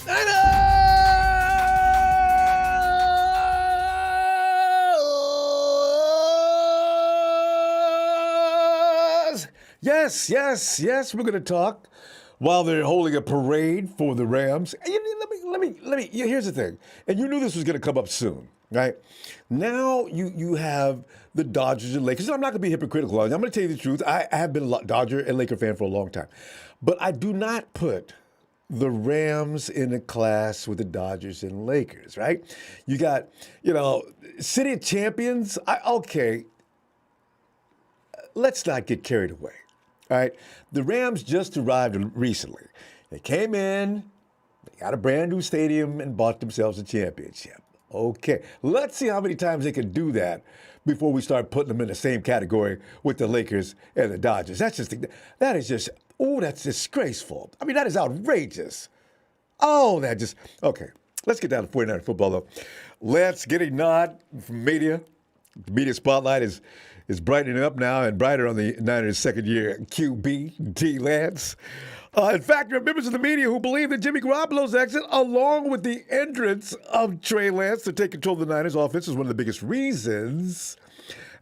Niners! Yes, yes, yes. We're going to talk while they're holding a parade for the Rams. And let me. Here's the thing, and you knew this was going to come up soon, right? Now you have the Dodgers and Lakers. And I'm not going to be hypocritical. I'm going to tell you the truth. I have been a Dodger and Laker fan for a long time, but I do not put the Rams in a class with the Dodgers and Lakers, right? You got, City of Champions. Okay, let's not get carried away, all right? The Rams just arrived recently. They came in, they got a brand new stadium and bought themselves a championship. Okay, let's see how many times they can do that before we start putting them in the same category with the Lakers and the Dodgers. That's disgraceful. I mean, that is outrageous. Okay. Let's get down to 49er football, though. Let's get a nod from media. The media spotlight is brightening up now and brighter on the Niners' second-year QB, Dee Lance. In fact, there are members of the media who believe that Jimmy Garoppolo's exit, along with the entrance of Trey Lance to take control of the Niners' offense, is one of the biggest reasons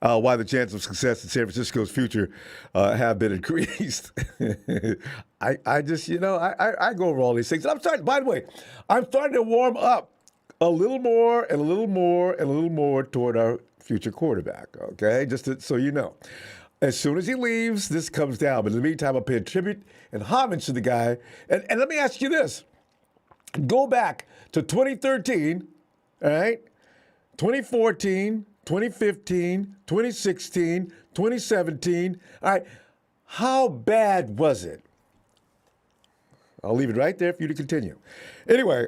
why the chance of success in San Francisco's future have been increased. I go over all these things. And by the way, I'm starting to warm up a little more and a little more and a little more toward our future quarterback, okay? So you know. As soon as he leaves, this comes down. But in the meantime, I'm paying tribute and homage to the guy. And let me ask you this. Go back to 2013, all right? 2014, 2015, 2016, 2017. All right, how bad was it? I'll leave it right there for you to continue. Anyway,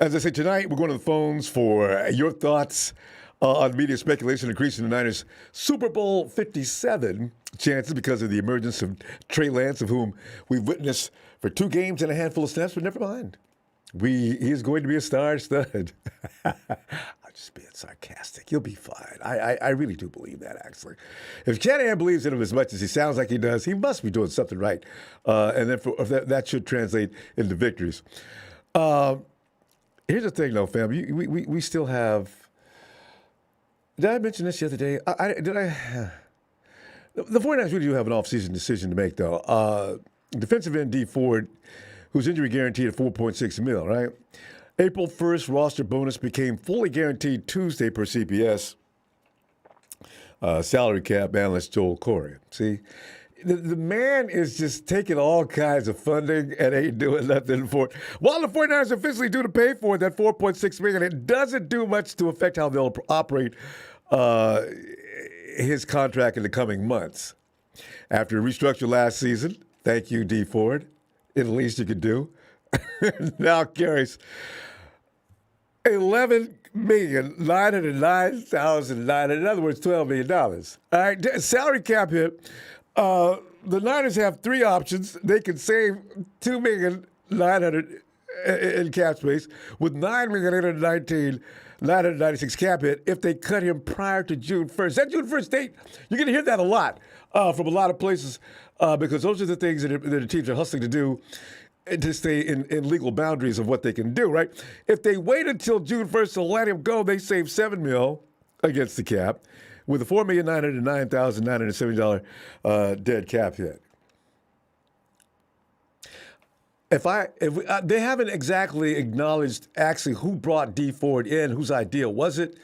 as I say, tonight we're going to the phones for your thoughts on media speculation increasing the Niners' Super Bowl LVII chances because of the emergence of Trey Lance, of whom we've witnessed for 2 games and a handful of snaps, but never mind. He is going to be a star stud. I'm just being sarcastic. He'll be fine. I really do believe that, actually. If Shanahan believes in him as much as he sounds like he does, he must be doing something right. And then that should translate into victories. Here's the thing, though, fam. We still have... Did I mention this the other day? The 49ers really do have an offseason decision to make, though. Defensive end Dee Ford, whose injury guaranteed at $4.6 million, right? April 1st roster bonus became fully guaranteed Tuesday per CBS. Salary cap analyst Joel Corey. See, the man is just taking all kinds of funding and ain't doing nothing for it. While the 49ers officially due to pay for it, that $4.6 million, it doesn't do much to affect how they'll operate his contract in the coming months. After a restructure last season, thank you, Dee Ford, at least you could do, now carries $11,909,900. In other words, $12 million. All right, salary cap hit. The Niners have 3 options. They can save $2,900,000 in cap space with $9,819,996 cap hit if they cut him prior to June 1st. That June 1st date, you're going to hear that a lot from a lot of places because those are the things that the teams are hustling to do to stay in legal boundaries of what they can do, right? If they wait until June 1st to let him go, they save $7 million against the cap with a $4,909,970 dead cap hit. They haven't exactly acknowledged actually who brought Dee Ford in, whose idea was it,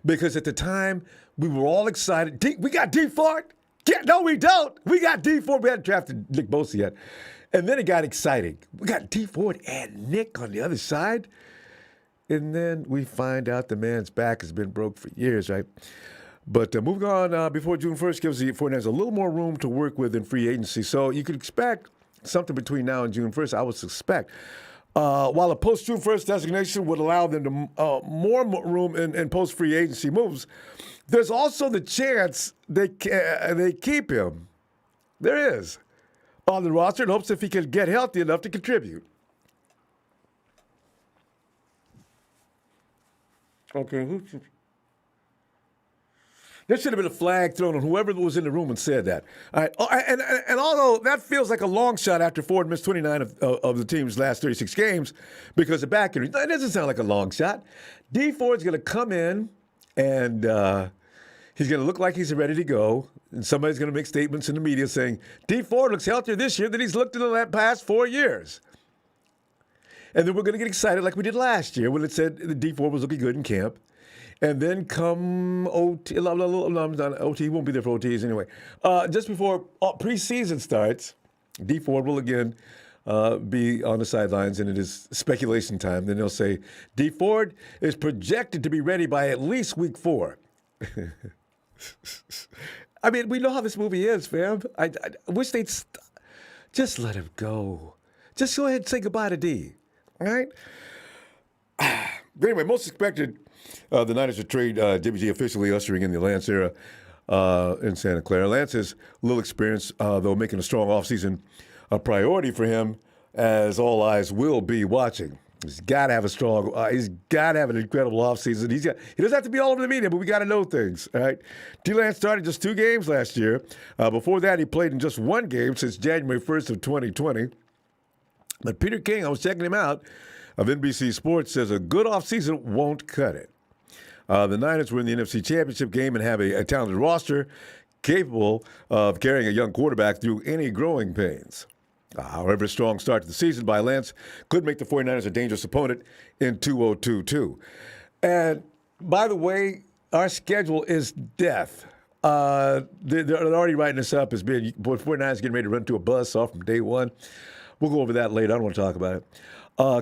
because at the time we were all excited. We got Dee Ford? Yeah, no, we don't. We got Dee Ford. We hadn't drafted Nick Bosa yet. And then it got exciting. We got Dee Ford and Nick on the other side. And then we find out the man's back has been broke for years, right? But moving on, before June 1st gives the 49ers a little more room to work with in free agency. So you could expect something between now and June 1st, I would suspect. While a post-June 1st designation would allow them to more room in post-free agency moves, there's also the chance they keep him. There is. On the roster in hopes if he can get healthy enough to contribute. Okay, There should have been a flag thrown on whoever was in the room and said that. All right. Oh, and although that feels like a long shot after Ford missed 29 of the team's last 36 games because of back injuries, it doesn't sound like a long shot. Dee Ford's going to come in and he's going to look like he's ready to go. And somebody's going to make statements in the media saying, Dee Ford looks healthier this year than he's looked in the past 4 years. And then we're going to get excited like we did last year when it said that Dee Ford was looking good in camp. And then come OT, OT won't be there for OTs anyway. Just before preseason starts, Dee Ford will again be on the sidelines, and it is speculation time. Then they'll say, Dee Ford is projected to be ready by at least week 4. I mean, we know how this movie is, fam. I wish they'd just let him go. Just go ahead and say goodbye to Dee, all right? But anyway, most expected, the Niners would trade Jimmy G, officially ushering in the Lance era in Santa Clara. Lance has little experience, though making a strong offseason a priority for him, as all eyes will be watching. He's got to have he's got to have an incredible offseason. He doesn't have to be all over the media, but we got to know things, all right? D. Lance started just 2 games last year. Before that, he played in just 1 game since January 1st of 2020. But Peter King, I was checking him out, of NBC Sports, says a good offseason won't cut it. The Niners were in the NFC Championship game and have a talented roster capable of carrying a young quarterback through any growing pains. However, a strong start to the season by Lance could make the 49ers a dangerous opponent in 2022. And by the way, our schedule is death. They're already writing this up as being 49ers getting ready to run to a buzzsaw from day one. We'll go over that later. I don't want to talk about it.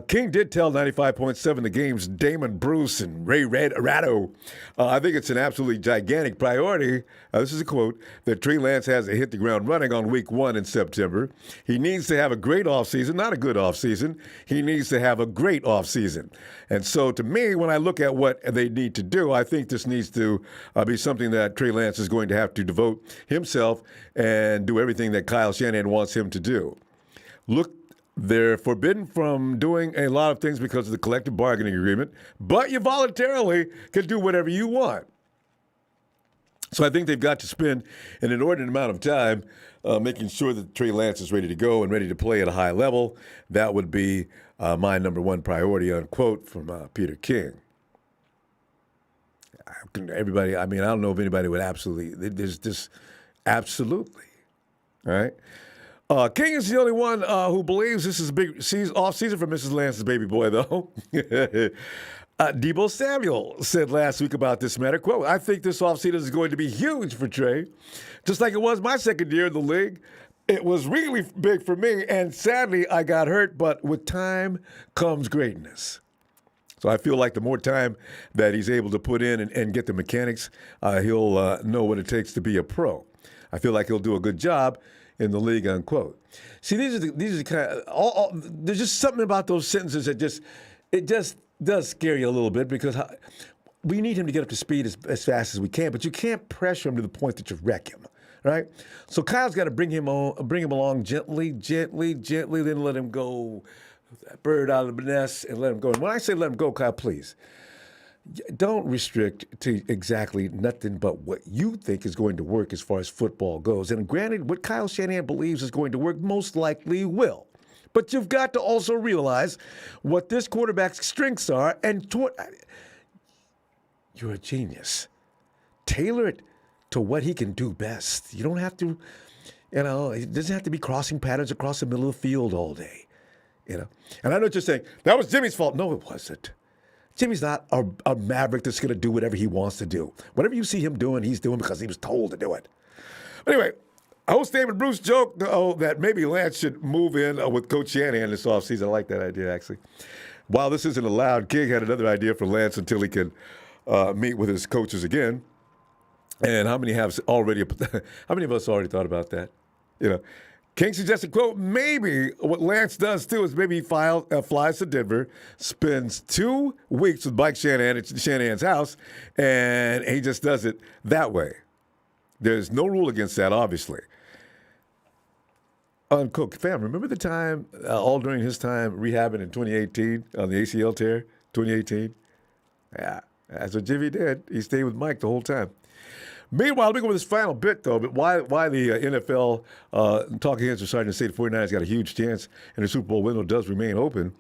King did tell 95.7 The Game's Damon Bruce and Ray Ratto, I think it's an absolutely gigantic priority, this is a quote, that Trey Lance has to hit the ground running on week 1 in September. He needs to have a great offseason, not a good offseason. He needs to have a great offseason. And so to me, when I look at what they need to do, I think this needs to be something that Trey Lance is going to have to devote himself and do everything that Kyle Shanahan wants him to do. They're forbidden from doing a lot of things because of the collective bargaining agreement, but you voluntarily can do whatever you want. So I think they've got to spend an inordinate amount of time making sure that Trey Lance is ready to go and ready to play at a high level. That would be my number 1 priority, unquote, from Peter King. Everybody, I mean, I don't know if anybody would absolutely, there's just absolutely, all right? King is the only one who believes this is a big off-season for Mrs. Lance's baby boy, though. Deebo Samuel said last week about this matter, quote, I think this offseason is going to be huge for Trey. Just like it was my second year in the league. It was really big for me, and sadly, I got hurt, but with time comes greatness. So I feel like the more time that he's able to put in and get the mechanics, he'll know what it takes to be a pro. I feel like he'll do a good job in the league, unquote. See, these are the kind of, there's just something about those sentences that just does scare you a little bit because we need him to get up to speed as fast as we can, but you can't pressure him to the point that you wreck him, right? So Kyle's got to bring him along gently, then let him go, that bird out of the nest, and let him go. And when I say let him go, Kyle, please, don't restrict to exactly nothing but what you think is going to work as far as football goes. And granted, what Kyle Shanahan believes is going to work most likely will. But you've got to also realize what this quarterback's strengths are. And you're a genius. Tailor it to what he can do best. You don't have to, it doesn't have to be crossing patterns across the middle of the field all day. And I know what you're saying. That was Jimmy's fault. No, it wasn't. Jimmy's not a maverick that's going to do whatever he wants to do. Whatever you see him doing, he's doing because he was told to do it. Anyway, host Damon Bruce joked that maybe Lance should move in with Coach Shanahan this offseason. I like that idea, actually. While this isn't allowed, King had another idea for Lance until he can meet with his coaches again. And how many of us already thought about that? King suggested, quote, maybe what Lance does, too, is maybe he flies to Denver, spends 2 weeks with Mike Shanahan at Shanahan's house, and he just does it that way. There's no rule against that, obviously. Unquote. Fam, remember the time, all during his time rehabbing in 2018 on the ACL tear, 2018? Yeah, that's what Jimmy did. He stayed with Mike the whole time. Meanwhile, let me go with this final bit, though. But why the NFL talking heads are starting to say the 49ers got a huge chance and the Super Bowl window does remain open.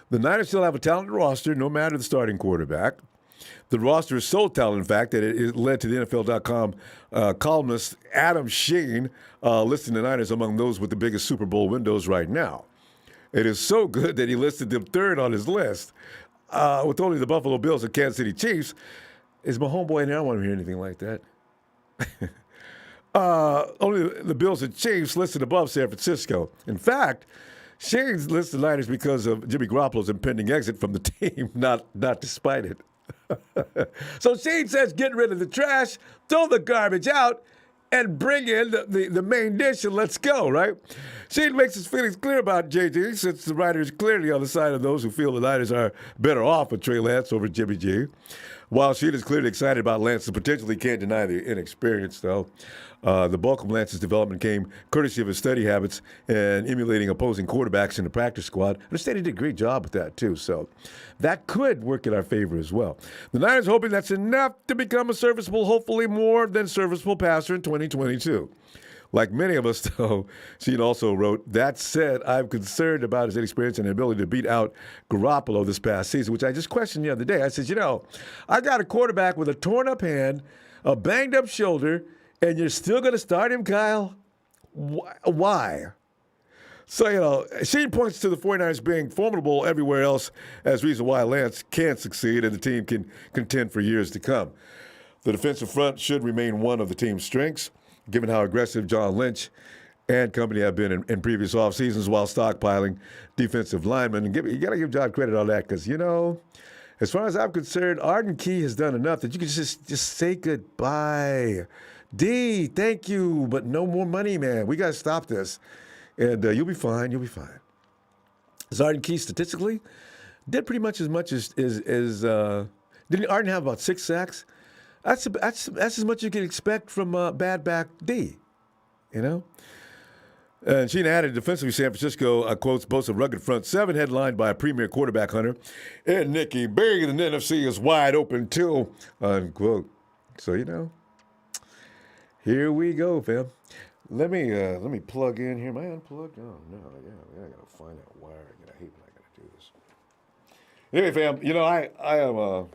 The Niners still have a talented roster, no matter the starting quarterback. The roster is so talented, in fact, that it led to the NFL.com columnist Adam Sheen listing the Niners among those with the biggest Super Bowl windows right now. It is so good that he listed them third on his list, with only the Buffalo Bills and Kansas City Chiefs. Is my homeboy in there? I don't want to hear anything like that. Only the Bills and Chiefs listed above San Francisco. In fact, Shane's listed the Niners because of Jimmy Garoppolo's impending exit from the team, not despite it. So Shane says, get rid of the trash, throw the garbage out, and bring in the main dish and let's go, right? Shane makes his feelings clear about JG, since the writer is clearly on the side of those who feel the Niners are better off with Trey Lance over Jimmy G. While Shane is clearly excited about Lance's potential, he can't deny the inexperience, though. The bulk of Lance's development came courtesy of his study habits and emulating opposing quarterbacks in the practice squad. I understand he did a great job with that, too. So that could work in our favor as well. The Niners hoping that's enough to become a serviceable, hopefully more than serviceable passer in 2022. Like many of us, though, Sheen also wrote, that said, I'm concerned about his inexperience and ability to beat out Garoppolo this past season, which I just questioned the other day. I said, I got a quarterback with a torn-up hand, a banged-up shoulder, and you're still going to start him, Kyle? Why? So, Sheen points to the 49ers being formidable everywhere else as reason why Lance can succeed and the team can contend for years to come. The defensive front should remain one of the team's strengths, given how aggressive John Lynch and company have been in previous off seasons while stockpiling defensive linemen. And you got to give John credit on that because, as far as I'm concerned, Arden Key has done enough that you can just say goodbye. D, thank you, but no more money, man. We got to stop this. And you'll be fine. You'll be fine. Arden Key statistically did pretty much as didn't Arden have about 6 sacks? That's as much as you can expect from bad back D, And Sheen added, defensively, San Francisco, quotes, boasts a rugged front seven headlined by a premier quarterback hunter. And Nicky Big, and the NFC is wide open, too, unquote. So, here we go, fam. Let me plug in here. Am I unplugged? Oh, no. Yeah, I got to find that wire again. I hate when I got to do this. Anyway, fam, I am...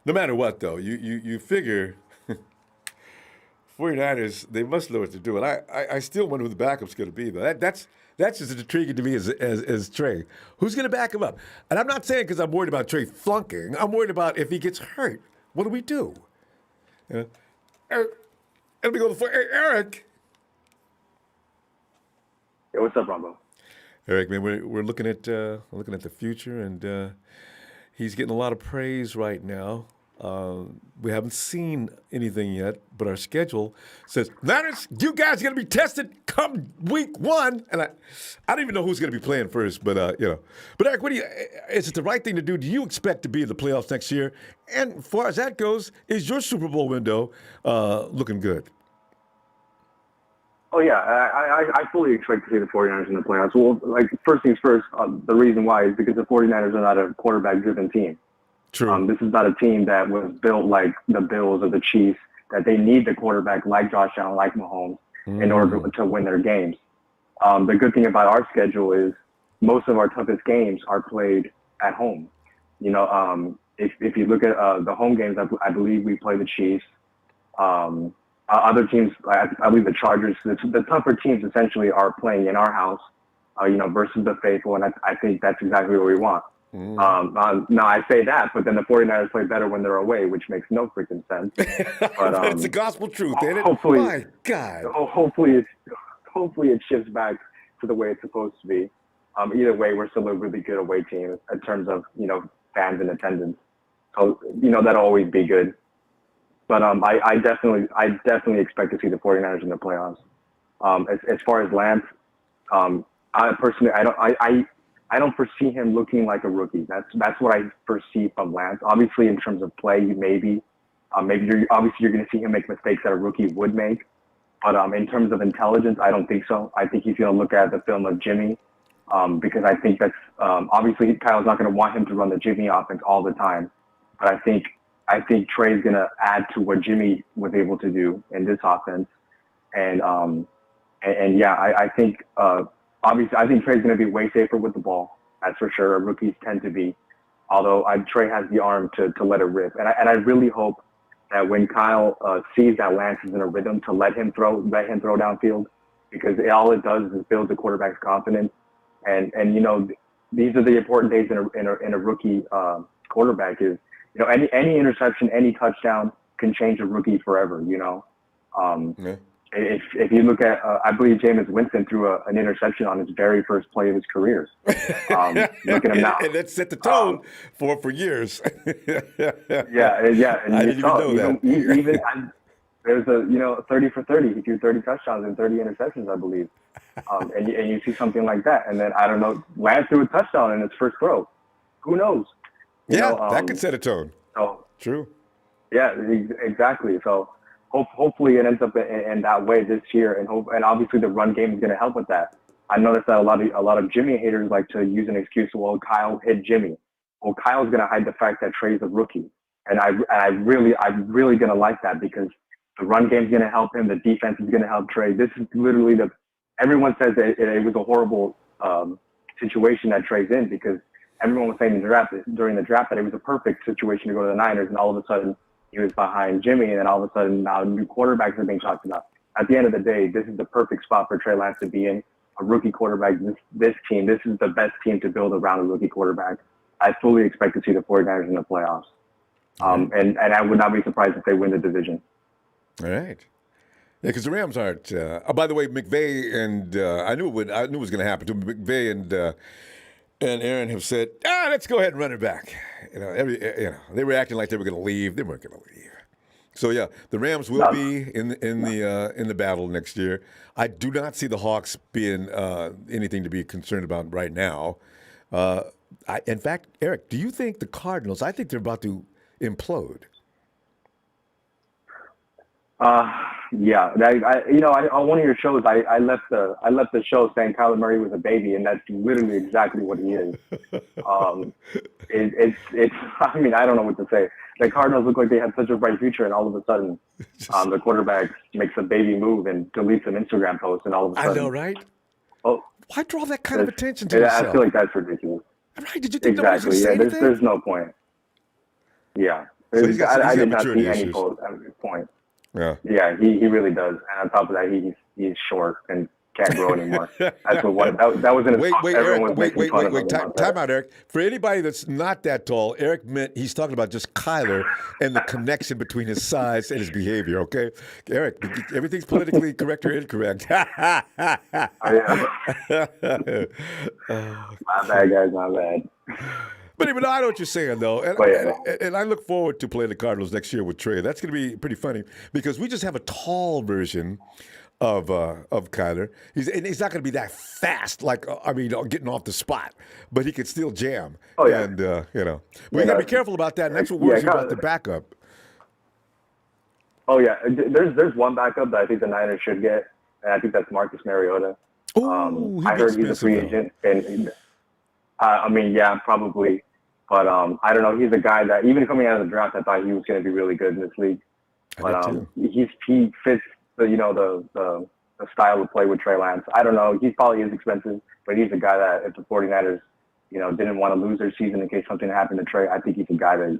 No matter what, though, you figure 49ers, they must know what they're doing. I still wonder who the backup's going to be, though. That's just as intriguing to me as Trey. Who's going to back him up? And I'm not saying because I'm worried about Trey flunking. I'm worried about if he gets hurt, what do we do? Let me go to Eric. Hey, what's up, Ronbo? Eric, man, we're looking at the future, and he's getting a lot of praise right now. We haven't seen anything yet, but our schedule says, Niners, you guys are going to be tested come week 1. And I don't even know who's going to be playing first, but But Eric, is it the right thing to do? Do you expect to be in the playoffs next year? And as far as that goes, is your Super Bowl window looking good? Oh, yeah. I fully expect to see the 49ers in the playoffs. Well, first things first, the reason why is because the 49ers are not a quarterback-driven team. True. This is not a team that was built like the Bills or the Chiefs, that they need the quarterback like Josh Allen, like Mahomes, in order to win their games. The good thing about our schedule is most of our toughest games are played at home. If you look at the home games, I believe we play the Chiefs. Other teams, I believe the Chargers, the tougher teams essentially are playing in our house, versus the faithful, and I think that's exactly what we want. Now I say that, but then the 49ers play better when they're away, which makes no freaking sense. But it's the gospel truth, ain't it? Hopefully, my God. Hopefully it shifts back to the way it's supposed to be. Either way, we're still a really good away team in terms of fans and attendance. So that'll always be good. But I definitely expect to see the 49ers in the playoffs. As far as Lance, I personally I don't foresee him looking like a rookie. That's what I foresee from Lance. Obviously, in terms of play, maybe you're going to see him make mistakes that a rookie would make. But in terms of intelligence, I don't think so. I think he's going to look at the film of Jimmy, because I think that's obviously Kyle's not going to want him to run the Jimmy offense all the time. But I think I think Trey's going to add to what Jimmy was able to do in this offense. And yeah, I think, obviously, I think Trey's going to be way safer with the ball. That's for sure. Rookies tend to be. Although Trey has the arm to let it rip. And I really hope that when Kyle sees that Lance is in a rhythm, to let him throw downfield, because all it does is build the quarterback's confidence. And you know, these are the important days in a rookie quarterback. Is, you know, any interception, any touchdown can change a rookie forever. You know, Yeah. if you look at, I believe Jameis Winston threw an interception on his very first play of his career. Look at him now. And that set the tone for years. Yeah, and I you didn't saw even know that. even there's a 30 for 30. He threw 30 touchdowns and 30 interceptions, I believe. And you see something like that, and then I don't know, Lance threw a touchdown in his first throw. Who knows? You know, that could set a tone. So True. yeah, exactly. So hopefully it ends up in that way this year, and obviously the run game is going to help with that. I noticed that a lot of Jimmy haters like to use an excuse. Well, Kyle hit Jimmy. Well, Kyle's going to hide the fact that Trey's a rookie, and I'm really going to like that, because the run game is going to help him. The defense is going to help Trey. This is literally everyone says that it was a horrible situation that Trey's in, because everyone was saying during the draft that it was a perfect situation to go to the Niners, and all of a sudden he was behind Jimmy, and then all of a sudden now new quarterbacks are being talked about. At the end of the day, this is the perfect spot for Trey Lance to be in. A rookie quarterback, this team, this is the best team to build around a rookie quarterback. I fully expect to see the 49ers in the playoffs. And I would not be surprised if they win the division. All right. Yeah, because the Rams aren't. By the way, McVay and I knew it was going to happen to McVay and Aaron have said, let's go ahead and run it back. You know, they were acting like they were going to leave. They weren't going to leave. So yeah, the Rams will be in the battle next year. I do not see the Hawks being anything to be concerned about right now. In fact, Eric, do you think the Cardinals? I think they're about to implode. Yeah, on one of your shows, I left the show saying Kyler Murray was a baby, and that's literally exactly what he is. It's I mean, I don't know what to say. The Cardinals look like they had such a bright future, and all of a sudden, the quarterback makes a baby move and deletes an Instagram post, and all of a sudden, I know, right? Oh, why draw that kind of attention to yourself? I feel like that's ridiculous. Right? Did you think Exactly. that was going to say there's no point. Yeah, So he's got I did not maturity see any issues. post at this point. Yeah. He really does. And on top of that, he's short and can't grow anymore. That's what that was in his Wait, everyone Eric, was making fun of him about that. Time out, Eric. For anybody that's not that tall, Eric meant he's talking about just Kyler and the connection between his size and his behavior, okay? Eric, everything's politically correct or incorrect. My bad, guys, my bad. But even I know what you're saying, though, and I look forward to playing the Cardinals next year with Trey. That's going to be pretty funny because we just have a tall version of Kyler. He's not going to be that fast, getting off the spot, but he can still jam. Oh yeah, and but you got to be careful about that. And that's what worries you about the backup. Oh yeah, there's one backup that I think the Niners should get, and I think that's Marcus Mariota. Oh, I heard he's a free agent, and probably. But I don't know. He's a guy that even coming out of the draft, I thought he was going to be really good in this league. But he fits the style of play with Trey Lance. I don't know. He probably is expensive, but he's a guy that if the 49ers, didn't want to lose their season in case something happened to Trey, I think he's a guy that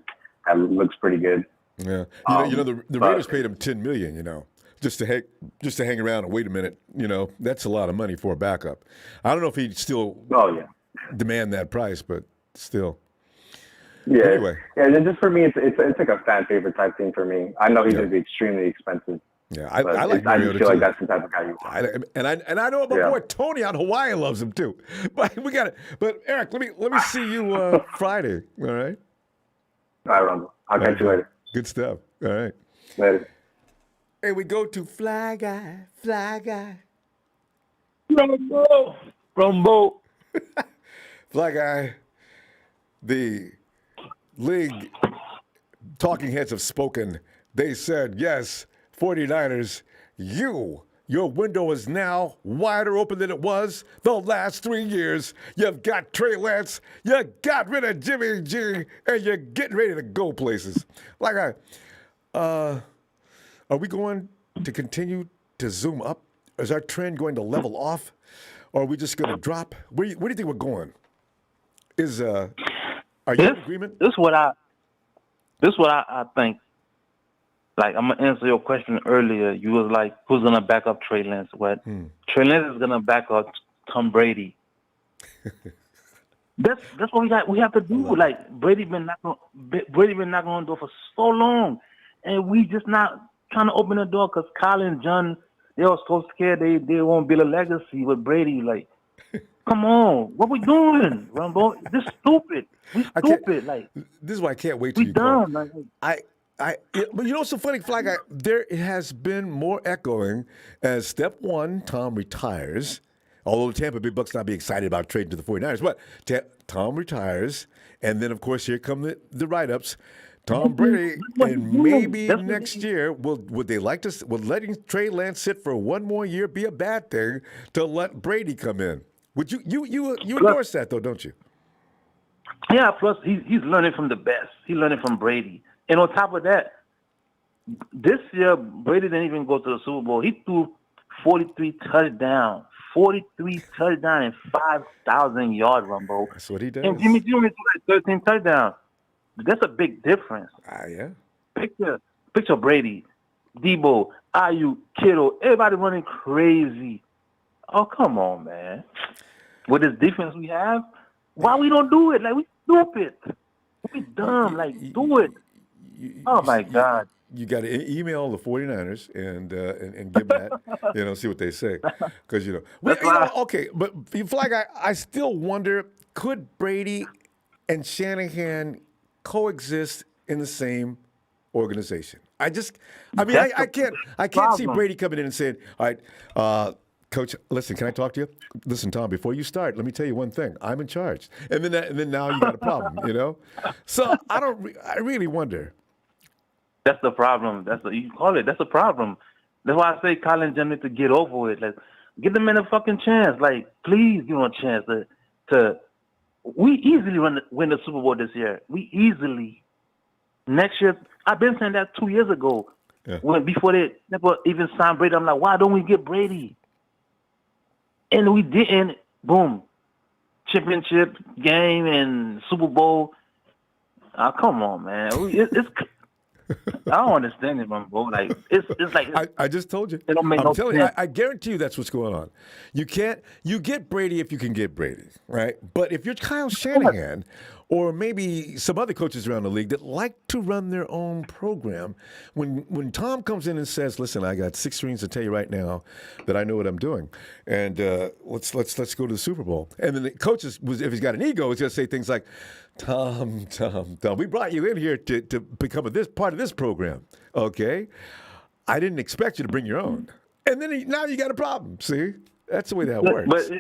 looks pretty good. Yeah. The Raiders paid him $10 million. Just to hang around and wait a minute. That's a lot of money for a backup. I don't know if he'd still demand that price, but still. Yeah. Anyway. Yeah, just for me, it's like a fan favorite type thing for me. I know he's going to be extremely expensive. Yeah, I like I Mariota just feel like too. that's the type of guy you want. And I know my boy Tony out in Hawaii loves him too. But we got it. But Eric, let me see you Friday. All right. All right, Ronbo. I'll catch you later. Good stuff. All right. Later. Hey, we go to Fly Guy. Ronbo. Fly Guy. The league talking heads have spoken. They said, yes, 49ers, you your window is now wider open than it was the last 3 years. You've got Trey Lance, you got rid of Jimmy G, and you're getting ready to go places. Are we going to continue to zoom up? Is our trend going to level off? Or are we just going to drop? Where do you think we're going? Are you in agreement? This is what I think. Like, I'm gonna answer your question earlier. You was like, who's gonna back up Trey Lance? What? Trey Lance is gonna back up Tom Brady. That's what we have to do. Like, Brady been knocking on the door for so long, and we just not trying to open the door because Kyle and John, they are so scared they won't build a legacy with Brady. Like, come on, what we doing, Ronbo? This stupid. We stupid. Like, this is why I can't wait till we you done. call. But you know what's so funny, Fly Guy? There has been more echoing as step one, Tom retires. Although the Tampa Bay Bucks not be excited about trading to the 49ers, but Tom retires, and then of course here come the write-ups. Tom Brady, and maybe next year, would letting Trey Lance sit for one more year be a bad thing to let Brady come in? Would you endorse that though, don't you? Yeah. Plus, he's learning from the best. He's learning from Brady, and on top of that, this year Brady didn't even go to the Super Bowl. He threw 43 touchdowns. 43 touchdowns and 5,000 yards, Ronbo. That's what he does. And Jimmy G only threw like 13 touchdowns. That's a big difference. Yeah. Picture Brady, Debo, Ayuk, Kittle, everybody running crazy. Oh, come on, man. With this defense we have, why we don't do it? Like, we stupid. We dumb. Like, do it. Oh, my God. You got to email the 49ers and give that, see what they say. Because, okay, but Fly Guy, I still wonder, could Brady and Shanahan coexist in the same organization? I can't see Brady coming in and saying, all right, Coach, listen, can I talk to you? Listen, Tom, before you start, let me tell you one thing. I'm in charge. And then now you got a problem, So I really wonder. That's the problem. You call it. That's the problem. That's why I say Colin Jim need to get over it. Like, give them a fucking chance. Like, please give them a chance to. We easily win the Super Bowl this year. We easily. Next year, I've been saying that 2 years ago. Yeah. Before they never even signed Brady, I'm like, why don't we get Brady? And we didn't. Boom, championship game and Super Bowl. Oh, come on, man. It's I don't understand it, bro. Like, it's like I just told you. It don't make no sense. I guarantee you that's what's going on. You get Brady if you can get Brady, right? But if you're Kyle Shanahan or maybe some other coaches around the league that like to run their own program, when Tom comes in and says, "Listen, I got 6 rings to tell you right now that I know what I'm doing, and let's go to the Super Bowl," and then the coaches, if he's got an ego, is going to say things like, Tom, we brought you in here to become part of this program, okay? I didn't expect you to bring your own. And then now you got a problem, see? That's the way that works. But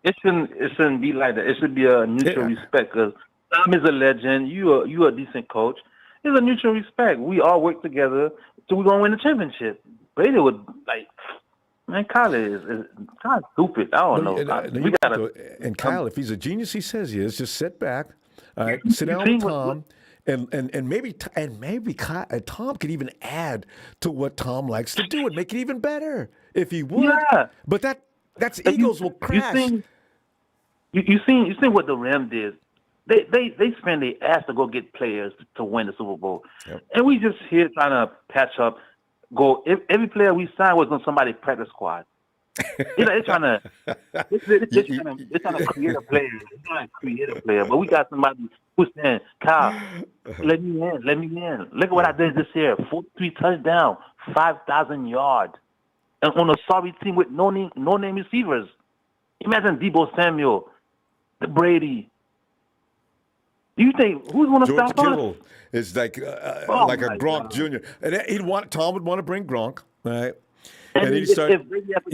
it shouldn't be like that. It should be a mutual respect, because Tom is a legend. You a decent coach. It's a mutual respect. We all work together, so we're going to win the championship. Brady would, man, Kyle is stupid. I don't know. And Kyle, if he's a genius, he says he is, just sit back. All right, sit down with Tom, and maybe Tom could even add to what Tom likes to do and make it even better if he would. Yeah. But that's egos will crash. You seen what the Rams did? They spend their ass to go get players to win the Super Bowl, and we just here trying to patch up. Every player we sign was on somebody's practice squad. They're trying to create a player. They're trying to create a player. But we got somebody who's saying, Kyle, let me in. Look at what I did this year. 43 touchdowns, 5,000 yards. And on a sorry team with no name receivers. Imagine Debo Samuel, Brady. Do you think who's going to stop Kittle us? is like a Gronk Jr. And Tom would want to bring Gronk, right? And he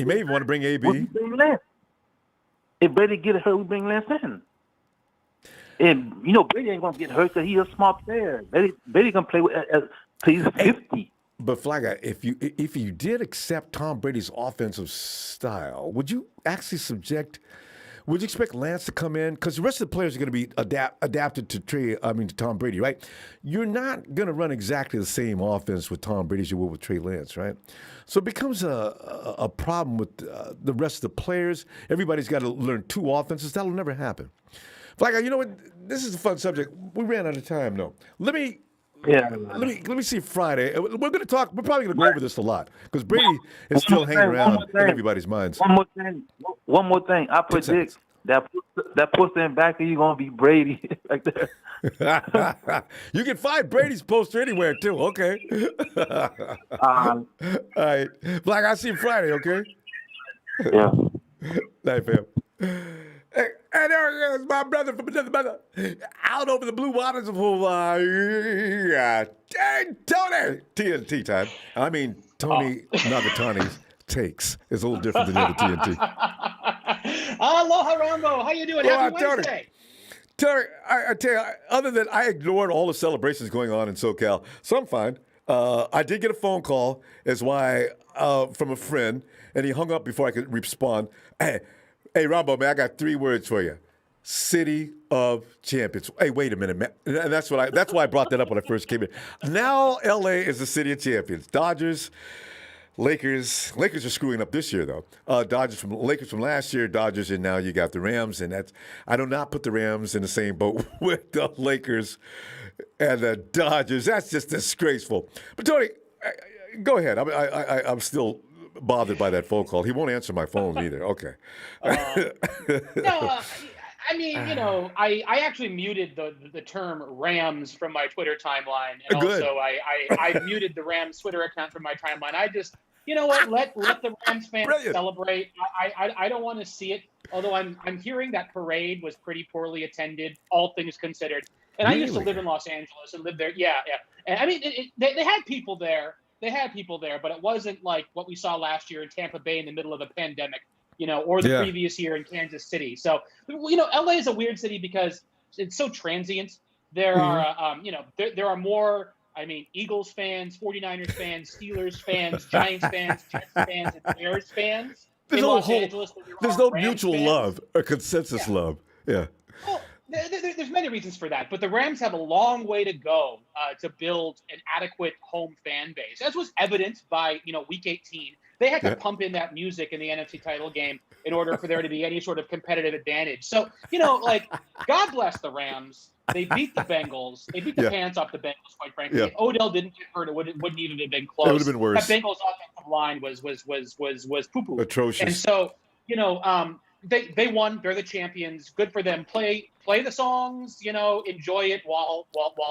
may even want to bring AB. If Brady get hurt, we bring Lance in. And Brady ain't gonna get hurt because he's a smart player. Brady can play till he's 50. But Flagger, if you did accept Tom Brady's offensive style, would you actually would you expect Lance to come in? Because the rest of the players are going to be adapted to Tom Brady, right? You're not going to run exactly the same offense with Tom Brady as you will with Trey Lance, right? So it becomes a problem with the rest of the players. Everybody's got to learn two offenses. That'll never happen. Flagger, you know what? This is a fun subject. We ran out of time, though. Let me see Friday. We're going to talk. We're probably going to go over this a lot because Brady is still hanging around in everybody's minds. One more thing. I predict that poster in back of you gonna be Brady right there. You can find Brady's poster anywhere too. Okay. All right, Black. I'll see you Friday. Okay. Yeah. Night, fam. Hey, there is my brother from another mother, out over the blue waters of Hawaii. Dang, Tony! TNT time. I mean, Tony Nagatani's takes is a little different than the other TNT. Aloha, Ronbo. How you doing? Happy Wednesday. Tony, I tell you, other than I ignored all the celebrations going on in SoCal, so I'm fine. I did get a phone call, is why, from a friend, and he hung up before I could respond. Hey, Ronbo, man, I got 3 words for you. City of Champions. Hey, wait a minute, man. And that's why I brought that up when I first came in. Now LA is the City of Champions. Dodgers, Lakers are screwing up this year, though. Lakers from last year, Dodgers, and now you got the Rams. And I do not put the Rams in the same boat with the Lakers and the Dodgers. That's just disgraceful. But Tony, go ahead. I'm still bothered by that phone call. He won't answer my phone either. Okay. No, I mean, you know, I actually muted the term Rams from my Twitter timeline, and Good. also I muted the Rams Twitter account from my timeline. I just, you know what, let the Rams fans Brilliant. celebrate. I don't want to see it. Although I'm hearing that parade was pretty poorly attended, all things considered. And Really? I used to live in Los Angeles and lived there. Yeah. And I mean, they had people there. They had people there, but it wasn't like what we saw last year in Tampa Bay in the middle of a pandemic, you know, or the previous year in Kansas City. So, you know, LA is a weird city because it's so transient. There are, you know, there are more, I mean, Eagles fans, 49ers fans, Steelers fans, Giants fans, Jets fans, and Bears fans. There's no mutual fans. Love or consensus love. Yeah. Well, there's many reasons for that, but the Rams have a long way to go to build an adequate home fan base, as was evident by, you know, Week 18. They had to pump in that music in the NFC title game in order for there to be any sort of competitive advantage. So, you know, like, God bless the Rams. They beat the Bengals. They beat the pants off the Bengals, quite frankly. If Odell didn't get hurt, it wouldn't even have been close. It would have been worse. That Bengals offensive line was poo-poo. Atrocious. And so, you know, they won. They're the champions. Good for them. Play the songs. You know, enjoy it while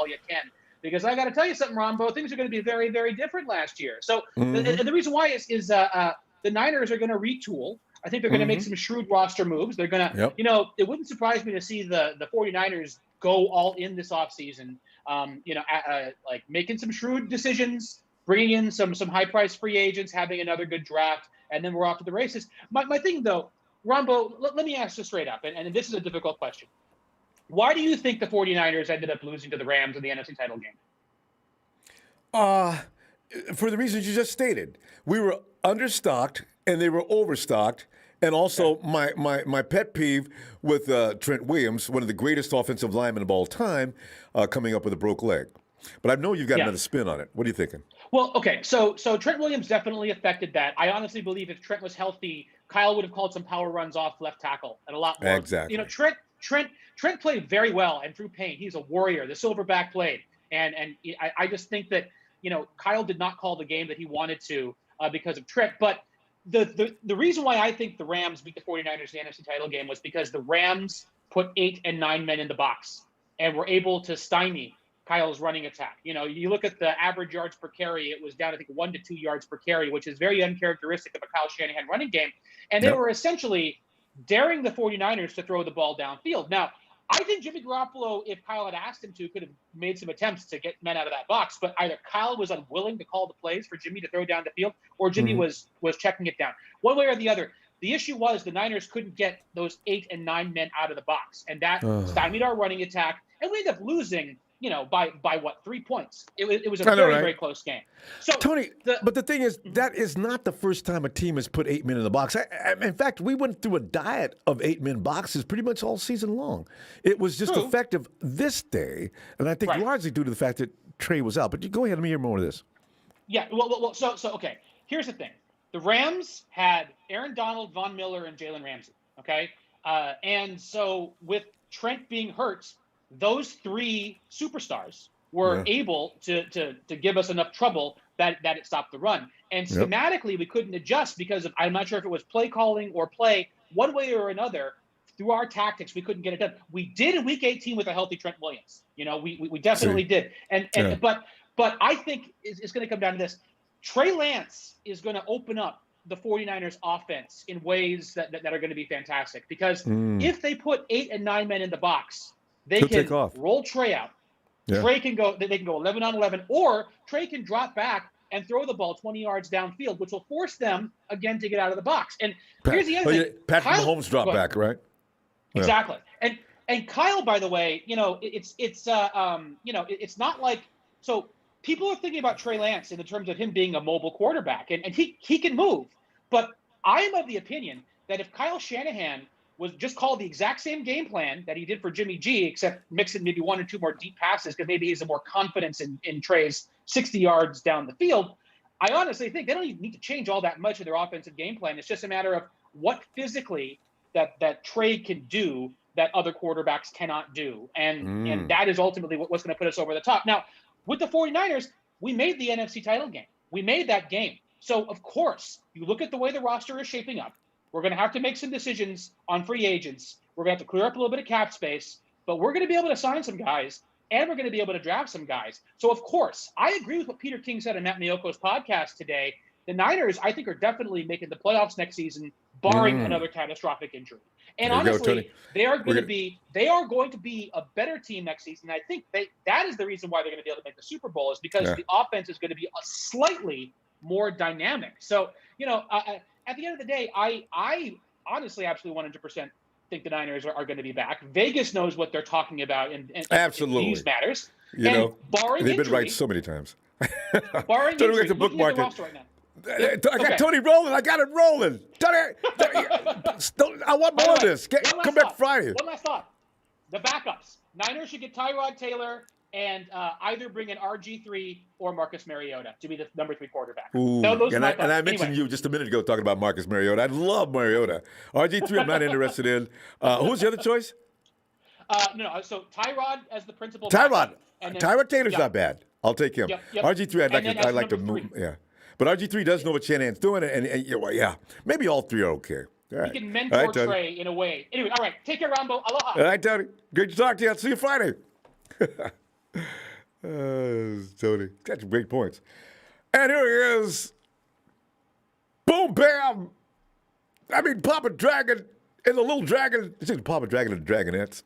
you can. Because I got to tell you something, Ronbo. Things are going to be very, very different last year. So the reason why is the Niners are going to retool. I think they're going to make some shrewd roster moves. They're going to, you know, it wouldn't surprise me to see the 49ers go all in this offseason. You know, like making some shrewd decisions, bringing in some high-priced free agents, having another good draft, and then we're off to the races. My thing, though, Ronbo, let me ask you straight up, and this is a difficult question. Why do you think the 49ers ended up losing to the Rams in the NFC title game? For the reasons you just stated. We were understocked, and they were overstocked. And also, my pet peeve with Trent Williams, one of the greatest offensive linemen of all time, coming up with a broke leg. But I know you've got another spin on it. What are you thinking? Well, okay, so Trent Williams definitely affected that. I honestly believe if Trent was healthy, Kyle would have called some power runs off left tackle and a lot more. Exactly. You know, Trent played very well and through pain. He's a warrior. The silverback played, and I just think that, you know, Kyle did not call the game that he wanted to because of Trent. But the reason why I think the Rams beat the 49ers in the NFC title game was because the Rams put 8 and 9 men in the box and were able to stymie Kyle's running attack. You know, you look at the average yards per carry, it was down, I think, 1 to 2 yards per carry, which is very uncharacteristic of a Kyle Shanahan running game. And they were essentially daring the 49ers to throw the ball downfield. Now, I think Jimmy Garoppolo, if Kyle had asked him to, could have made some attempts to get men out of that box, but either Kyle was unwilling to call the plays for Jimmy to throw down the field, or Jimmy was checking it down. One way or the other. The issue was the Niners couldn't get those 8 and 9 men out of the box, and that stymied our running attack, and we ended up losing by what, 3 points. It was a I know, very, right? very close game. So Tony, but the thing is, that is not the first time a team has put 8 men in the box. In fact, we went through a diet of 8-man boxes pretty much all season long. It was just True. effective this day, and I think Right. largely due to the fact that Trey was out. But you go ahead, let me hear more of this. Yeah, well, so okay. Here's the thing: the Rams had Aaron Donald, Von Miller, and Jalen Ramsey. Okay, and so with Trent being hurt, those 3 superstars were able to give us enough trouble that it stopped the run. And schematically, we couldn't adjust because of, I'm not sure if it was play calling or play, one way or another. Through our tactics, we couldn't get it done. We did in Week 18 with a healthy Trent Williams. We definitely did. But I think it's going to come down to this. Trey Lance is going to open up the 49ers offense in ways that are going to be fantastic, because if they put 8 and 9 men in the box, they can roll Trey out. Yeah. Trey can go. They can go 11 on 11, or Trey can drop back and throw the ball 20 yards downfield, which will force them again to get out of the box. And here's the other thing: Patrick Mahomes dropped back, right? Exactly. And Kyle, by the way, it's not like, so people are thinking about Trey Lance in the terms of him being a mobile quarterback, and he can move. But I am of the opinion that if Kyle Shanahan was just called the exact same game plan that he did for Jimmy G, except mix in maybe 1 or 2 more deep passes, because maybe he's a more confidence in Trey's 60 yards down the field, I honestly think they don't even need to change all that much of their offensive game plan. It's just a matter of what physically that Trey can do that other quarterbacks cannot do. And that is ultimately what's going to put us over the top. Now, with the 49ers, we made the NFC title game. We made that game. So, of course, you look at the way the roster is shaping up. We're going to have to make some decisions on free agents. We're going to have to clear up a little bit of cap space, but we're going to be able to sign some guys, and we're going to be able to draft some guys. So, of course, I agree with what Peter King said on Matt Mioko's podcast today. The Niners, I think, are definitely making the playoffs next season, barring another catastrophic injury. And honestly, they are going to be a better team next season. I think that is the reason why they're going to be able to make the Super Bowl, is because the offense is going to be a slightly more dynamic. So, at the end of the day, I honestly absolutely 100% think the Niners are going to be back. Vegas knows what they're talking about in these matters. Barring they've injury, been right so many times. Barring injury, looking at the roster right now. I got Tony rolling. I got it rolling. Tony, I want more of this. Come back Friday. One last thought. The backups. Niners should get Tyrod Taylor and either bring in RG3 or Marcus Mariota to be the number 3 quarterback. Ooh, and I mentioned you just a minute ago talking about Marcus Mariota. I love Mariota. RG3 I'm not interested in. Who's the other choice? No. So Tyrod as the principal. Tyrod Taylor's not bad. I'll take him. Yep. RG3 I'd like to move. Yeah. But RG3 does know what Shanahan's doing, and maybe all 3 are okay. All right. He can mentor Trey in a way. Anyway, all right. Take care, Ronbo. Aloha. All right, Tony. Great to talk to you. I'll see you Friday. Tony, got some great points. And here he is. Boom, bam. I mean, Papa Dragon and the little dragon. This is Papa Dragon and the Dragonettes.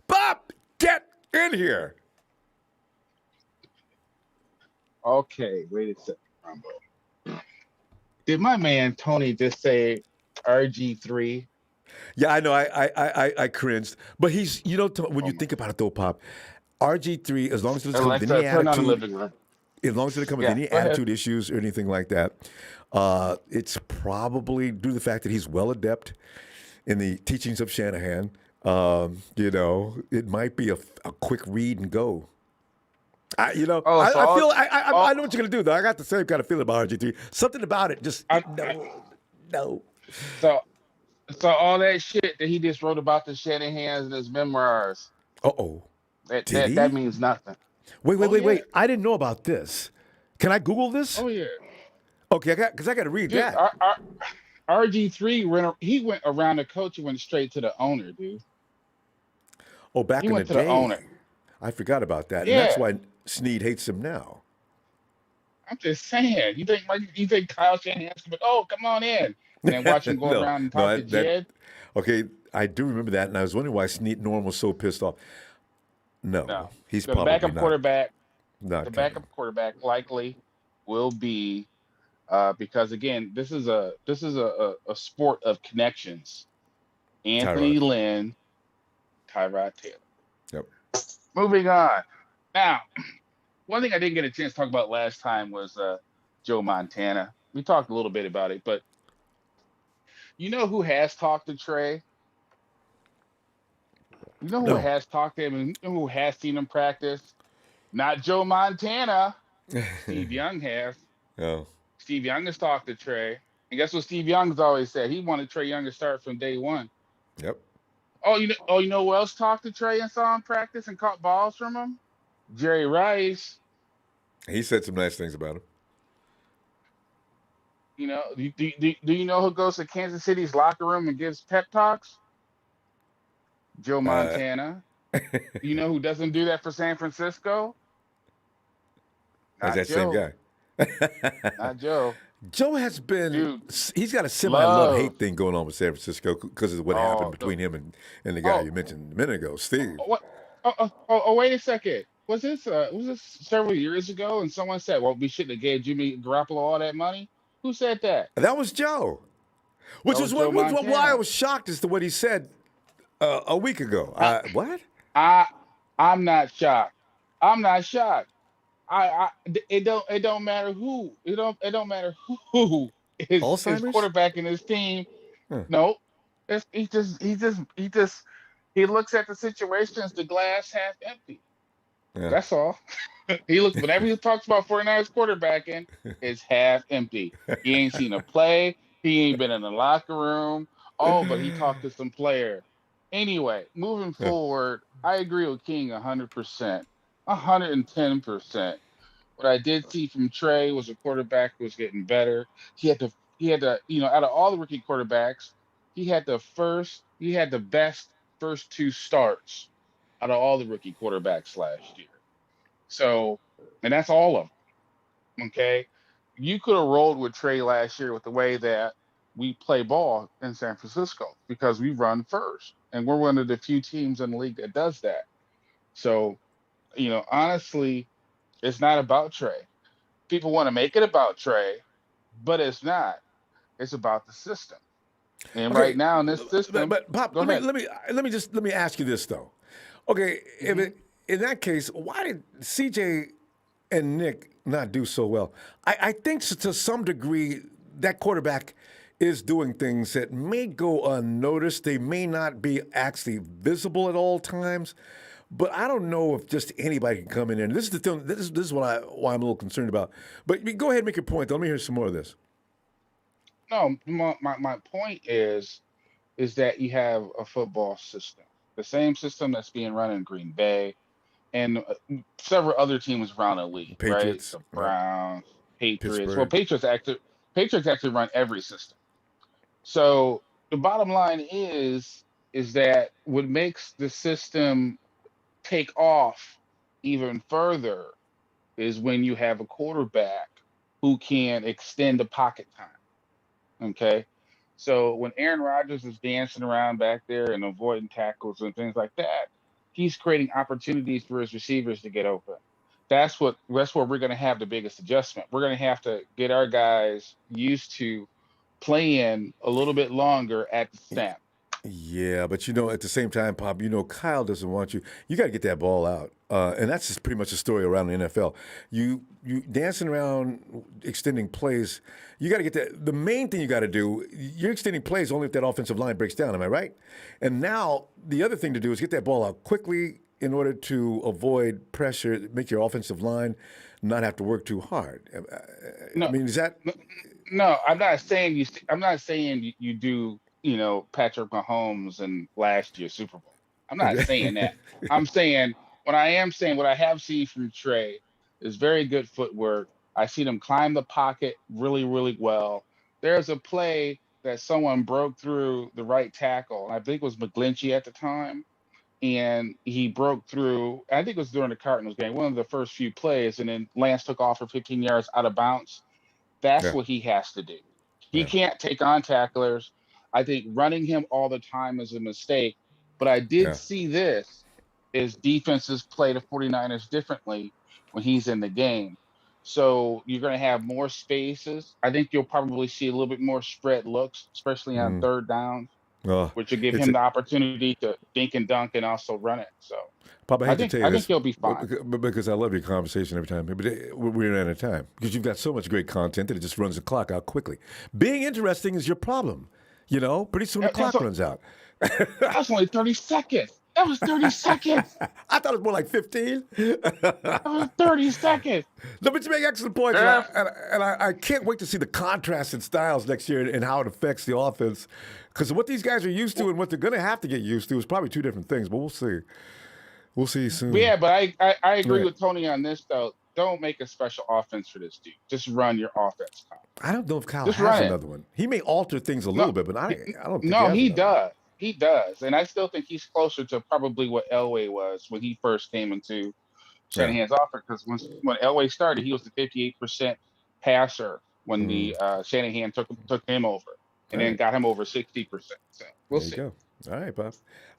Pop, get in here. Okay, wait a second, Ronbo. Did my man Tony just say RG3? Yeah, I know. I cringed, but he's when you think about it though, Pop, RG3, as long as it doesn't come with any attitude, as long as it doesn't come with any attitude issues or anything like that, it's probably due to the fact that he's well adept in the teachings of Shanahan. It might be a quick read and go. I know what you're gonna do though. I got the same kind of feeling about RG3. Something about it, just no. So all that shit that he just wrote about the Shanahans in his memoirs. That means nothing. Wait. I didn't know about this. Can I Google this? Oh yeah. Okay, because I got to read that. RG3 he went around the coach. He went straight to the owner, dude. Oh, back in the day. He went to the owner. I forgot about that. Yeah. And that's why Snead hates him now. I'm just saying. You think Kyle Shanahan's going, come on in, and then watch him go around and talk to Jed? Okay, I do remember that, and I was wondering why Snead Norm was so pissed off. No, he's the probably backup not. quarterback. Not the coming. backup quarterback likely will be because again, this is a sport of connections. Anthony Lynn, Tyrod Taylor. Yep. Moving on. Now, one thing I didn't get a chance to talk about last time was Joe Montana. We talked a little bit about it, but you know who has talked to Trey? You know who No. has talked to him and who has seen him practice? Not Joe Montana. Steve Young has. Oh. Steve Young has talked to Trey. And guess what Steve Young's always said? He wanted Trey Young to start from day one. Yep. You know who else talked to Trey and saw him practice and caught balls from him? Jerry Rice. He said some nice things about him. You know, do you know who goes to Kansas City's locker room and gives pep talks? Joe Montana. You know who doesn't do that for San Francisco? That's that Joe. same guy. Not Joe. Joe has been, Dude, he's got a semi-love-hate thing going on with San Francisco because of what happened between him and the guy you mentioned a minute ago, Steve. Wait a second. Was this several years ago? And someone said, well, we shouldn't have gave Jimmy Garoppolo all that money? Who said that? That was Joe. Which is why I was shocked as to what he said a week ago. What? I'm not shocked. I'm not shocked. It don't matter who. It don't matter who is quarterback in his team. Huh. No, he looks at the situation as the glass half empty. Yeah. That's all. He looks whenever he talks about 49ers quarterbacking, it's half empty. He ain't seen a play. He ain't been in the locker room. Oh, but he talked to some player. Anyway, moving forward, I agree with King 100%, 110%. What I did see from Trey was a quarterback who was getting better. He had to, out of all the rookie quarterbacks, he had the best first two starts out of all the rookie quarterbacks last year. So, and that's all of them. Okay. You could have rolled with Trey last year with the way that we play ball in San Francisco because we run first. And we're one of the few teams in the league that does that. So, honestly, it's not about Trey. People want to make it about Trey, but it's not. It's about the system. And right now in this system, but Pop, let me ask you this though. Okay, in that case, why did CJ and Nick not do so well? I think to some degree that quarterback is doing things that may go unnoticed. They may not be actually visible at all times. But I don't know if just anybody can come in. And this is the thing. This is why I'm a little concerned about. But go ahead and make your point. Let me hear some more of this. No, my point is that you have a football system, the same system that's being run in Green Bay, and several other teams around the league, Patriots, right? The Browns, Patriots. Pittsburgh. Well, Patriots actually run every system. So the bottom line is that what makes the system take off even further is when you have a quarterback who can extend the pocket time. Okay. So when Aaron Rodgers is dancing around back there and avoiding tackles and things like that, he's creating opportunities for his receivers to get open. That's where we're going to have the biggest adjustment. We're going to have to get our guys used to playing a little bit longer at the snap. Yeah, but at the same time, Pop, Kyle doesn't want you. You got to get that ball out, and that's just pretty much the story around the NFL. You dancing around, extending plays. You got to get that. The main thing you got to do. You're extending plays only if that offensive line breaks down. Am I right? And now the other thing to do is get that ball out quickly in order to avoid pressure, make your offensive line not have to work too hard. No, I mean, is that? No, I'm not saying you do. Patrick Mahomes and last year's Super Bowl. I'm not saying that. I'm saying what I have seen from Trey is very good footwork. I seen him climb the pocket really, really well. There's a play that someone broke through the right tackle. I think it was McGlinchey at the time. And he broke through, I think it was during the Cardinals game, one of the first few plays, and then Lance took off for 15 yards out of bounds. That's what he has to do. He can't take on tacklers. I think running him all the time is a mistake. But I did see this is defenses play the 49ers differently when he's in the game. So you're going to have more spaces. I think you'll probably see a little bit more spread looks, especially on third downs. which will give him the opportunity to dink and dunk and also run it. So Papa, I think he'll be fine. Because I love your conversation every time. But we're out of time because you've got so much great content that it just runs the clock out quickly. Being interesting is your problem. Pretty soon the clock runs out. That was only 30 seconds. That was 30 seconds. I thought it was more like 15. That was 30 seconds. No, but you make excellent points. And I can't wait to see the contrast in styles next year and how it affects the offense. Because what these guys are used to and what they're going to have to get used to is probably two different things. But we'll see. We'll see soon. Yeah, but I agree with Tony on this, though. Don't make a special offense for this dude. Just run your offense, Kyle. I don't know if Kyle has another one. He may alter things a little bit, but I don't think he does. He does. And I still think he's closer to probably what Elway was when he first came into Shanahan's offense. Because when Elway started, he was the 58% passer when the Shanahan took him over and then got him over 60%. So we'll see. Go. All right, Bob.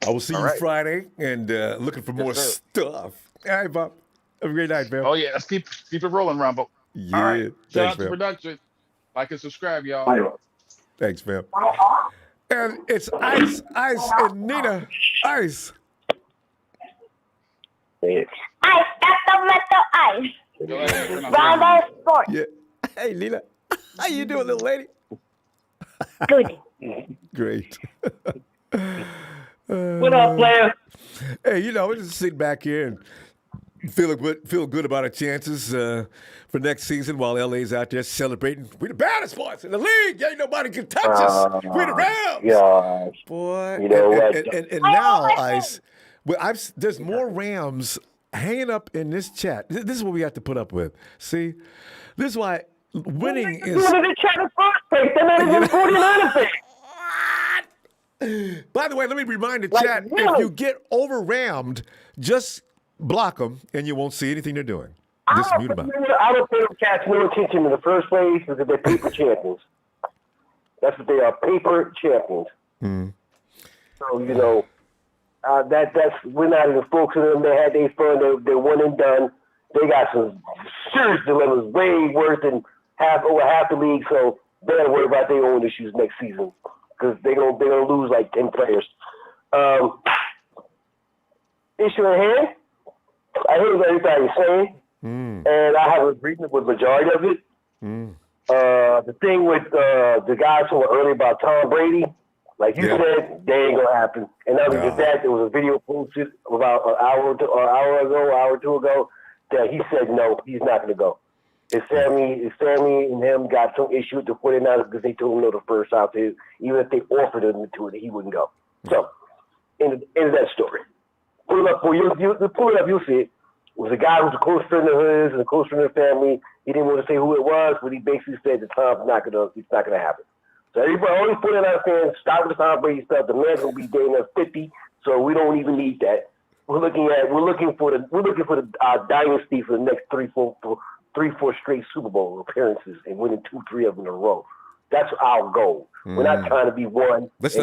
I will see you Friday and looking for more stuff. All right, Bob. Have a great night, man. Oh, yeah. Let's keep it rolling, Ronbo. Yeah. All right. Shout out to man. production. Like and subscribe, y'all. Thanks, man. And it's Ice, and Nina. Ice. Ice, got the metal ice. Ronbo Sports. Yeah. Hey, Nina. How you doing, little lady? Good. Great. What up, player? Hey, we're just sitting back here and feel good about our chances for next season while LA's out there celebrating. We're the baddest boys in the league. Ain't nobody can touch us. We're the Rams. Gosh. Boy. You know what? And now, Ice, there's more Rams hanging up in this chat. This is what we have to put up with. See? This is why winning is... the chat in first place. They're not even 49ers fans. By the way, let me remind the chat, if you get over-rammed, just block them, and you won't see anything they're doing. Just mute them out. I don't pay them cats no attention in the first place because they're paper champions. That's what they are, paper champions. So, that's we're not even focusing on them. They had their fun. They're one and done. They got some serious dilemmas, way worse than over half the league, so they got to worry about their own issues next season because they're gonna lose like 10 players. Issue at hand. I heard what everybody was saying, and I have agreement with the majority of it. The thing with the guys who were earlier about Tom Brady, like you said, they ain't gonna happen. And other than that, there was a video posted about an hour or two ago, that he said no, he's not gonna go. His family and him got some issue with the 49ers because they told him no the first out there, even if they offered him to it, he wouldn't go. So, end of that story. Pull it up, you'll see it. It was a guy who was a close friend of his and a close friend of the family. He didn't want to say who it was, but he basically said that it's not gonna happen. So everybody, all these 49ers fans, stop with the Tom Brady stuff. The man's gonna be dating us 50, so we don't even need that. We're looking for the dynasty for the next three, four straight Super Bowl appearances and winning 2-3 of them in a row. That's our goal. We're not trying to be one. That's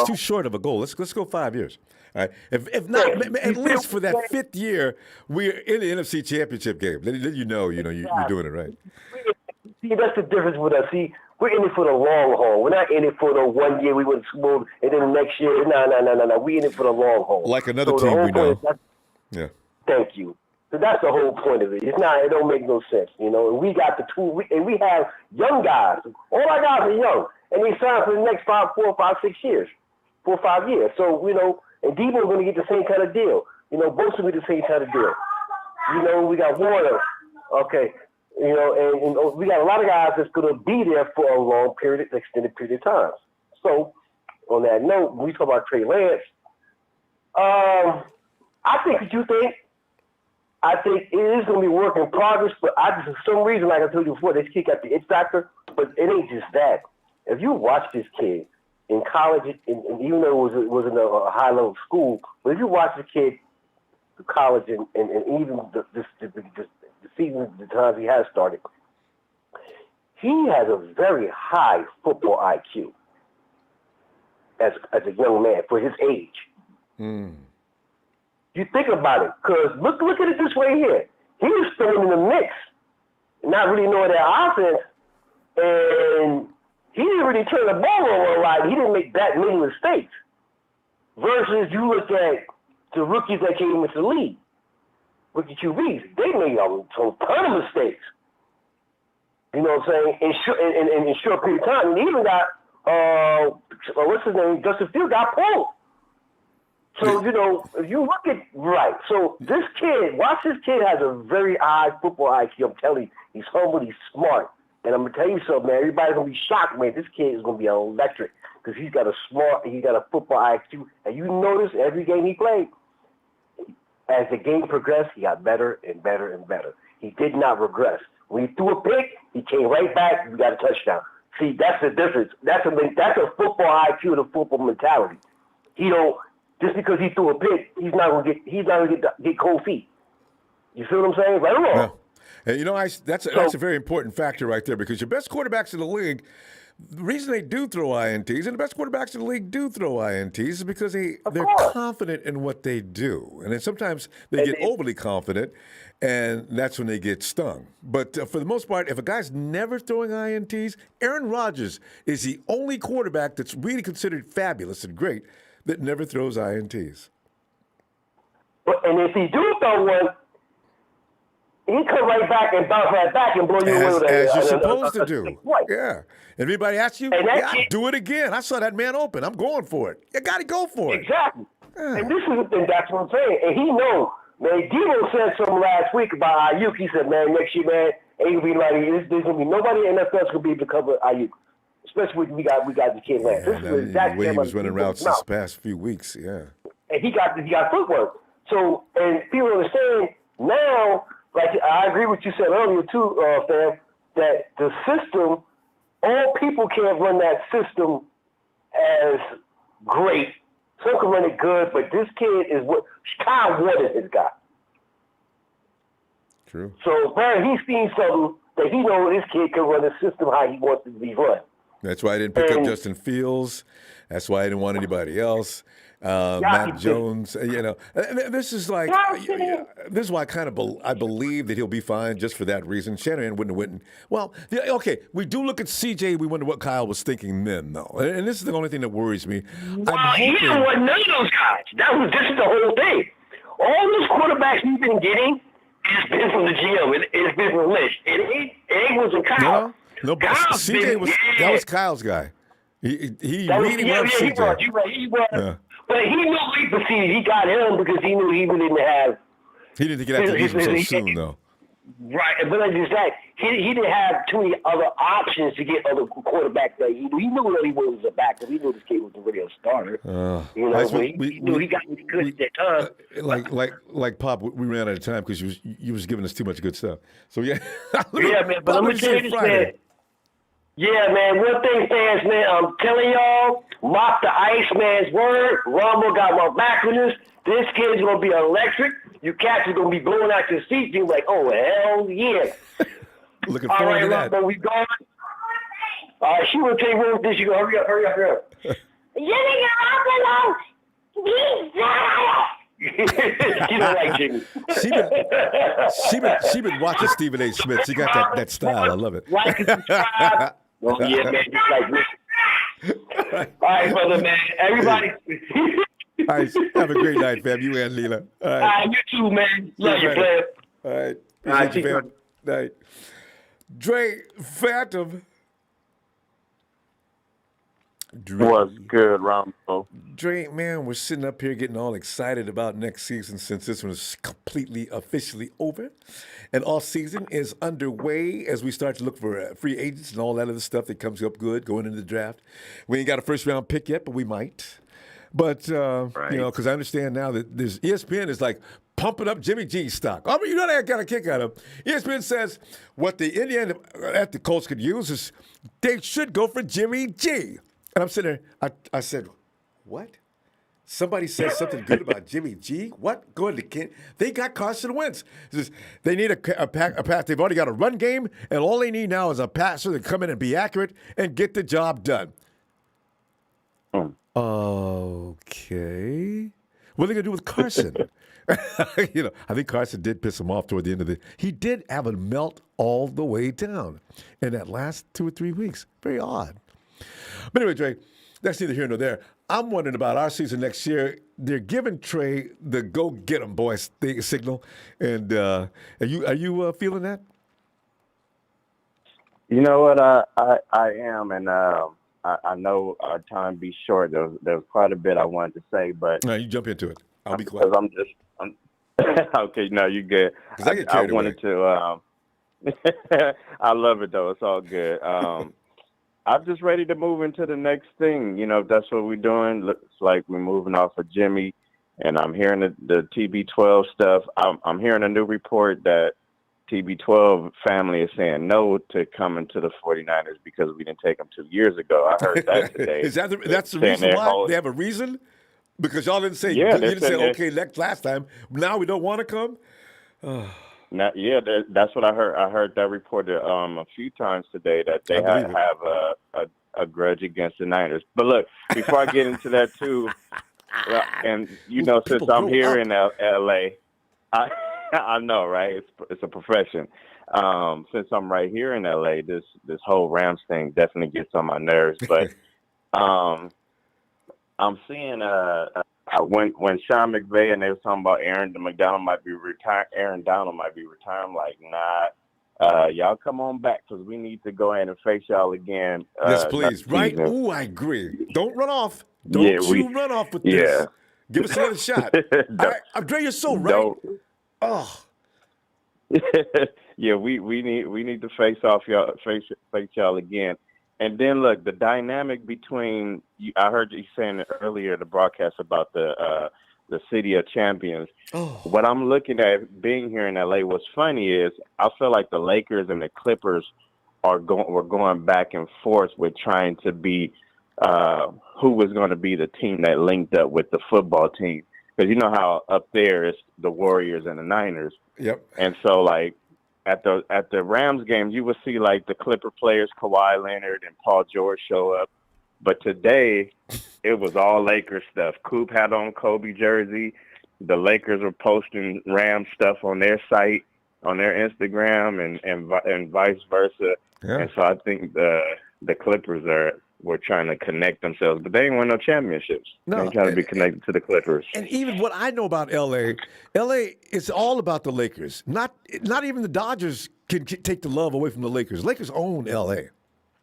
too short of a goal. Let's go 5 years. All right. If not, at least for that fifth year, we're in the NFC Championship game. Then you're doing it right. See, that's the difference with us. See, we're in it for the long haul. We're not in it for the 1 year we win the Super Bowl and then the next year. No. We're in it for the long haul. Like another team we know. Yeah. Thank you. So that's the whole point of it. It don't make no sense, And we got the tool, and we have young guys. All our guys are young, and they signed for the next 4 or 5 years. So and Dee Ford going to get the same kind of deal. Both will be the same kind of deal. We got Warner, okay. And we got a lot of guys that's going to be there for a long period, extended period of time. So on that note, when we talk about Trey Lance, I think what you think. I think it is going to be work in progress, but for some reason, like I told you before, this kid got the it factor, but it ain't just that. If you watch this kid in college, and even though it was in a high-level school, but if you watch the kid in college and even the season, the times he has started, he has a very high football IQ as a young man for his age. You think about it, because look at it this way here. He was thrown in the mix, not really knowing that offense, and he didn't didn't really turn the ball over a lot. He didn't make that many mistakes. Versus you look at the rookies that came into the league, rookie QBs, they made a ton of mistakes. You know what I'm saying? In a short period of time. And he even got, what's his name? Justin Fields got pulled. So, you know, if you look at, right. So this kid, watch this kid has a very high football IQ. I'm telling you, he's humble, he's smart. And I'm going to tell you something, man. Everybody's going to be shocked, man. This kid is going to be electric because he's got a football IQ. And you notice every game he played, as the game progressed, he got better and better and better. He did not regress. When he threw a pick, he came right back. You got a touchdown. See, that's the difference. That's a football IQ and a football mentality. He don't just because he threw a pick, he's not gonna get cold feet. You feel what I'm saying? Right or wrong? Yeah. And you know, that's a very important factor right there because your best quarterbacks in the league, the reason they do throw INTs, and the best quarterbacks in the league do throw INTs, is because they're confident in what they do. And then sometimes they get overly confident, and that's when they get stung. But for the most part, if a guy's never throwing INTs, Aaron Rodgers is the only quarterback that's really considered fabulous and great that never throws INTs. And if he do throw one, he come right back and bounce right back and blow you away with as you're supposed to do. Yeah. Everybody asks you, kid, do it again. I saw that man open. I'm going for it. You got to go for it. Exactly. Yeah. And this is the thing. That's what I'm saying. And he knows. Man, Debo said something last week about Ayuk. He said, man, next year, man, ain't gonna be like there's gonna be nobody in NFL gonna be able to cover Ayuk, especially when we got the kid Lance. Yeah, the way he was running routes this past few weeks, yeah. And he got footwork. So, and people understand now. Like I agree with you said earlier too, Fam, that the system, all people can't run that system as great. Some can run it good, but this kid is what Kyle Waters has got. True. So, man, he's seen something that he knows this kid can run the system how he wants it to be run. That's why I didn't pick up Justin Fields. That's why I didn't want anybody else. Matt Jones, you know, this is like, this is why I believe that he'll be fine just for that reason. Shanahan wouldn't have went. Well, okay, we do look at CJ. We wonder what Kyle was thinking then, though, and this is the only thing that worries me. Well, he didn't want none of those guys. This is the whole thing. All those quarterbacks he's been getting, it's been from the GM. It's been from Lynch. It ain't wasn't Kyle. No, but CJ that was Kyle's guy. He really loved CJ. He was. But he knew he got him because he knew he didn't have. He didn't get out to use him so soon, though. Right, but like you said, he didn't have too many other options to get other quarterbacks that he knew. He knew that he was a backup. He knew this kid was really a starter. You know, he knew he got good at that time. Like Pop, we ran out of time because you was giving us too much good stuff. So yeah, man. But I'm gonna tell you this, man. Yeah, man. One thing, fans, man. I'm telling y'all, mock the Iceman's word. Ronbo got my back with this. This kid's gonna be electric. You cats are gonna be blowing out your seats. You're like, oh hell yeah. Looking forward to that. Ronbo, we going. She will take one with this. You go, hurry up. Jimmy Garoppolo, she don't like Jimmy. She been watching Stephen A. Smith. She got that style. I love it. Like and subscribe. Oh yeah, man. Just like me. All right, brother, man. Everybody. All right, have a great night, fam. You and Leela. All right. You too, man. Love you, man. All right. Appreciate you, fam. Night. Dre Phantom. What's good, Ronbo? Dre, man, we're sitting up here getting all excited about next season since this one is completely officially over. And off season is underway as we start to look for free agents and all that other stuff that comes up good going into the draft. We ain't got a first round pick yet, but we might. But, right. You know, because I understand now that there's ESPN is like pumping up Jimmy G stock. I mean, you know, that got a kick out of him. ESPN says what the Indiana at the Colts could use is they should go for Jimmy G. And I'm sitting there, I said, what? Somebody said something good about Jimmy G? What? Go ahead, kid. They got Carson Wentz. They need a pass. They've already got a run game, and all they need now is a passer to come in and be accurate and get the job done. Okay. What are they going to do with Carson? You know, I think Carson did piss him off toward the end of he did have a melt all the way down in that last 2 or 3 weeks. Very odd. But anyway, Trey, that's neither here nor there. I'm wondering about our season next year. They're giving Trey the "go get 'em, boys" signal, and are you feeling that? You know what? I am, and I know our time be short. There was quite a bit I wanted to say, but No, you jump into it. I'll be quiet. Because I'm okay. No, you good. Because I get carried away. Wanted to. I love it though. It's all good. I'm just ready to move into the next thing. You know, that's what we're doing. Looks like we're moving off of Jimmy, and I'm hearing the TB12 stuff. I'm hearing a new report that TB12 family is saying no to coming to the 49ers because we didn't take them 2 years ago. I heard that today. That's the reason why? They have a reason? Because y'all didn't say, you didn't say, okay, last time. Now we don't want to come? That's what I heard. I heard that reported a few times today that they have a grudge against the Niners. But look, before I get into that too, and you know, since I'm here in L.A., I know, right? It's a profession. Since I'm right here in L.A., this whole Rams thing definitely gets on my nerves. But I'm seeing when Sean McVay and they were talking about Aaron Donald might be retiring. I'm like, nah, y'all come on back because we need to go ahead and face y'all again. Yes, please. Right? Ooh, I agree. Don't run off. Don't run off with this. Yeah. Give us another shot. Andre, you're so right. Oh. Yeah, we need to face y'all again. And then look, the dynamic between I heard you saying earlier the broadcast about the city of champions. Oh. What I'm looking at being here in LA, what's funny is I feel like the Lakers and the Clippers were going back and forth with trying to be who was going to be the team that linked up with the football team. Because you know how up there it's the Warriors and the Niners. Yep. And so like at the Rams games, you would see like the Clipper players, Kawhi Leonard and Paul George show up. But today it was all Lakers stuff. Coop had on Kobe jersey. The Lakers were posting Rams stuff on their site, on their Instagram, and vice versa. Yeah. And so I think the Clippers were trying to connect themselves, but they ain't won no championships. No, they ain't trying to be connected to the Clippers. And even what I know about LA is all about the Lakers. Not even the Dodgers can take the love away from the Lakers. Lakers own LA.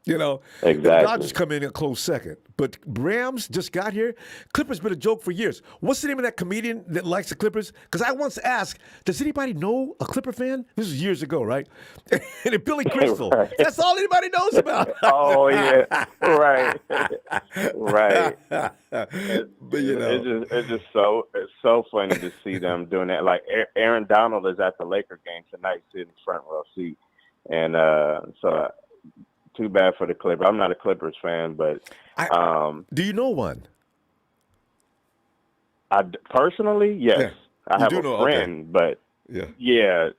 You know, exactly. The Dodgers come in a close second, but Rams just got here. Clippers been a joke for years. What's the name of that comedian that likes the Clippers? Because I once asked, does anybody know a Clipper fan? This was years ago, right? And it's Billy Crystal. Right. That's all anybody knows about. Oh yeah, right, right. But you know, it's so funny to see them doing that. Like Aaron Donald is at the Laker game tonight, sitting front row seat, and so. Too bad for the Clippers. I'm not a Clippers fan, but do you know one? Personally, yes. Yeah. I have a friend, but yeah,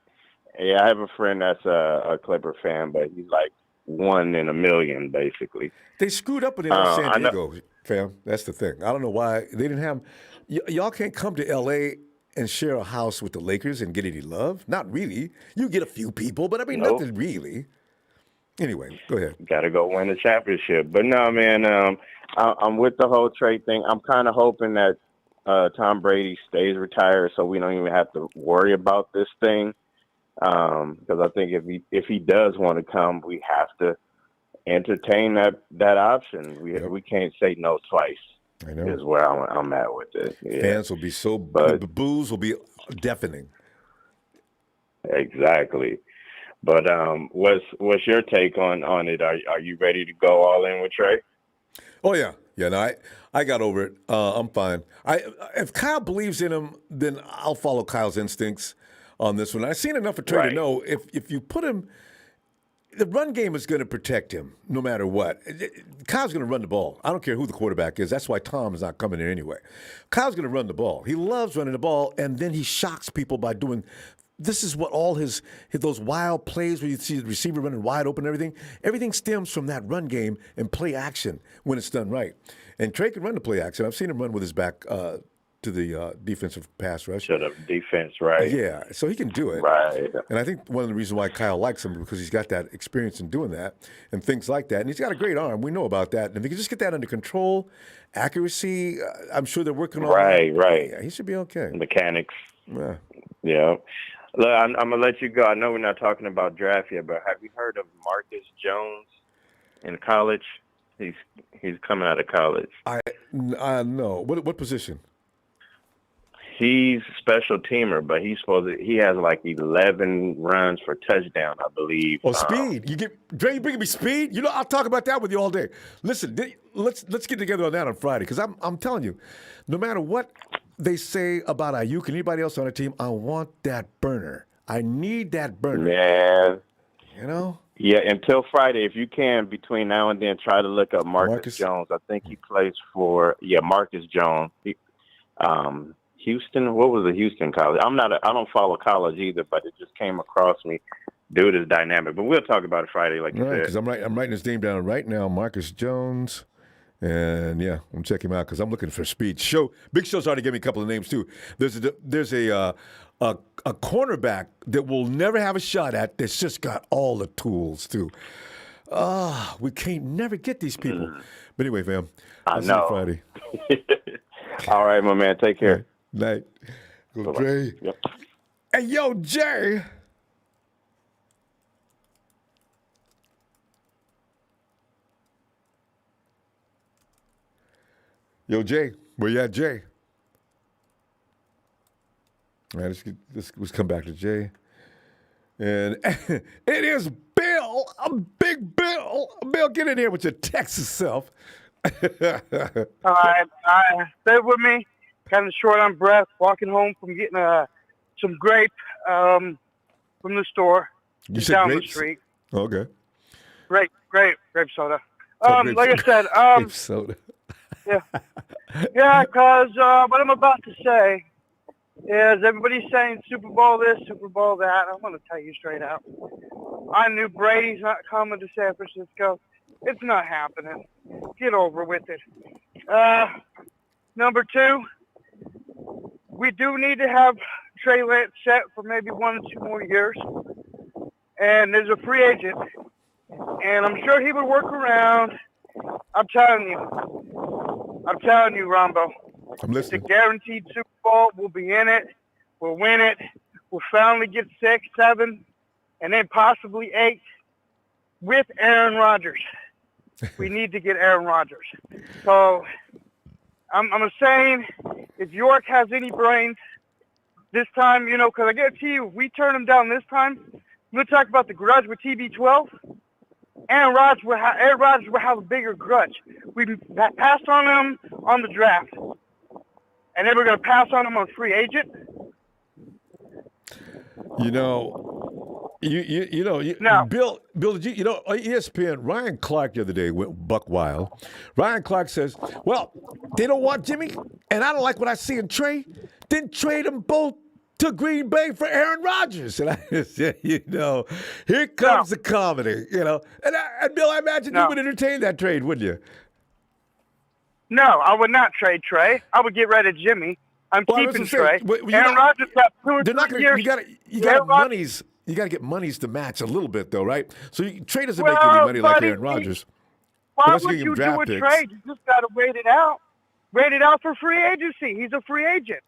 I have a friend that's a Clipper fan, but he's like 1 in a million, basically. They screwed up in San Diego, fam. That's the thing. I don't know why they didn't have. Y'all can't come to L.A. and share a house with the Lakers and get any love. Not really. You get a few people, but I mean nothing really. Anyway, go ahead. Got to go win the championship. But no, man, I'm with the whole trade thing. I'm kind of hoping that Tom Brady stays retired so we don't even have to worry about this thing. Because I think if he does want to come, we have to entertain that option. We can't say no twice. I know. Is where I'm at with it. Yeah. Fans will be the boos will be deafening. Exactly. But what's your take on it? Are you ready to go all in with Trey? Oh yeah. No, I got over it. I'm fine. If Kyle believes in him, then I'll follow Kyle's instincts on this one. I've seen enough of Trey to know if you put him, the run game is going to protect him no matter what. Kyle's going to run the ball. I don't care who the quarterback is. That's why Tom is not coming in anyway. Kyle's going to run the ball. He loves running the ball, and then he shocks people by doing. This is what all those wild plays where you see the receiver running wide open and everything stems from that run game and play action when it's done right. And Trey can run the play action. I've seen him run with his back the defensive pass rush. Shut up, defense, right? Yeah, so he can do it. Right. And I think one of the reasons why Kyle likes him is because he's got that experience in doing that and things like that. And he's got a great arm. We know about that. And if he can just get that under control, accuracy, I'm sure they're working on that. Right. Yeah, he should be okay. Mechanics. Yeah. Yeah. Look, I'm going to let you go. I know we're not talking about draft yet, but have you heard of Marcus Jones in college? He's coming out of college. I know. What position? He's a special teamer, but he has like 11 runs for touchdown, I believe. Oh, speed. Dre, you bringing me speed? You know, I'll talk about that with you all day. Listen, let's get together on that on Friday, because I'm telling you, no matter what they say about Ayuk and anybody else on the team, I want that burner. I need that burner. Man. You know? Yeah, until Friday, if you can, between now and then, try to look up Marcus Jones. I think he plays for Marcus Jones. Houston. What was the Houston college? I don't follow college either, but it just came across me. Dude is dynamic. But we'll talk about it Friday, like you said. Because I'm writing his name down right now, Marcus Jones. And yeah, I'm checking him out because I'm looking for speed. Big Show's already gave me a couple of names too. There's a cornerback that we'll never have a shot at that's just got all the tools too. We can't never get these people. But anyway, fam, I'll see you Friday. All right, my man. Take care. Night. Go, Dre. Yep. Hey, yo, Jay. Yo, Jay. Where you at, Jay? All right, let's come back to Jay. And it is Bill, a big Bill. Bill, get in here with your Texas self. All right. Stay with me. Kind of short on breath, walking home from getting some grape from the store. You said down grapes? the street. Okay. Grape soda. Grape like soda. I said, grape soda. yeah, because what I'm about to say is everybody's saying Super Bowl this, Super Bowl that. I'm going to tell you straight out. I knew Brady's not coming to San Francisco. It's not happening. Get over with it. Number two, we do need to have Trey Lance set for maybe 1 or 2 more years. And there's a free agent. And I'm sure he would work around. I'm telling you, Ronbo. I'm listening. It's a guaranteed Super Bowl. We'll be in it. We'll win it. We'll finally get 6, 7, and then possibly 8 with Aaron Rodgers. We need to get Aaron Rodgers. So I'm saying if York has any brains this time, because I guarantee you, if we turn him down this time, we'll talk about the grudge with TB12. Aaron Rodgers will have a bigger grudge. We passed on him on the draft, and then we're going to pass on him on free agent. No. Bill, ESPN, Ryan Clark the other day went buck wild. Ryan Clark says, well, they don't want Jimmy, and I don't like what I see in Trey. Then trade them both to Green Bay for Aaron Rodgers. And I said, here comes the comedy, And Bill, I imagine you would entertain that trade, wouldn't you? No, I would not trade Trey. I would get rid of Jimmy. I'm keeping Trey. Aaron Rodgers got 2 or 3 years. You got monies. You got to get monies to match a little bit, though, right? So Trey doesn't make any money like Aaron Rodgers. Why would you do a trade? You just got to wait it out. Wait it out for free agency. He's a free agent.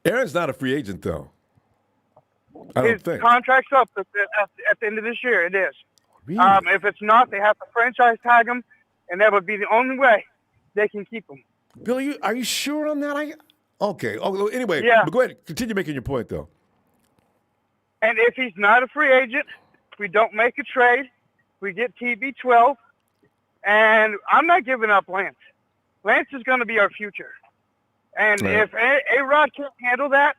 Aaron's not a free agent, though. I don't think. His contract's up at the end of this year. It is. Really? If it's not, they have to franchise tag him, and that would be the only way they can keep him. Bill, are you sure on that? Okay. Oh, anyway, yeah. But go ahead. Continue making your point, though. And if he's not a free agent, we don't make a trade. We get TB12, and I'm not giving up Lance. Lance is going to be our future. And if A-Rod can't handle that,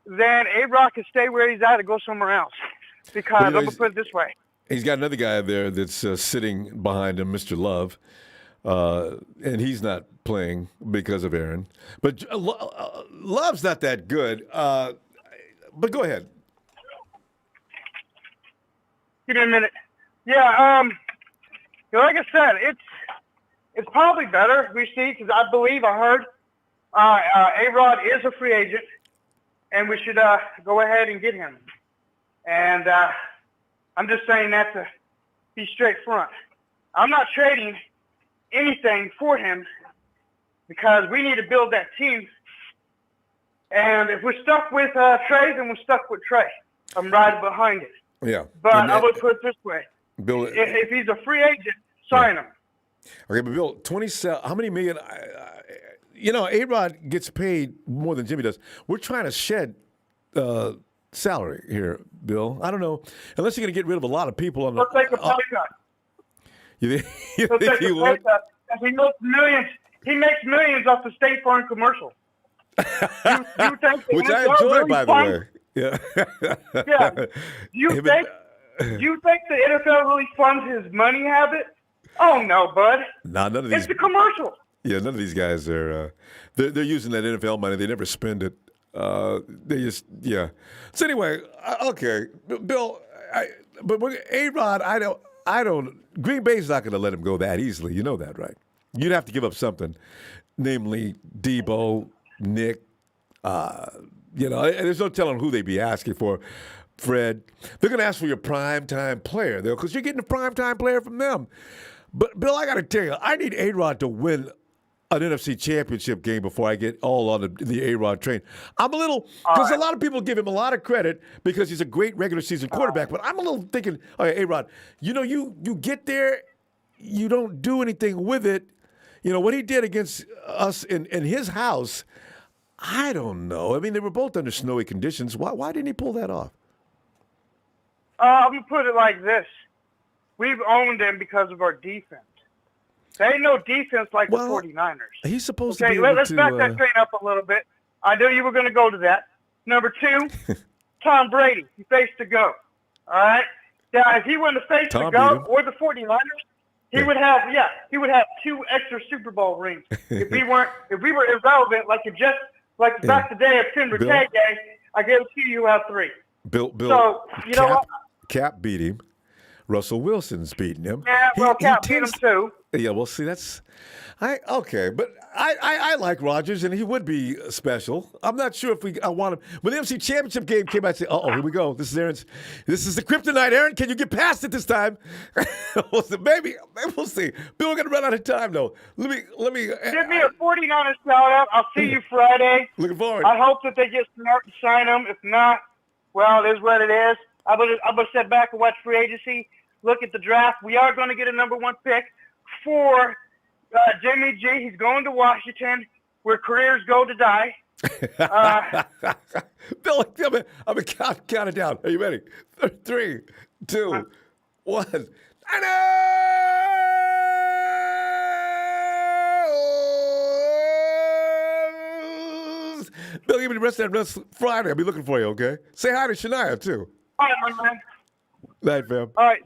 then A-Rod can stay where he's at and go somewhere else. Because I'm going to put it this way. He's got another guy there that's sitting behind him, Mr. Love, and he's not playing because of Aaron. But Love's not that good. But go ahead. Give me a minute. Yeah, like I said, it's probably better, we see, because I heard A-Rod is a free agent, and we should go ahead and get him. And I'm just saying that to be straight front. I'm not trading anything for him because we need to build that team. And if we're stuck with Trey, then we're stuck with Trey. I'm right behind it. Yeah. But I would put it this way. Bill, if he's a free agent, sign him. Okay, but Bill, 27, how many million? A-Rod gets paid more than Jimmy does. We're trying to shed salary here, Bill. I don't know. Unless you're going to get rid of a lot of people on the. He'll take a pay cut. You think He'll take he a would? pay cut. He makes millions. He makes millions off the State Farm commercial. You think Which I enjoy, really by the way. Yeah. Yeah. Do you think the NFL really funds his money habit? Oh no, bud. Nah, none of these. It's the commercial. Yeah, none of these guys are. They're using that NFL money. They never spend it. They just So anyway, okay, Bill. But with A-Rod, I don't. Green Bay's not going to let him go that easily. You know that, right? You'd have to give up something, namely Debo, Nick. There's no telling who they'd be asking for. Fred, they're going to ask for your primetime player, though, because you're getting a primetime player from them. But, Bill, I got to tell you, I need A-Rod to win an NFC championship game before I get all on the A-Rod train. I'm a little, because a lot of people give him a lot of credit because he's a great regular season quarterback, but I'm a little thinking, okay, A-Rod, you get there, you don't do anything with it. What he did against us in his house, I don't know. I mean, they were both under snowy conditions. Why didn't he pull that off? I'm going to put it like this. We've owned them because of our defense. There ain't no defense like the 49ers. He's supposed to be able let's back that train up a little bit. I knew you were going to go to that. Number 2, Tom Brady. He faced to go. All right? Now, if he wouldn't have faced to go or the 49ers, he would have 2 extra Super Bowl rings. If we were irrelevant, like back the day of Tim Rattay Day, I guarantee you have 3. Bill. So you know what? Cap beat him. Russell Wilson's beating him. Yeah, Cap beat him too. Yeah, well, see, but I like Rodgers, and he would be special. I'm not sure if I want him. When the NFC Championship game came out, I said, here we go. This is the kryptonite, Aaron. Can you get past it this time? Maybe we'll see. Bill, we're going to run out of time, though. Let me. Give me a 49ers shout-out. I'll see you Friday. Looking forward. I hope that they get smart and sign him. If not, well, it is what it is. I'm going to sit back and watch free agency, look at the draft. We are going to get a number 1 pick for Jimmy G. He's going to Washington, where careers go to die. Bill, I'm going to count it down. Are you ready? 3, 2, 1. Bill, give me the rest of that rest Friday. I'll be looking for you, okay? Say hi to Shania, too. All right, my man. Night, fam. All right.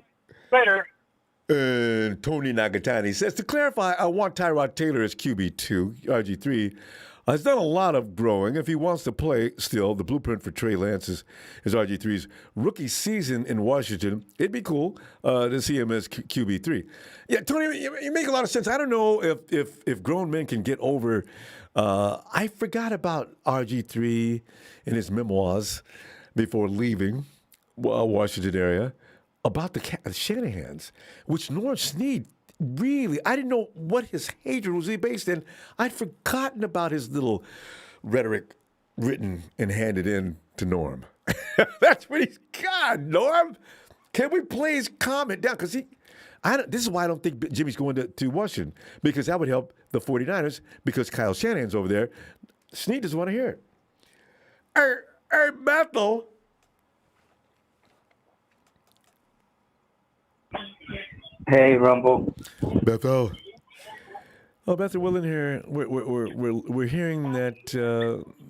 Later. And Tony Nagatani says, to clarify, I want Tyrod Taylor as QB2. RG3 has done a lot of growing. If he wants to play still, the blueprint for Trey Lance is RG3's rookie season in Washington. It'd be cool to see him as QB3. Yeah, Tony, you make a lot of sense. I don't know if grown men can get over. I forgot about RG3 in his memoirs before leaving Washington area about the Shanahans, which Norm Snead really, I didn't know what his hatred was based in. I'd forgotten about his little rhetoric written and handed in to Norm. That's what he's got, Norm. Can we please calm it down? Because this is why I don't think Jimmy's going to Washington, because that would help the 49ers, because Kyle Shanahan's over there. Snead doesn't want to hear it. Hey, Bethel. Hey, Ronbo. Bethel. Oh, Bethel, well in here, we're hearing that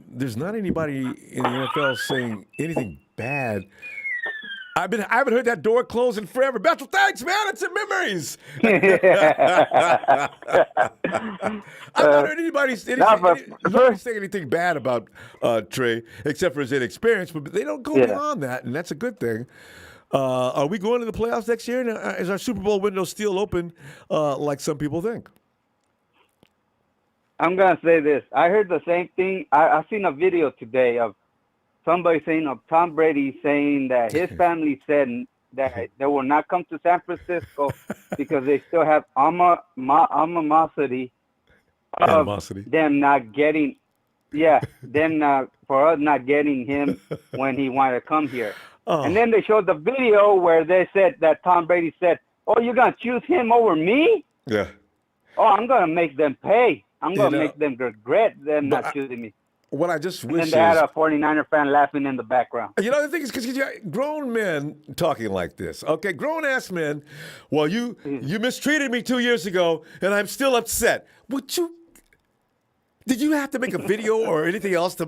there's not anybody in the NFL saying anything bad. I haven't heard that door close in forever. Bethel, thanks, man. It's in memories. I've not heard anybody saying anything bad about Trey, except for his inexperience. But they don't go beyond that, and that's a good thing. Are we going to the playoffs next year? And is our Super Bowl window still open, like some people think? I'm gonna say this. I heard the same thing. I seen a video today of somebody saying of Tom Brady saying that his family said that they will not come to San Francisco because they still have animosity of them not getting, for us not getting him when he wanted to come here. Oh. And then they showed the video where they said that Tom Brady said, "Oh, you're gonna choose him over me? Yeah. Oh, I'm gonna make them pay. I'm gonna make them regret them not choosing me." What I just wish and then they had a 49er fan laughing in the background. You know, the thing is, because grown men talking like this, okay? Grown-ass men, well, you mistreated me 2 years ago, and I'm still upset. Did you have to make a video or anything else to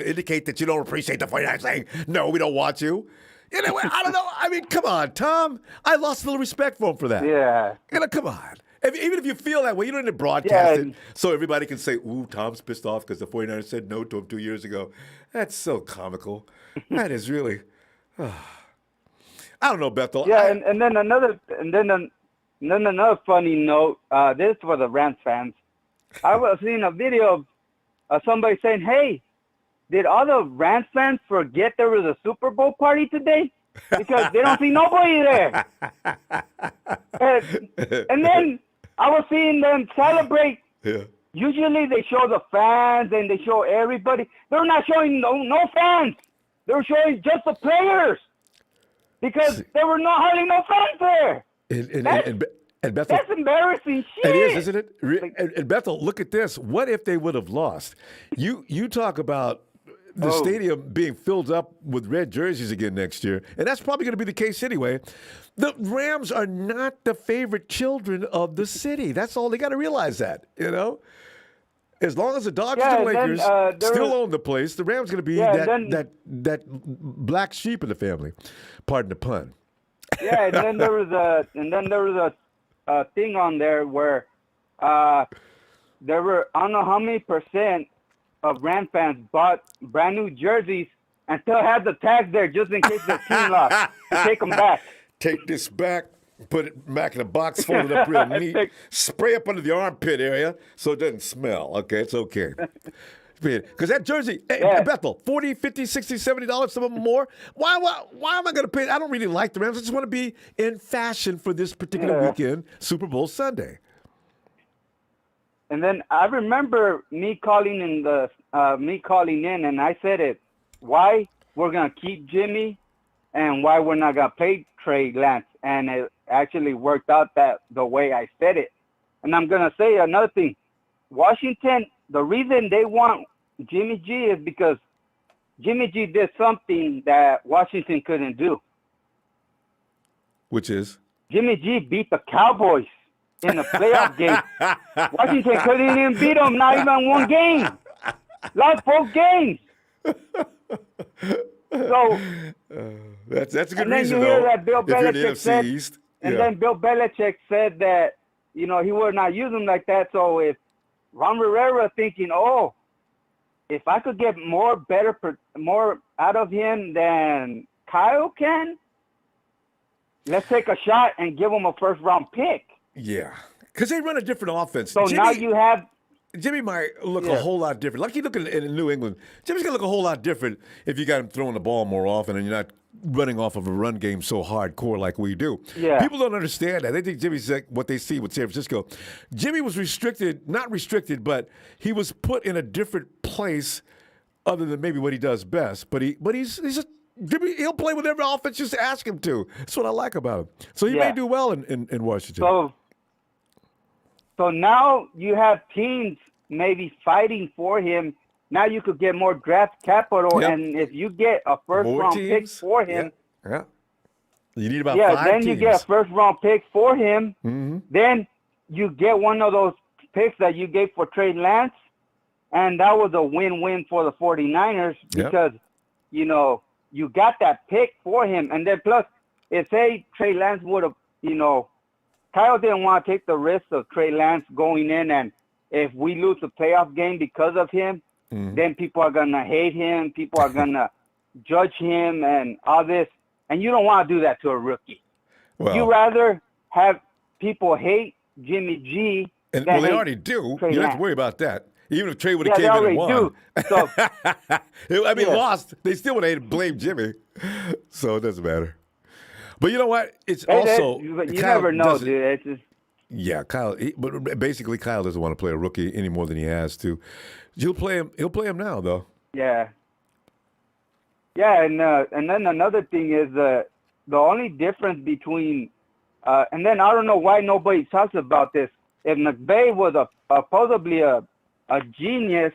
indicate that you don't appreciate the 49ers saying, no, we don't want you? You know, I don't know. I mean, come on, Tom. I lost a little respect for him for that. Yeah. You know, come on. Even if you feel that way, you don't need to broadcast it so everybody can say, ooh, Tom's pissed off because the 49ers said no to him 2 years ago. That's so comical. That is really, I don't know, Bethel. Yeah, and then another funny note, this for the Rams fans. I was seeing a video of somebody saying, hey, did all the Rams fans forget there was a Super Bowl party today? Because they don't see nobody there. And then I was seeing them celebrate. Yeah. Usually they show the fans and they show everybody. They're not showing no fans. They're showing just the players. Because there were hardly no fans there. And Bethel, that's embarrassing shit. It is, isn't it? And Bethel, look at this. What if they would have lost? You talk about the stadium being filled up with red jerseys again next year, and that's probably going to be the case anyway. The Rams are not the favorite children of the city. That's all. They got to realize that, you know? As long as the Dodgers and Lakers still own the place, the Rams going to be that black sheep in the family. Pardon the pun. Yeah, and then there was a thing on there where there were, I don't know how many percent of Ram fans bought brand new jerseys and still had the tags there just in case the team lost to take them back. Take this back, put it back in a box, fold it up real neat, spray up under the armpit area so it doesn't smell. Okay, it's okay. Because that jersey, Bethel, $40, $50, $60, $70, some of them more. Why am I going to pay? I don't really like the Rams. I just want to be in fashion for this particular weekend, Super Bowl Sunday. And then I remember me calling in, and I said it. Why we're going to keep Jimmy and why we're not going to pay Trey Lance. And it actually worked out the way I said it. And I'm going to say another thing. Washington, the reason they want Jimmy G is because Jimmy G did something that Washington couldn't do. Which is? Jimmy G beat the Cowboys in the playoff game. Washington couldn't even beat them, not even one game. Lost both games. So that's a good reason, though. And then you hear that Bill Belichick said, East. And then Bill Belichick said that, he would not use them like that. So if Ron Rivera thinking, if I could get more out of him than Kyle can, let's take a shot and give him a first-round pick. Yeah, because they run a different offense. So now you have... Jimmy might look a whole lot different. Like you look in New England, Jimmy's going to look a whole lot different if you got him throwing the ball more often and you're not running off of a run game so hardcore like we do. Yeah. People don't understand that. They think Jimmy's like what they see with San Francisco. Jimmy was not restricted, but he was put in a different place other than maybe what he does best. But Jimmy, he'll play whatever offense just ask him to. That's what I like about him. So he may do well in Washington. So now you have teams maybe fighting for him. Now you could get more draft capital, and if you get a first-round pick for him, you need about 5 then teams. You get a first-round pick for him. Mm-hmm. Then you get one of those picks that you gave for Trey Lance, and that was a win-win for the 49ers because, you got that pick for him. And then plus, if, say, Trey Lance would have, Kyle didn't want to take the risk of Trey Lance going in, and if we lose the playoff game because of him, then people are going to hate him. People are going to judge him and all this. And you don't want to do that to a rookie. Well, you rather have people hate Jimmy G And well, they already do. Trey You don't have Lance. to worry about that. Even if Trey would have came they in and already won. do. So, I mean, lost. They still would have blamed Jimmy. So it doesn't matter. But you know what? It's also you Kyle never know, doesn't- dude. It's just, Yeah, Kyle. But basically, Kyle doesn't want to play a rookie any more than he has to. He'll play him now, though. yeah. Yeah, and then another thing is the only difference between and then I don't know why nobody talks about this. If McVay was supposedly a genius,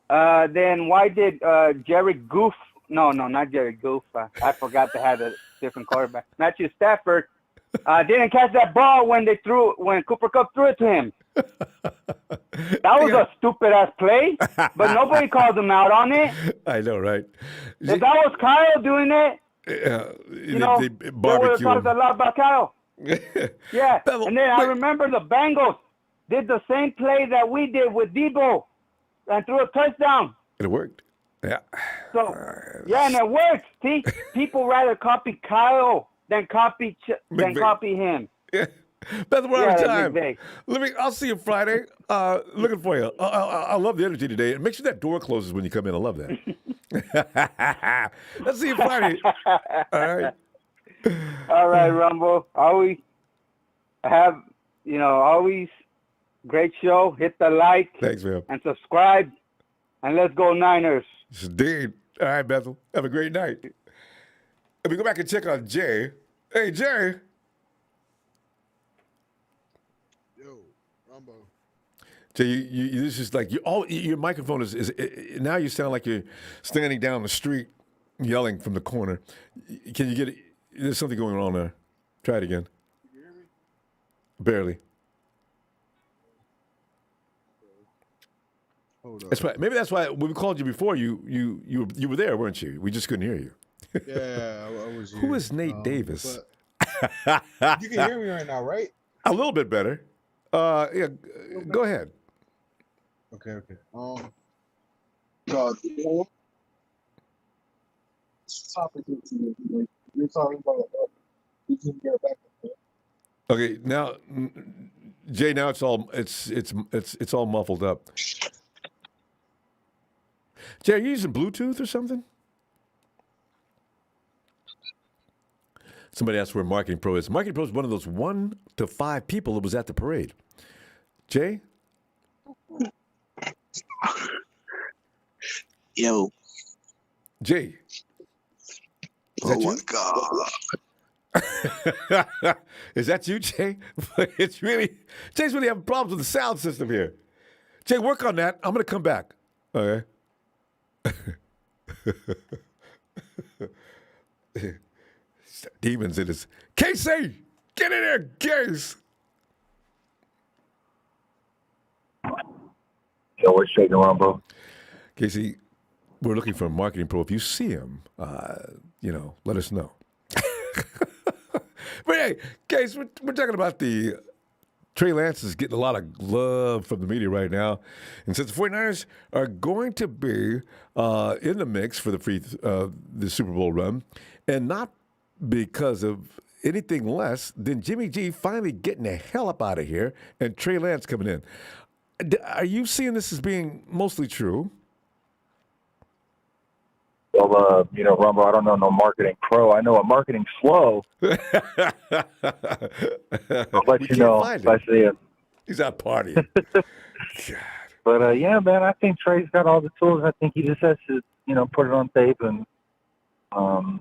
then why did Jared Goof? No, not Jared Goof. I forgot to have a different quarterback. Matthew Stafford didn't catch that ball when Cooper Kupp threw it to him. That was a stupid ass play, but nobody called him out on it. I know, right? If that was Kyle doing it, they they would have talked a lot about Kyle. Yeah, and then I remember the Bengals did the same play that we did with Debo and threw a touchdown. It worked. Yeah. So, yeah, and it works. See, people rather copy Kyle than copy him. Yeah. That's we're out of Yeah, time. I'll see you Friday. Looking for you. I love the energy today. And make sure that door closes when you come in. I love that. Let's see you Friday. All right. All right, Ronbo. Always great show. Hit the like. Thanks, man. And subscribe. And let's go Niners. Indeed. All right, Bethel. Have a great night. If we go back and check on Jay. Hey, Jay. Yo, Ronbo. Jay, you this is like your microphone is now you sound like you're standing down the street yelling from the corner. Can you get it? There's something going on there. Try it again. Can you hear me? Barely. Hold on. That's why. Maybe that's why when we called you before, you were there, weren't you? We just couldn't hear you. Yeah, I was here. Who is Nate Davis? You can hear me right now, right? A little bit better. Yeah. Go ahead. Okay. So, this topic is you're talking about we can get back. Okay, now, Jay. Now it's all muffled up. Jay, are you using Bluetooth or something? Somebody asked where Marketing Pro is. Marketing Pro is one of those 1 to 5 people that was at the parade. Jay? Yo. Jay. Oh my God. Is that you, Jay? It's really Jay's really having problems with the sound system here. Jay, work on that. I'm gonna come back. Okay. Demons in his KC, get in there, Case. Yo, what's shaking, Ronbo? Casey, we're looking for a Marketing Pro. If you see him, let us know. But hey, Case, we're talking about the Trey Lance is getting a lot of love from the media right now. And since the 49ers are going to be in the mix for the Super Bowl run, and not because of anything less than Jimmy G finally getting the hell up out of here and Trey Lance coming in. Are you seeing this as being mostly true? Well, Ronbo, I don't know no Marketing Pro. I know a Marketing Slow. I'll let you know if I see him. He's out partying. But, yeah, man, I think Trey's got all the tools. I think he just has to, put it on tape. And, I'm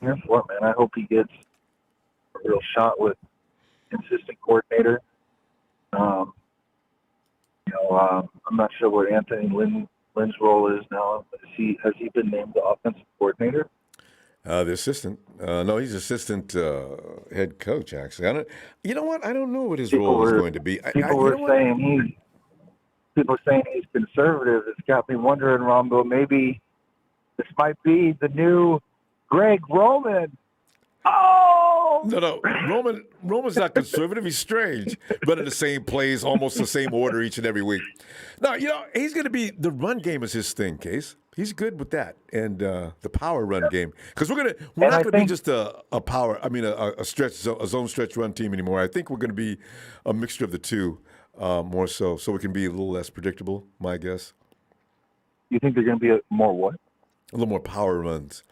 here for it, man. I hope he gets a real shot with consistent coordinator. I'm not sure what Anthony Lynn's role is now. Has he been named the offensive coordinator? The assistant. No, he's assistant head coach, actually. You know what? I don't know what his role is going to be. People were saying he's conservative. It's got me wondering, Ronbo, maybe this might be the new Greg Roman. Oh! Romo? No. Roman's not conservative. He's strange. Running the same plays, almost the same order each and every week. No, he's going to be, the run game is his thing, Case. He's good with that, and the power run game. Because we're not going to be just a zone stretch run team anymore. I think we're going to be a mixture of the two more so we can be a little less predictable, my guess. You think they're going to be more what? A little more power runs.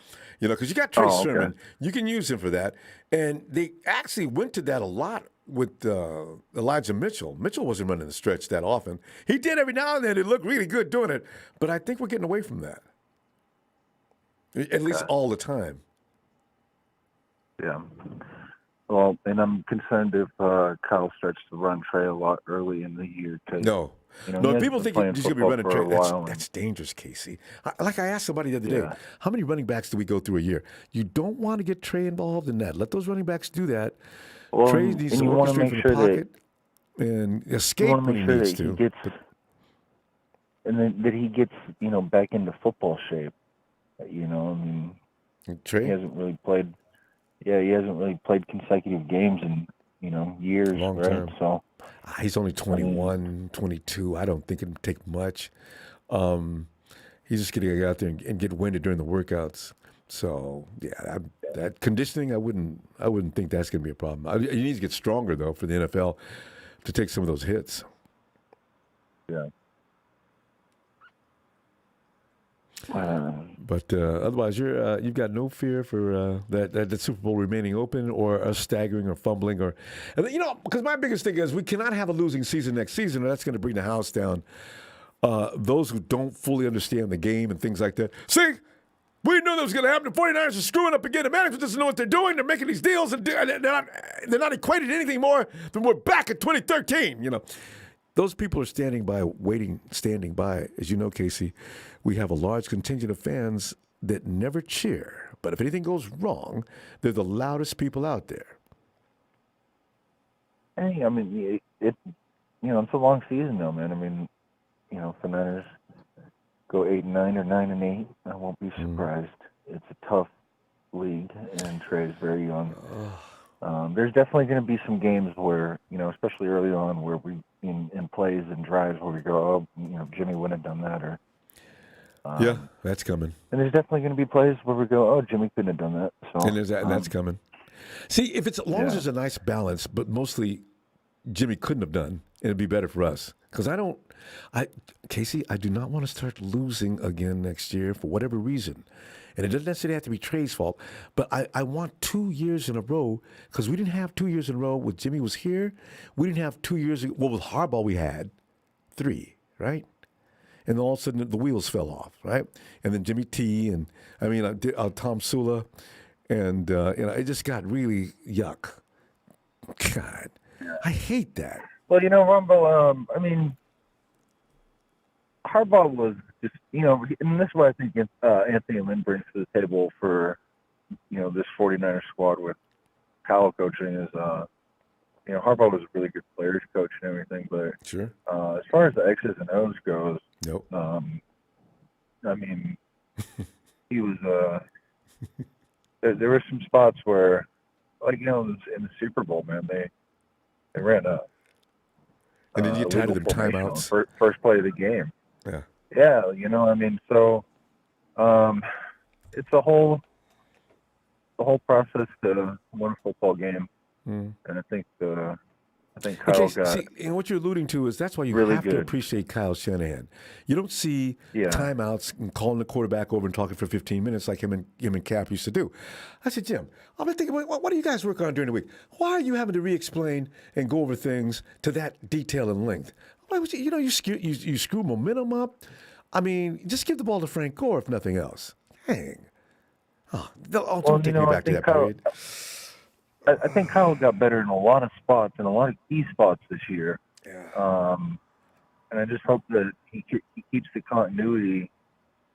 Because you got Trey Sermon. You can use him for that. And they actually went to that a lot with Elijah Mitchell. Mitchell wasn't running the stretch that often. He did every now and then. It looked really good doing it. But I think we're getting away from that. At least all the time. Yeah. Well, and I'm concerned if Kyle stretched to run Trey a lot early in the year. No. No, people think he's going to be running Trey. That's dangerous, Casey. Like I asked somebody the other day, how many running backs do we go through a year? You don't want to get Trey involved in that. Let those running backs do that. Well, Trey needs to orchestrate from the pocket and escape when he needs to. And then that he gets, back into football shape. Trey? He hasn't really played. Yeah, he hasn't really played consecutive games in, years. Long right? term. So he's only 21, 22. I don't think it'd take much. He's just going to get out there and get winded during the workouts. So that conditioning, I wouldn't think that's going to be a problem. He needs to get stronger though for the NFL to take some of those hits. Yeah. But otherwise, you've got no fear for that Super Bowl remaining open or us staggering or fumbling because my biggest thing is we cannot have a losing season next season, or that's going to bring the house down. Those who don't fully understand the game and things like that. See, we knew that was going to happen. The 49ers are screwing up again. The management doesn't know what they're doing. They're making these deals, and they're not equated to anything more than we're back at 2013. Those people are standing by. As you know, Casey, we have a large contingent of fans that never cheer. But if anything goes wrong, they're the loudest people out there. Hey, it's a long season though, man. If the Niners go 8-9 or 9-8, I won't be surprised. It's a tough league, and Trey's very young. There's definitely going to be some games where, especially early on, where we in plays and drives where we go, Jimmy wouldn't have done that, or that's coming. And there's definitely going to be plays where we go, oh, Jimmy couldn't have done that. So and that's coming. See, if it's as long as there's a nice balance, but mostly Jimmy couldn't have done, it'd be better for us. Because Casey, I do not want to start losing again next year for whatever reason. And it doesn't necessarily have to be Trey's fault, but I want 2 years in a row, because we didn't have 2 years in a row when Jimmy was here. We didn't have 2 years, with Harbaugh we had 3, right? And then all of a sudden the wheels fell off, right? And then Jimmy T and, Tom Sula, and, it just got really yuck. God, I hate that. Well, Ronbo, Harbaugh was just, and this is what I think Anthony Lynn brings to the table for, this 49ers squad with Kyle coaching is, Harbaugh was a really good players coach and everything, but sure. As far as the X's and O's goes, nope. He was, there were some spots where, in the Super Bowl, man, they ran up. And then you tied them timeouts. First play of the game. Yeah. Yeah, so it's the whole process to win a football game. And I think Kyle and what you're alluding to is that's why you really have to appreciate Kyle Shanahan. You don't see timeouts and calling the quarterback over and talking for 15 minutes like him and Cap used to do. I said, Jim, I've been thinking, what do you guys work on during the week? Why are you having to re-explain and go over things to that detail and length? You screw momentum up. Just give the ball to Frank Gore if nothing else. Dang. Don't take me back to that period. I think Kyle got better in a lot of spots, and a lot of key spots this year. Yeah. And I just hope that he keeps the continuity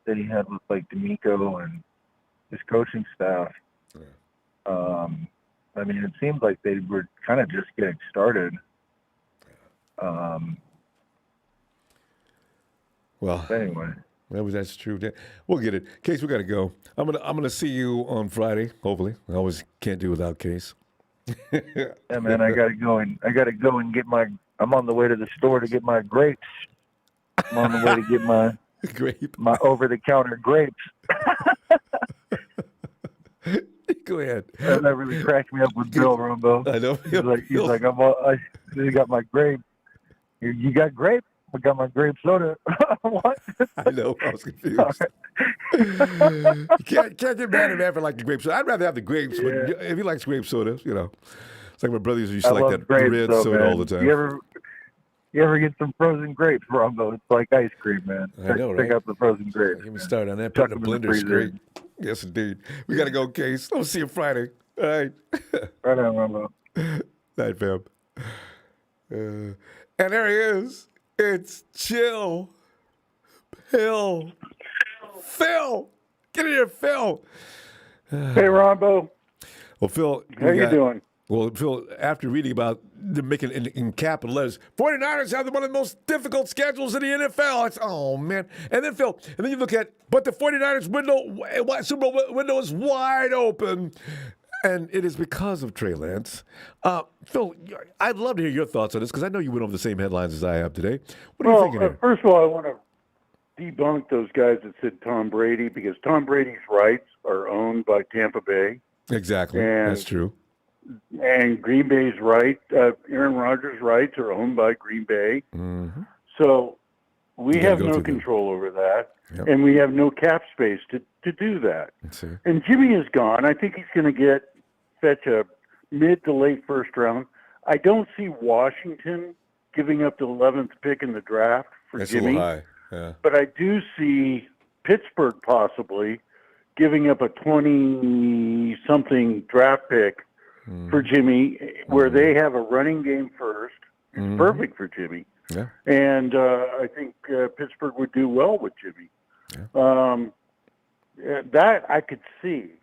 that he had with D'Amico and his coaching staff. Yeah. It seemed like they were kind of just getting started. Well, anyway, that's true. We'll get it. Case, we got to go. I'm gonna see you on Friday. Hopefully, I always can't do without Case. Yeah, man, I gotta go and get my. I'm on the way to the store to get my grapes. I'm on the way to get my my over-the-counter grapes. Go ahead. That really cracked me up with Bill Ronbo. I know. He's like, I got my grape. You got grape? I got my grape soda. What? I know. I was confused. You can't get mad at man for liking grape soda. I'd rather have the grapes, but if he likes grape soda, you know. It's like my brothers used to like that red soda all the time. You ever get some frozen grapes, Ronbo? It's like ice cream, man. I know, right? Pick up the frozen grapes. Get me started on that. Put in a blender is great. Yes, indeed. We got to go, Case. I'll see you Friday. All right. Right on, Ronbo. Night, fam. And there he is. It's Chill Pill. Phil. Get in here, Phil. Hey, Ronbo. Well, Phil. How you doing? Well, Phil, after reading about them making in capital letters, 49ers have one of the most difficult schedules in the NFL. It's, oh, man. And then, Phil, and then you look at, but the 49ers Super Bowl window is wide open. And it is because of Trey Lance. Phil, I'd love to hear your thoughts on this because I know you went over the same headlines as I have today. What are you thinking here? First of all, I want to debunk those guys that said Tom Brady because Tom Brady's rights are owned by Tampa Bay. Exactly. That's true. And Green Bay's Aaron Rodgers' rights are owned by Green Bay. Mm-hmm. So we have no control over that. Yep. And we have no cap space to do that. And Jimmy is gone. I think he's going to fetch a mid to late first round. I don't see Washington giving up the 11th pick in the draft for Jimmy. A little high. Yeah. But I do see Pittsburgh possibly giving up a 20-something draft pick for Jimmy, where they have a running game first. It's perfect for Jimmy. Yeah. And I think Pittsburgh would do well with Jimmy. Yeah. That I could see,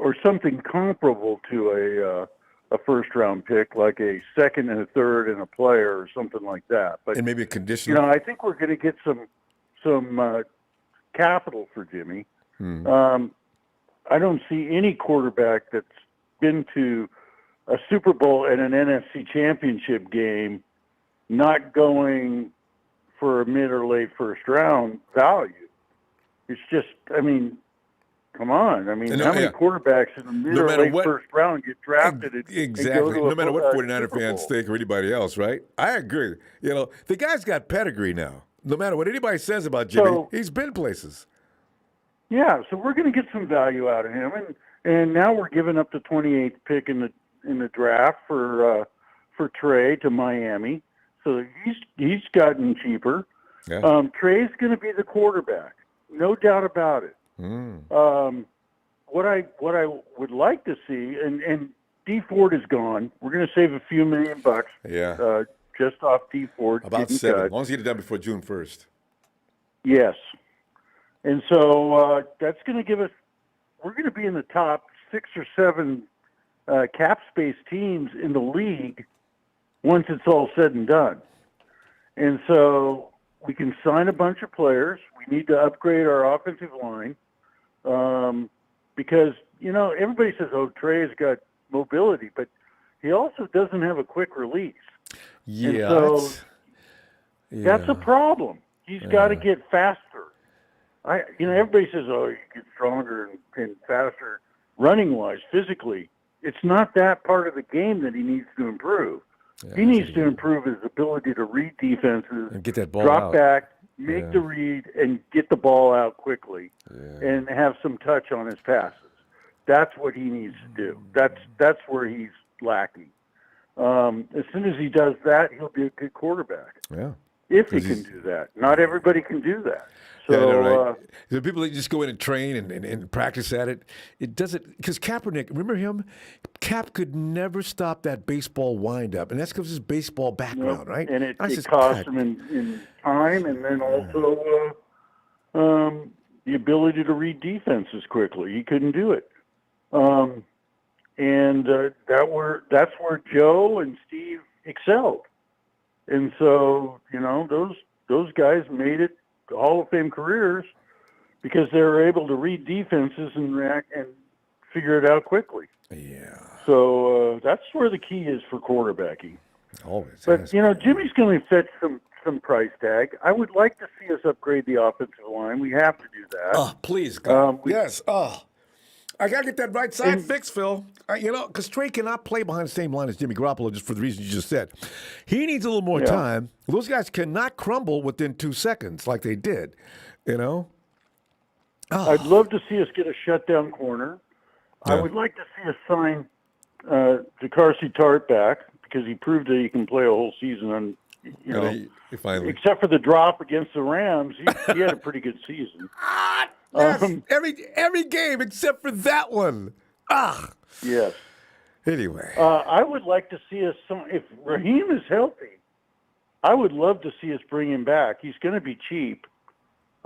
or something comparable to a first-round pick, like a second and a third and a player or something like that. But and maybe a conditional. I think we're going to get some capital for Jimmy. I don't see any quarterback that's been to a Super Bowl and an NFC championship game not going for a mid or late first round value. It's just, come on. How many quarterbacks in the mid or late first round get drafted? Exactly. No matter what 49er fans think or anybody else, right? I agree. The guy's got pedigree now. No matter what anybody says about Jimmy, he's been places. Yeah, so we're going to get some value out of him, and now we're giving up the 28th pick in the draft for Trey to Miami. So he's gotten cheaper. Yeah. Trey's going to be the quarterback, no doubt about it. What I would like to see, and Dee Ford is gone. We're going to save a few $1 million. Yeah. Just off Dee Ford. About 7. As long as you get it done before June 1st. Yes. And so that's going to give us. We're going to be in the top 6 or 7 cap space teams in the league once it's all said and done. And so we can sign a bunch of players. We need to upgrade our offensive line because, everybody says, Trey's got mobility, but he also doesn't have a quick release. Yeah. And so that's a problem. He's got to get faster. Everybody says, you get stronger and faster running-wise, physically. It's not that part of the game that he needs to improve. Yeah, he needs to improve his ability to read defenses, and get that ball drop out. Back, make the read, and get the ball out quickly, and have some touch on his passes. That's what he needs to do. That's where he's lacking. As soon as he does that, he'll be a good quarterback. Yeah. If he can do that. Not everybody can do that. So, right. The people that just go in and train and practice at it, it doesn't, because Kaepernick, remember him? Cap could never stop that baseball windup, and that's because of his baseball background, right? And it cost him in time, and then also the ability to read defenses quickly. He couldn't do it. That's where Joe and Steve excelled. And so, those guys made it Hall of Fame careers because they were able to read defenses and react and figure it out quickly. Yeah. So that's where the key is for quarterbacking. Always. But, Jimmy's going to fetch some price tag. I would like to see us upgrade the offensive line. We have to do that. Oh, please, God. Yes. Oh, I got to get that right side fixed, Phil. Because Trey cannot play behind the same line as Jimmy Garoppolo just for the reasons you just said. He needs a little more time. Those guys cannot crumble within 2 seconds like they did, Oh. I'd love to see us get a shutdown corner. I would like to see us sign Jacarcy Tart back because he proved that he can play a whole season on, finally. Except for the drop against the Rams, he had a pretty good season. Yes, every game except for that one. Yes. Anyway. I would like to see us, if Raheem is healthy, I would love to see us bring him back. He's going to be cheap.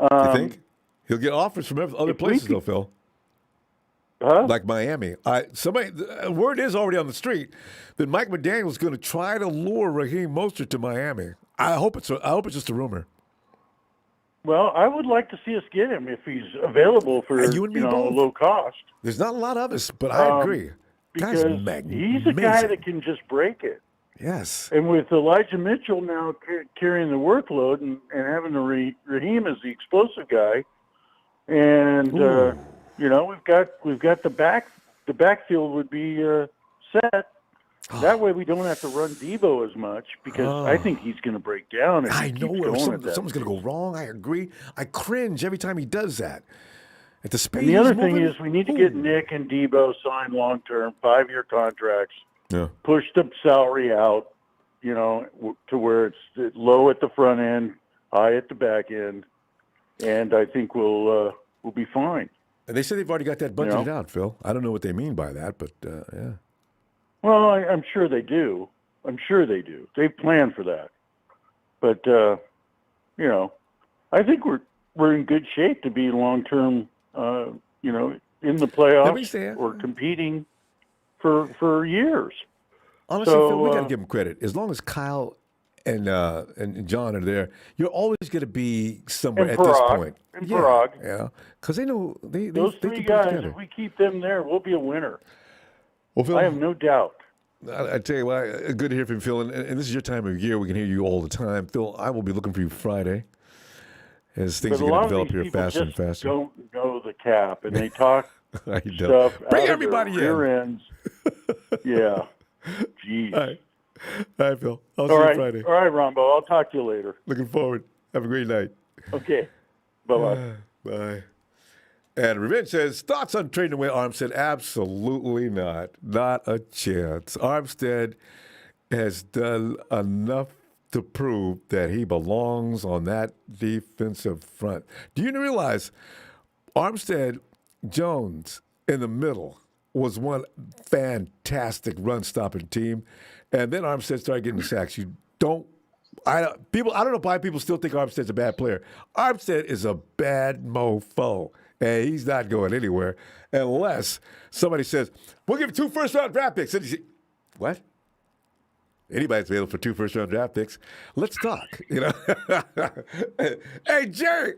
You think? He'll get offers from other places, though, Phil. Huh? Like Miami. Word is already on the street that Mike McDaniel's going to try to lure Raheem Mostert to Miami. I hope it's just a rumor. Well, I would like to see us get him if he's available for you and me both. low cost. There's not a lot of us, but I agree. Because he's a guy that can just break it. Yes. And with Elijah Mitchell now carrying the workload and having Raheem as the explosive guy, and we've got the backfield would be set. That way we don't have to run Debo as much because I think he's going to break down. If I he know keeps something's going to go wrong. I agree. I cringe every time he does that. At the speed and the other he's thing moving, is we need to get Nick and Debo signed long-term, 5-year contracts. Yeah. Push the salary out, to where it's low at the front end, high at the back end, and I think we'll be fine. And they said they've already got that budgeted out, Phil. I don't know what they mean by that, but yeah. Well, I'm sure they do. They plan for that. But I think we're in good shape to be long-term, in the playoffs or competing for years. Honestly, Phil, we got to give them credit. As long as Kyle and John are there, you're always going to be somewhere at this point. And Parag. Yeah, because they know those three guys. If we keep them there, we'll be a winner. Well, Phil, I have no doubt. I tell you what, good to hear from you, Phil. And this is your time of year. We can hear you all the time. Phil, I will be looking for you Friday as things are going to develop here faster and faster. Don't know the cap, and they talk I stuff Bring out everybody of their rear ends. Yeah. Jeez. All right, Phil. I'll see you Friday. All right, Ronbo. I'll talk to you later. Looking forward. Have a great night. Okay. Bye-bye. Bye. And Revenge says, thoughts on trading away Armstead? Absolutely not. Not a chance. Armstead has done enough to prove that he belongs on that defensive front. Do you realize Armstead Jones in the middle was one fantastic run-stopping team, and then Armstead started getting the sacks. I don't know why people still think Armstead's a bad player. Armstead is a bad mofo, and he's not going anywhere unless somebody says, we'll give you 2 first-round draft picks. And you say, what? Anybody's available for 2 first-round draft picks. Let's talk, Hey, Jerry,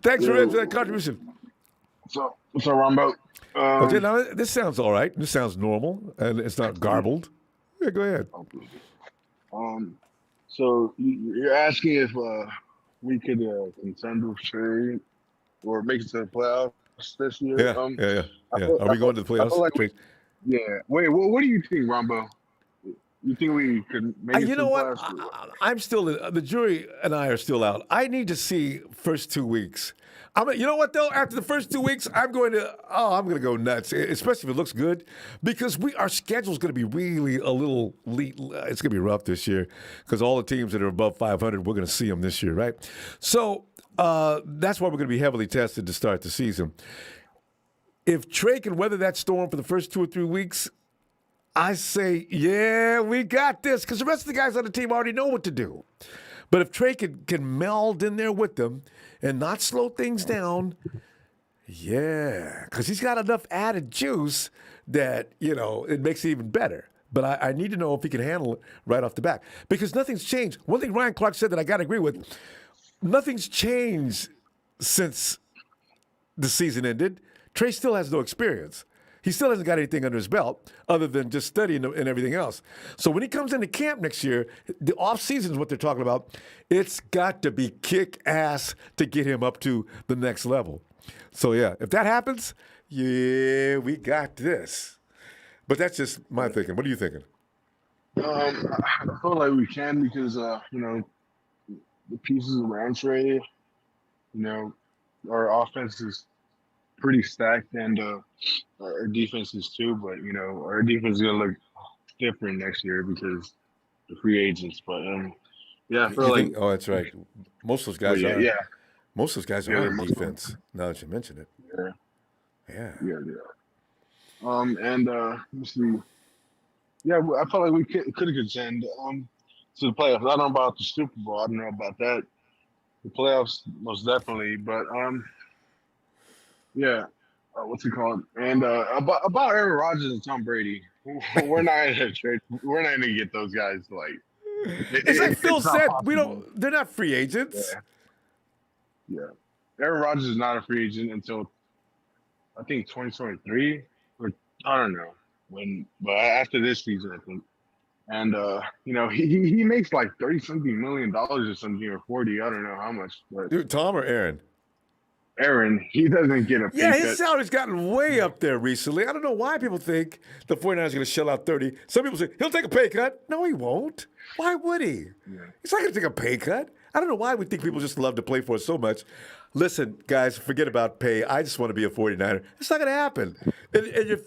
thanks for that contribution. So, Ronbo? Okay, now this sounds all right. This sounds normal, and it's not garbled. Yeah, go ahead. So you're asking if we could contend with Trey or make it to the playoffs this year? Yeah. Are we going to the playoffs? Wait, what do you think, Ronbo? You think we could make it to the playoffs? You know what? I'm still the jury and I are still out. I need to see first 2 weeks. You know what though? After the first 2 weeks, I'm going to go nuts, especially if it looks good, because our schedule is going to be really a little. It's going to be rough this year because all the teams that are above 500, we're going to see them this year, right? So that's why we're going to be heavily tested to start the season. If Trey can weather that storm for the first 2 or 3 weeks, I say, yeah, we got this, because the rest of the guys on the team already know what to do. But if Trey can meld in there with them and not slow things down, yeah, because he's got enough added juice that, it makes it even better. But I need to know if he can handle it right off the bat, because nothing's changed. One thing Ryan Clark said that I got to agree with, nothing's changed since the season ended. Trey still has no experience. He still hasn't got anything under his belt other than just studying and everything else. So when he comes into camp next year, the offseason is what they're talking about. It's got to be kick-ass to get him up to the next level. So, yeah, if that happens, yeah, we got this. But that's just my thinking. What are you thinking? I feel like we can because, the pieces around Trey, our offense is pretty stacked and our defense is too. But, our defense is going to look different next year because the free agents. But, I feel like. Oh, that's right. Most of those guys are. Yeah. Most of those guys are on defense, now that you mention it. Yeah. Let's see. Yeah, I felt like we could have contend to the playoffs. I don't know about the Super Bowl. I don't know about that. The playoffs, most definitely. But what's it called? And about Aaron Rodgers and Tom Brady, we're not in a trade. We're not going to get those guys. It's like Phil said. They're not free agents. Yeah. Aaron Rodgers is not a free agent until I think 2023, or I don't know when, but after this season, I think. And he makes like $30-something million or something, or 40. I don't know how much. But Dude, Tom or Aaron? Aaron, he doesn't get a pay cut. His salary's gotten way up there recently. I don't know why people think the 49ers are going to shell out 30. Some people say he'll take a pay cut. No, he won't. Why would he? Yeah. He's not going to take a pay cut. I don't know why we think people just love to play for us so much. Listen, guys, forget about pay. I just want to be a 49er. It's not going to happen. In your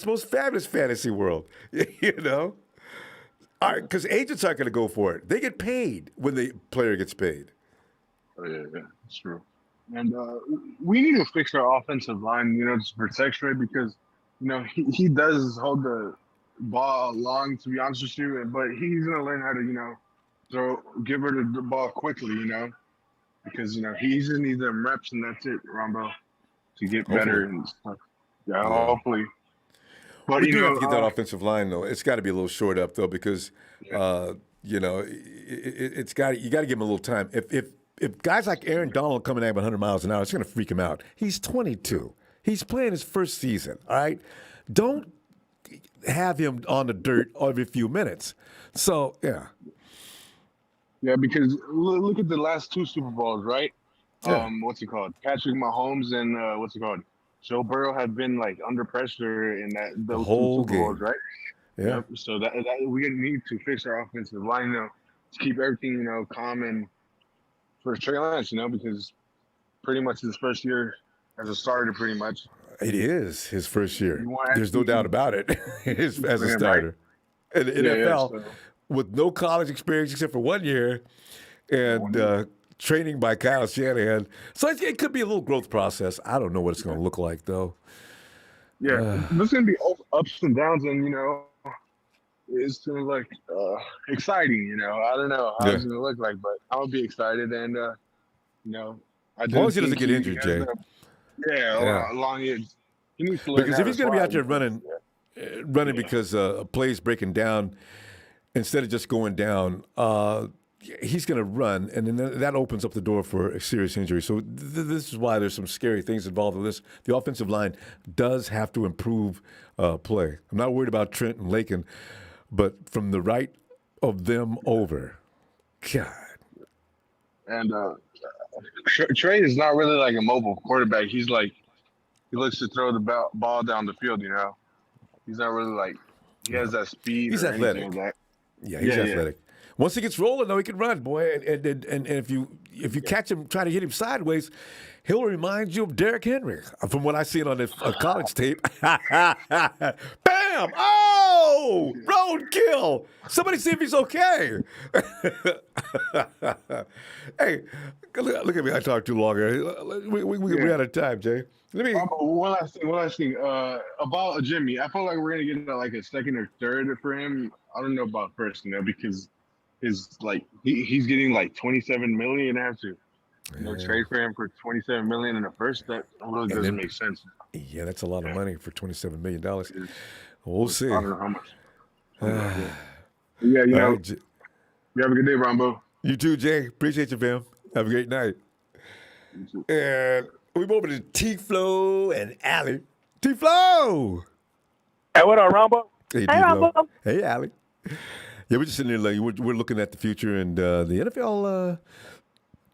most fabulous fantasy world, Because agents aren't going to go for it. They get paid when the player gets paid. Oh, yeah, that's true. And we need to fix our offensive line, to protect Trey because, he does hold the ball long, to be honest with you, but he's going to learn how to, give her the ball quickly, because, he just needs them reps and that's it, Ronbo, to get better and stuff. Yeah, hopefully. But we do have to get that offensive line, though. It's got to be a little short up, though, because, it's got you got to give him a little time. If guys like Aaron Donald coming at 100 miles an hour, it's going to freak him out. He's 22. He's playing his first season, all right? Don't have him on the dirt every few minutes. So, yeah. Yeah, because look at the last two Super Bowls, right? Yeah. What's it called? Patrick Mahomes and Joe Burrow had been under pressure in those whole two Super Bowls, right? Yeah. Yep. So that we need to fix our offensive line, to keep everything, calm and for Trey Lance, because pretty much his first year as a starter, pretty much. It is his first year. There's no doubt about it. As a starter. In the NFL, with no college experience except for 1 year, and training by Kyle Shanahan. So it could be a little growth process. I don't know what it's going to look like, though. Yeah, there's going to be ups and downs, and, it's going to look exciting, I don't know how it's going to look like, but I'll be excited, and, as long as he doesn't get injured, Jay. Long he needs to learn because if he's going to be out there running because a play's breaking down, instead of just going down, he's going to run, and then that opens up the door for a serious injury. So this is why there's some scary things involved with this. The offensive line does have to improve play. I'm not worried about Trent and Lakin, but from the right of them over, God. And Trey is not really like a mobile quarterback. He's he looks to throw the ball down the field, He's not really he has that speed. He's athletic. Like that. Yeah, he's athletic. Once he gets rolling, though, he can run, boy. And if you catch him, try to hit him sideways, he'll remind you of Derrick Henry from what I seen on the college tape. Bam! Oh! Roadkill! Somebody see if he's okay. Hey, look at me. I talked too long here. We out of time, Jay. Let me. One last thing. About Jimmy, I feel like we're gonna get a second or third for him. I don't know about first, because he's getting $27 million after. Trade for him for $27 million in a first. That really doesn't make sense. Yeah, that's a lot of money for $27 million. We'll see. I don't know how much. You have a good day, Ronbo. You too, Jay. Appreciate you, fam. Have a great night. And we move over to T-Flow and Allie. T-Flow. Hey, what up, Ronbo? Hey, Hey, T-Flow. Ronbo. Hey, Allie. Yeah, we're just sitting there like we're looking at the future, and the NFL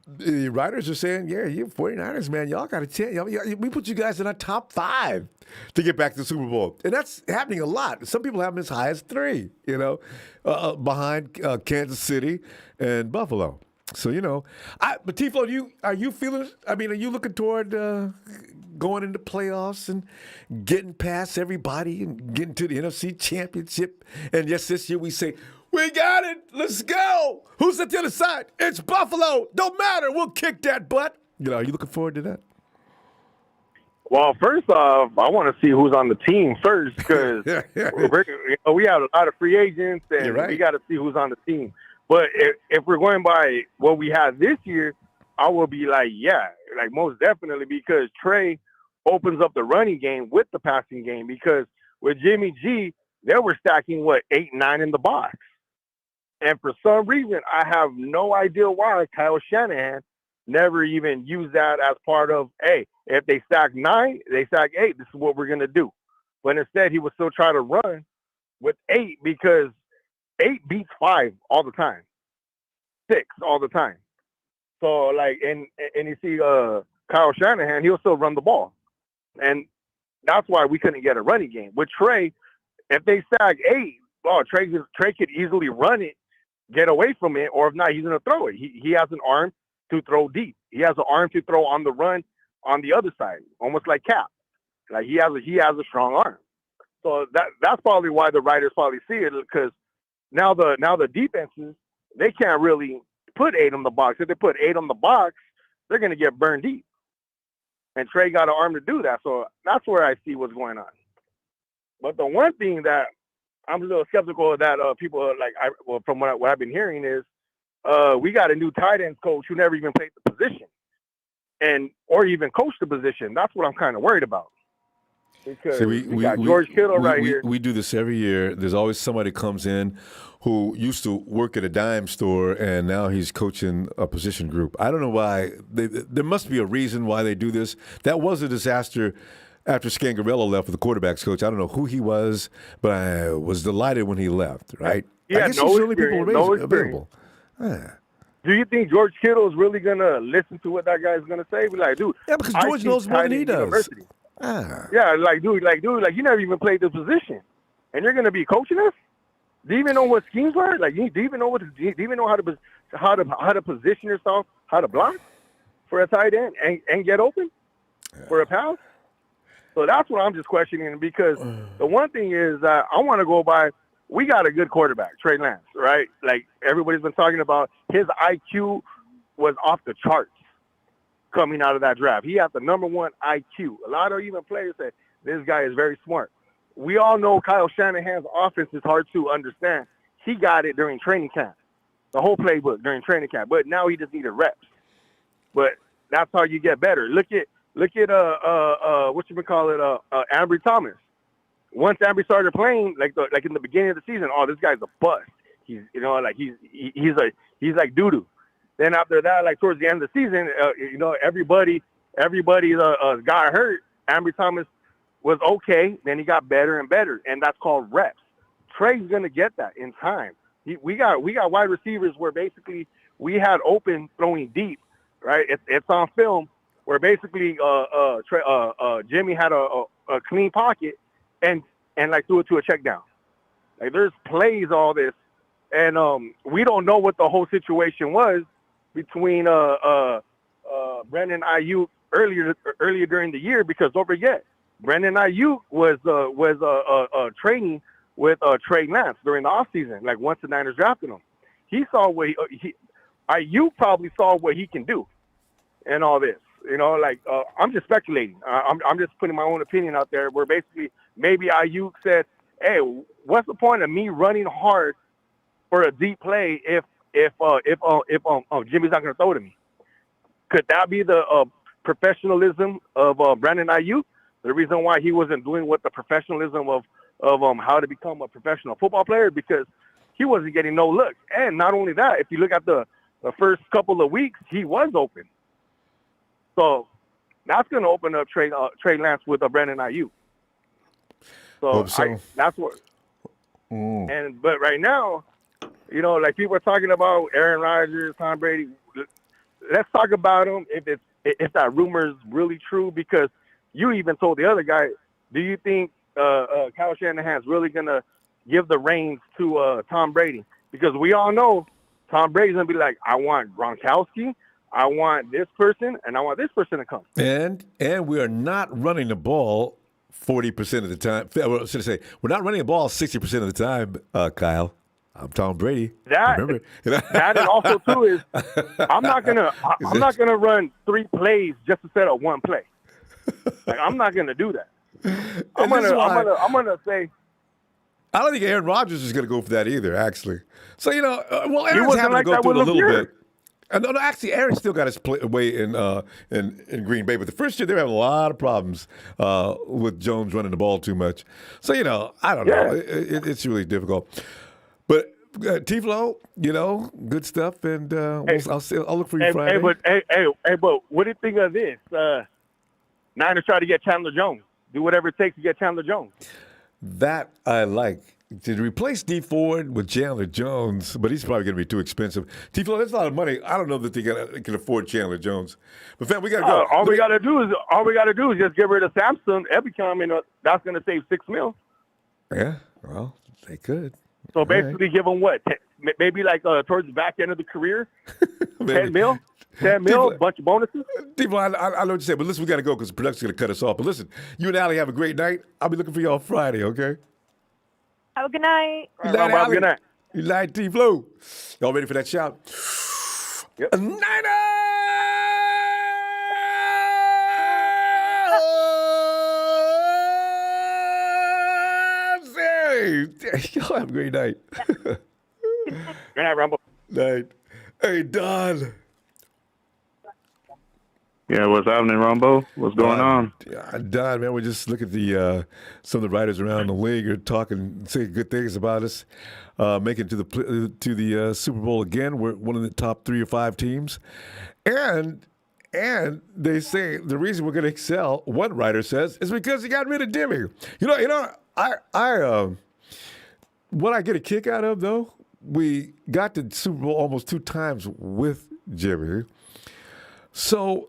the writers are saying, yeah, you 49ers, man, y'all got a chance. We put you guys in our top 5 to get back to the Super Bowl. And that's happening a lot. Some people have them as high as 3, behind Kansas City and Buffalo. So, but T-Flow, are you looking toward going into playoffs and getting past everybody and getting to the NFC Championship? And yes, this year we say, we got it. Let's go. Who's at the other side? It's Buffalo. Don't matter. We'll kick that butt. Are you looking forward to that? Well, first off, I want to see who's on the team first because we have a lot of free agents, and we got to see who's on the team. But if we're going by what we had this year, I will be like, most definitely, because Trey opens up the running game with the passing game. Because with Jimmy G, they were stacking 8, 9 in the box. And for some reason, I have no idea why Kyle Shanahan never even used that as part of, hey, if they stack 9, they stack 8, this is what we're going to do. But instead, he would still try to run with 8 because 8 beats 5 all the time, 6 all the time. So, and you see Kyle Shanahan, he'll still run the ball. And that's why we couldn't get a running game. With Trey, if they stack 8, Trey could easily run it, get away from it, or if not, he's going to throw it. He has an arm to throw deep. He has an arm to throw on the run on the other side, almost like Cap. Like he has a strong arm. So that's probably why the writers probably see it, because now the defenses, they can't really put 8 on the box. If they put 8 on the box, they're going to get burned deep. And Trey got an arm to do that. So that's where I see what's going on. But the one thing that I'm a little skeptical of that people are from what I've been hearing is we got a new tight ends coach who never even played the position or even coached the position. That's what I'm kind of worried about. Because we got George Kittle here. We do this every year. There's always somebody comes in who used to work at a dime store, and now he's coaching a position group. I don't know why. There must be a reason why they do this. That was a disaster after Scangarello left for the quarterbacks coach. I don't know who he was, but I was delighted when he left, right? Yeah, I guess he's the only people available. Do you think George Kittle is really going to listen to what that guy's going to say? Be like, dude. Yeah, because George knows more than he does. Yeah, dude, you never even played the position, and you're going to be coaching us? Do you even know what schemes are? Do you even know how to position yourself, how to block for a tight end and get open for a pass? So that's what I'm just questioning, because the one thing is that I want to go by, we got a good quarterback, Trey Lance, right? Like everybody's been talking about, his IQ was off the charts coming out of that draft. He had the number 1 IQ. A lot of even players say this guy is very smart. We all know Kyle Shanahan's offense is hard to understand. He got it during training camp, the whole playbook during training camp. But now he just needed reps. But that's how you get better. Look at Ambry Thomas. Once Ambry started playing, like in the beginning of the season, this guy's a bust. He's like doo doo. Then after that, towards the end of the season, everybody got hurt. Ambry Thomas was okay. Then he got better and better, and that's called reps. Trey's gonna get that in time. We got wide receivers where basically we had open throwing deep, right? It's on film where basically Jimmy had a clean pocket and threw it to a check down. There's plays, all this, and we don't know what the whole situation was between Brandon Ayuk earlier during the year, because don't forget, Brandon Ayuk was training with Trey Lance during the offseason. Once the Niners drafted him, he saw what Ayuk probably saw what he can do, and all this. I'm just speculating. I'm just putting my own opinion out there. Where basically maybe Ayuk said, "Hey, what's the point of me running hard for a deep play if Jimmy's not going to throw to me?" Could that be the professionalism of Brandon Ayuk? The reason why he wasn't doing what the professionalism of how to become a professional football player, because he wasn't getting no looks. And not only that, if you look at the first couple of weeks, he was open. So that's going to open up Trey Lance with Brandon Ayuk. So, Hope so. That's what. But right now, like people are talking about Aaron Rodgers, Tom Brady. Let's talk about them if that rumor is really true, because you even told the other guy, do you think Kyle Shanahan's really gonna give the reins to Tom Brady? Because we all know Tom Brady's gonna be like, I want Gronkowski, I want this person, and I want this person to come. And we are not running the ball 40% of the time. Well, should I say we're not running the ball 60% of the time, Kyle. I'm Tom Brady. Remember? That and also too is I'm not gonna run 3 plays just to set up 1 play. Like, I'm not gonna do that. I'm gonna say. I don't think Aaron Rodgers is going to go for that either, actually. So, well, Aaron's wasn't having like to go that through it a with little LeVere. bit. No, actually, Aaron still got his way in Green Bay. But the first year, they were having a lot of problems with Jones running the ball too much. So, I don't know. It's really difficult. But T-Flow, good stuff. And I'll look for you Friday. But what do you think of this? Niners try to get Chandler Jones. Do whatever it takes to get Chandler Jones. That I like. To replace Dee Ford with Chandler Jones, but he's probably going to be too expensive. T-Flow, that's a lot of money. I don't know that they can afford Chandler Jones. But fam, we got to go. All we got to do is just get rid of Samson, Ebicom, and that's going to save $6 million. Yeah, well, they could. So basically, give them what? Maybe like towards the back end of the career, 10 mil. 10 mil, bunch of bonuses. People, I know what you're saying, but listen, we got to go because the production's going to cut us off. But listen, you and Allie have a great night. I'll be looking for you on Friday, okay? Have a good night. Good night, Have a good night. Good night, T-Flow. Y'all ready for that shout? Yep. Niners! Y'all have a great night. Good night, Ronbo. Night. Hey, Don. Yeah, what's happening, Ronbo? What's going on? Don, man, we're just looking at the some of the writers around the league are talking, saying good things about us, making it to the Super Bowl again. We're one of the top 3 or 5 teams, and they say the reason we're going to excel, one writer says, is because he got rid of Jimmy. I what I get a kick out of though, we got to Super Bowl almost 2 times with Jimmy, so.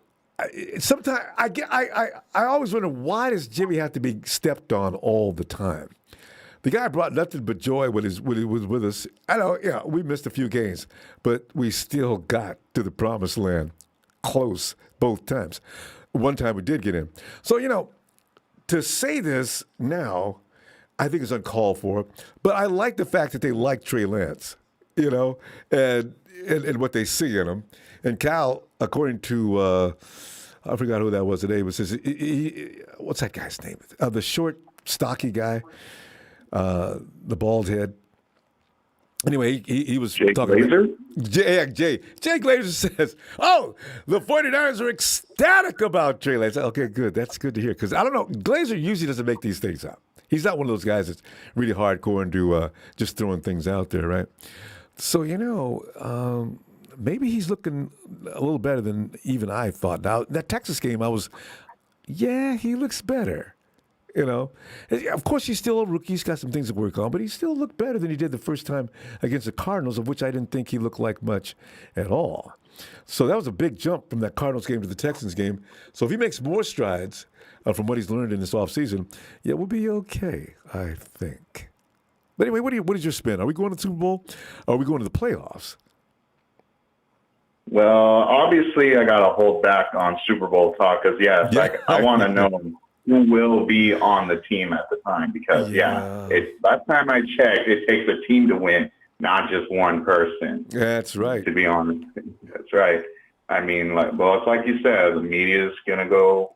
Sometimes I always wonder, why does Jimmy have to be stepped on all the time? The guy brought nothing but joy when he was with us. I know, yeah, we missed a few games, but we still got to the promised land close both times. One time we did get in. So, to say this now, I think is uncalled for. But I like the fact that they like Trey Lance, and what they see in him. And Cal, according to, I forgot who that was today, but says, what's that guy's name? The short, stocky guy, the bald head. Anyway, he was Jay talking Glazer? Jay Glazer says, the 49ers are ecstatic about Trey Lance. Okay, good. That's good to hear. Because I don't know, Glazer usually doesn't make these things up. He's not one of those guys that's really hardcore and do just throwing things out there, right? So, maybe he's looking a little better than even I thought. Now, that Texas game, he looks better. Of course, he's still a rookie. He's got some things to work on, but he still looked better than he did the first time against the Cardinals, of which I didn't think he looked like much at all. So that was a big jump from that Cardinals game to the Texans game. So if he makes more strides from what he's learned in this offseason, we'll be okay, I think. But anyway, what is your spin? Are we going to the Super Bowl, or are we going to the playoffs? Well, obviously, I got to hold back on Super Bowl talk because, I want to know who will be on the team at the time because, last time I checked, it takes a team to win, not just one person. That's right. To be honest. That's right. I mean, it's like you said, the media is going to go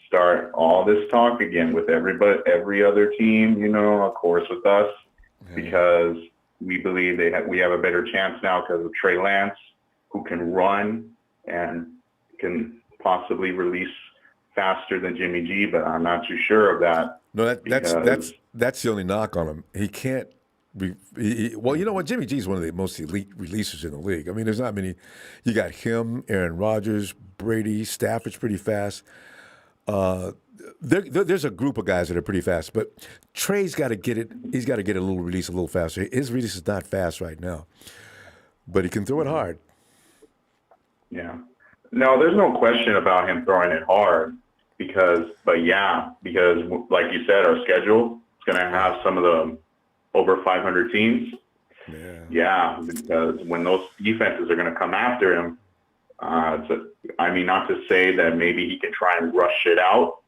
start all this talk again with every other team, of course, with us, because we believe we have a better chance now because of Trey Lance, who can run and can possibly release faster than Jimmy G, but I'm not too sure of that. No, that's the only knock on him. He can't. Well, you know what? Jimmy G is one of the most elite releasers in the league. I mean, there's not many. You got him, Aaron Rodgers, Brady, Stafford's pretty fast. there's a group of guys that are pretty fast, but Trey's got to get it. He's got to get a little release a little faster. His release is not fast right now, but he can throw it hard. Yeah. No, there's no question about him throwing it hard because like you said, our schedule is going to have some of the over 500 teams. Yeah, because when those defenses are going to come after him, not to say that maybe he can try and rush it out,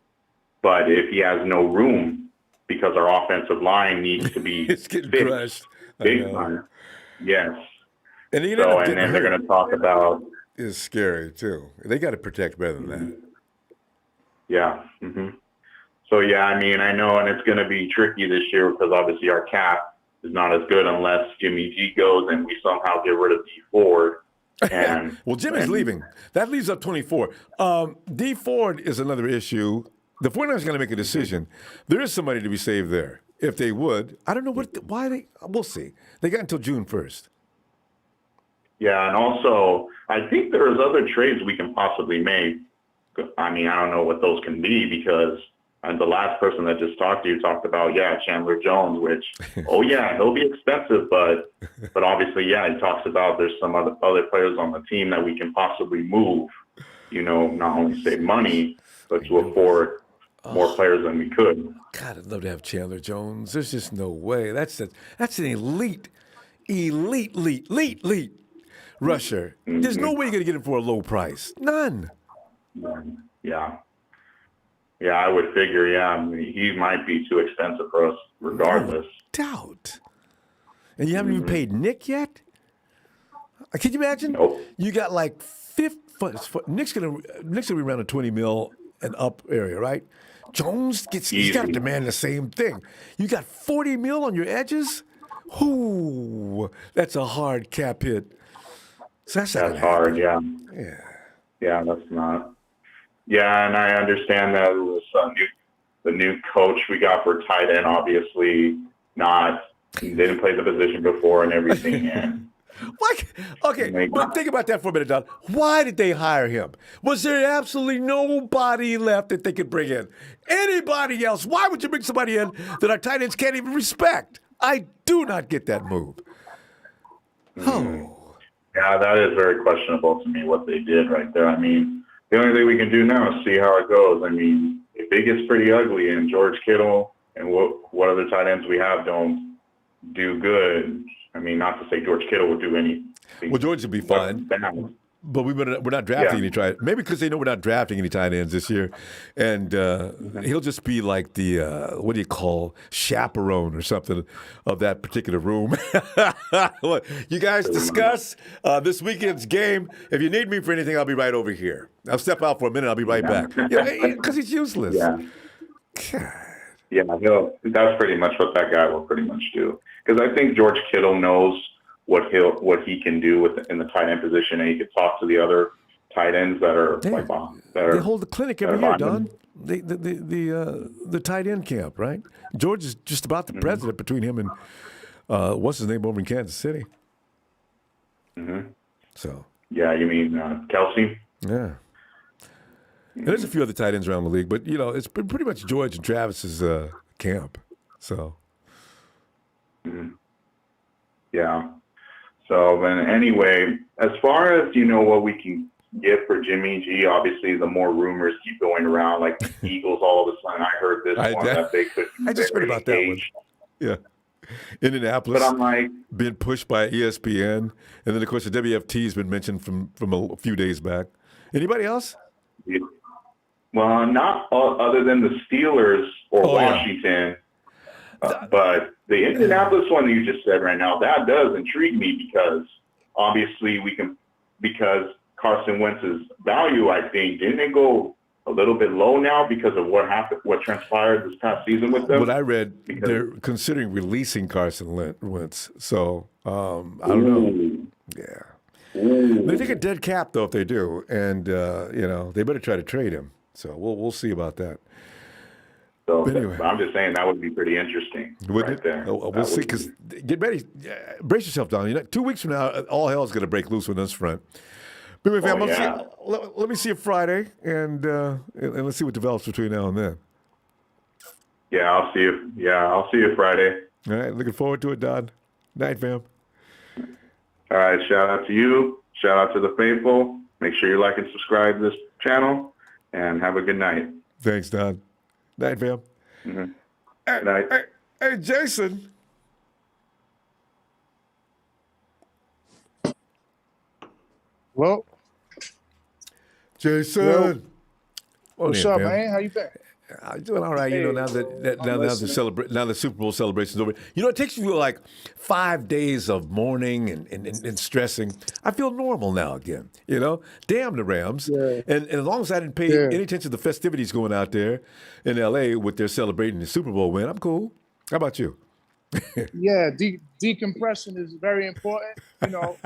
but if he has no room because our offensive line needs to be it's getting crushed. Big time. Yes. And then they're going to talk about is scary too. They got to protect better than that. Yeah. Mm-hmm. So I know, and it's going to be tricky this year because obviously our cap is not as good unless Jimmy G goes and we somehow get rid of Dee Ford. And well, Jimmy's leaving. That leaves up 24. Dee Ford is another issue. The 49ers are going to make a decision. There is somebody to be saved there. If they would, I don't know why they. We'll see. They got until June 1st. Yeah, and also I think there's other trades we can possibly make. I don't know what those can be because the last person that just talked to you talked about Chandler Jones, which he'll be expensive, but obviously he talks about there's some other players on the team that we can possibly move. Not only save money but to afford more players than we could. God, I'd love to have Chandler Jones. There's just no way. That's an elite rusher. Mm-hmm. There's no way you're going to get him for a low price. None. Yeah, I would figure, he might be too expensive for us regardless. No doubt. And you haven't even paid Nick yet? Can you imagine? Nope. You got like Nick's gonna be around the 20 mil and up area, right? Jones he's got to demand the same thing. You got 40 mil on your edges? Ooh, that's a hard cap hit. So that's hard, yeah. Yeah, that's not. Yeah, and I understand that it was the new coach we got for tight end, obviously didn't play the position before and everything. And what? Okay, but think about that for a minute, Don. Why did they hire him? Was there absolutely nobody left that they could bring in? Anybody else? Why would you bring somebody in that our tight ends can't even respect? I do not get that move. Oh. Yeah, that is very questionable to me what they did right there. The only thing we can do now is see how it goes. If it gets pretty ugly and George Kittle and what other tight ends we have don't do good, not to say George Kittle will do anything. Well, George will be fine. But we're not drafting any tight ends. Maybe because they know we're not drafting any tight ends this year. And he'll just be like the, chaperone or something of that particular room. You guys discuss this weekend's game. If you need me for anything, I'll be right over here. I'll step out for a minute. I'll be right back. Because he's useless. Yeah. God. Yeah, that's pretty much what that guy will pretty much do. Because I think George Kittle knows what he can do in the tight end position, and he can talk to the other tight ends that are they hold the clinic every year, Don. The tight end camp, right? George is just about the president between him and what's his name over in Kansas City. Mm-hmm. So. Yeah, you mean Kelsey? Yeah. And there's a few other tight ends around the league, but it's been pretty much George and Travis's camp. So. Mm-hmm. Yeah. So then anyway, as far as what we can get for Jimmy G, obviously the more rumors keep going around, like the Eagles all of a sudden. I heard this that they could. I just heard about that one. Yeah. Indianapolis, but I'm like, being pushed by ESPN, and then of course the WFT has been mentioned from a few days back. Anybody else? Yeah. Well, not other than the Steelers or Washington. But the Indianapolis one that you just said right now, that does intrigue me because obviously because Carson Wentz's value, I think, didn't it go a little bit low now because of what transpired this past season with them? What I read, they're considering releasing Carson Wentz. So, I don't know. Yeah. Ooh. They take a dead cap, though, if they do. And, they better try to trade him. So we'll see about that. So anyway. I'm just saying that would be pretty interesting. Wouldn't it? There. We'll see, because get ready. Brace yourself, Don. 2 weeks from now, all hell is going to break loose on this front. Big fam, Oh, yeah. let me see you Friday, and let's see what develops between now and then. Yeah, I'll see you. Yeah, I'll see you Friday. All right, looking forward to it, Don. Night, fam. All right, shout out to you. Shout out to the faithful. Make sure you like and subscribe to this channel, and have a good night. Thanks, Don. Night, fam. Mm-hmm. Good night. Hey, Jason. Well, Jason. What's up, man? How you been? I'm doing all right. You know, now the Super Bowl celebration's over. You know, it takes you like 5 days of mourning and stressing. I feel normal now again. You know, damn the Rams. Yeah. And as long as I didn't pay any attention to the festivities going out there in L.A. with their celebrating the Super Bowl win, I'm cool. How about you? Yeah, decompression is very important. You know,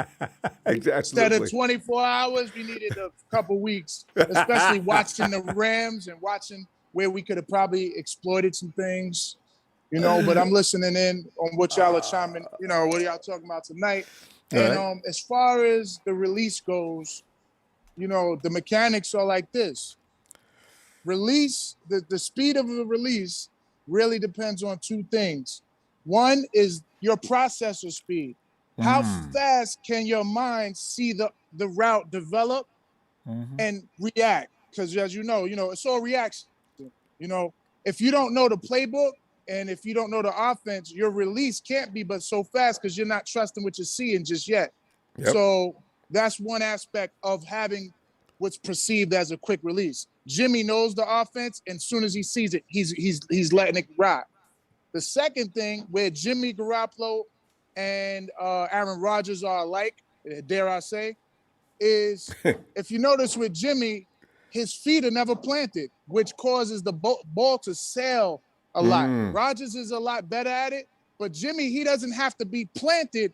instead of 24 hours, we needed a couple weeks, especially watching the Rams and watching where we could have probably exploited some things, you know, but I'm listening in on what y'all are chiming, you know, what y'all talking about tonight. And as far as the release goes, you know, the mechanics are like this. Release, the speed of the release really depends on two things. One is your processor speed. How fast can your mind see the route develop and react? Because as you know, it's all reaction. You know, if you don't know the playbook and if you don't know the offense, your release can't be but so fast because you're not trusting what you're seeing just yet. Yep. So that's one aspect of having what's perceived as a quick release. Jimmy knows the offense, and as soon as he sees it, he's letting it ride. The second thing, where Jimmy Garoppolo and Aaron Rodgers are alike, dare I say, is if you notice with Jimmy, his feet are never planted, which causes the ball to sail a lot. Rodgers is a lot better at it, but Jimmy, he doesn't have to be planted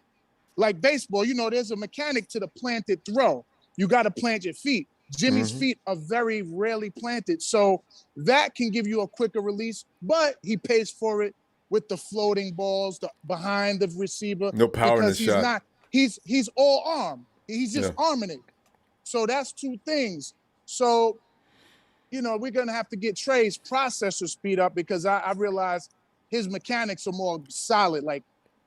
like baseball. You know, there's a mechanic to the planted throw. You got to plant your feet. Jimmy's feet are very rarely planted, so that can give you a quicker release, but he pays for it with the floating balls behind the receiver. No power in the shot. He's all arm. He's just arming it. So that's two things. So, you know, we're going to have to get Trey's processor speed up because I realize his mechanics are more solid, like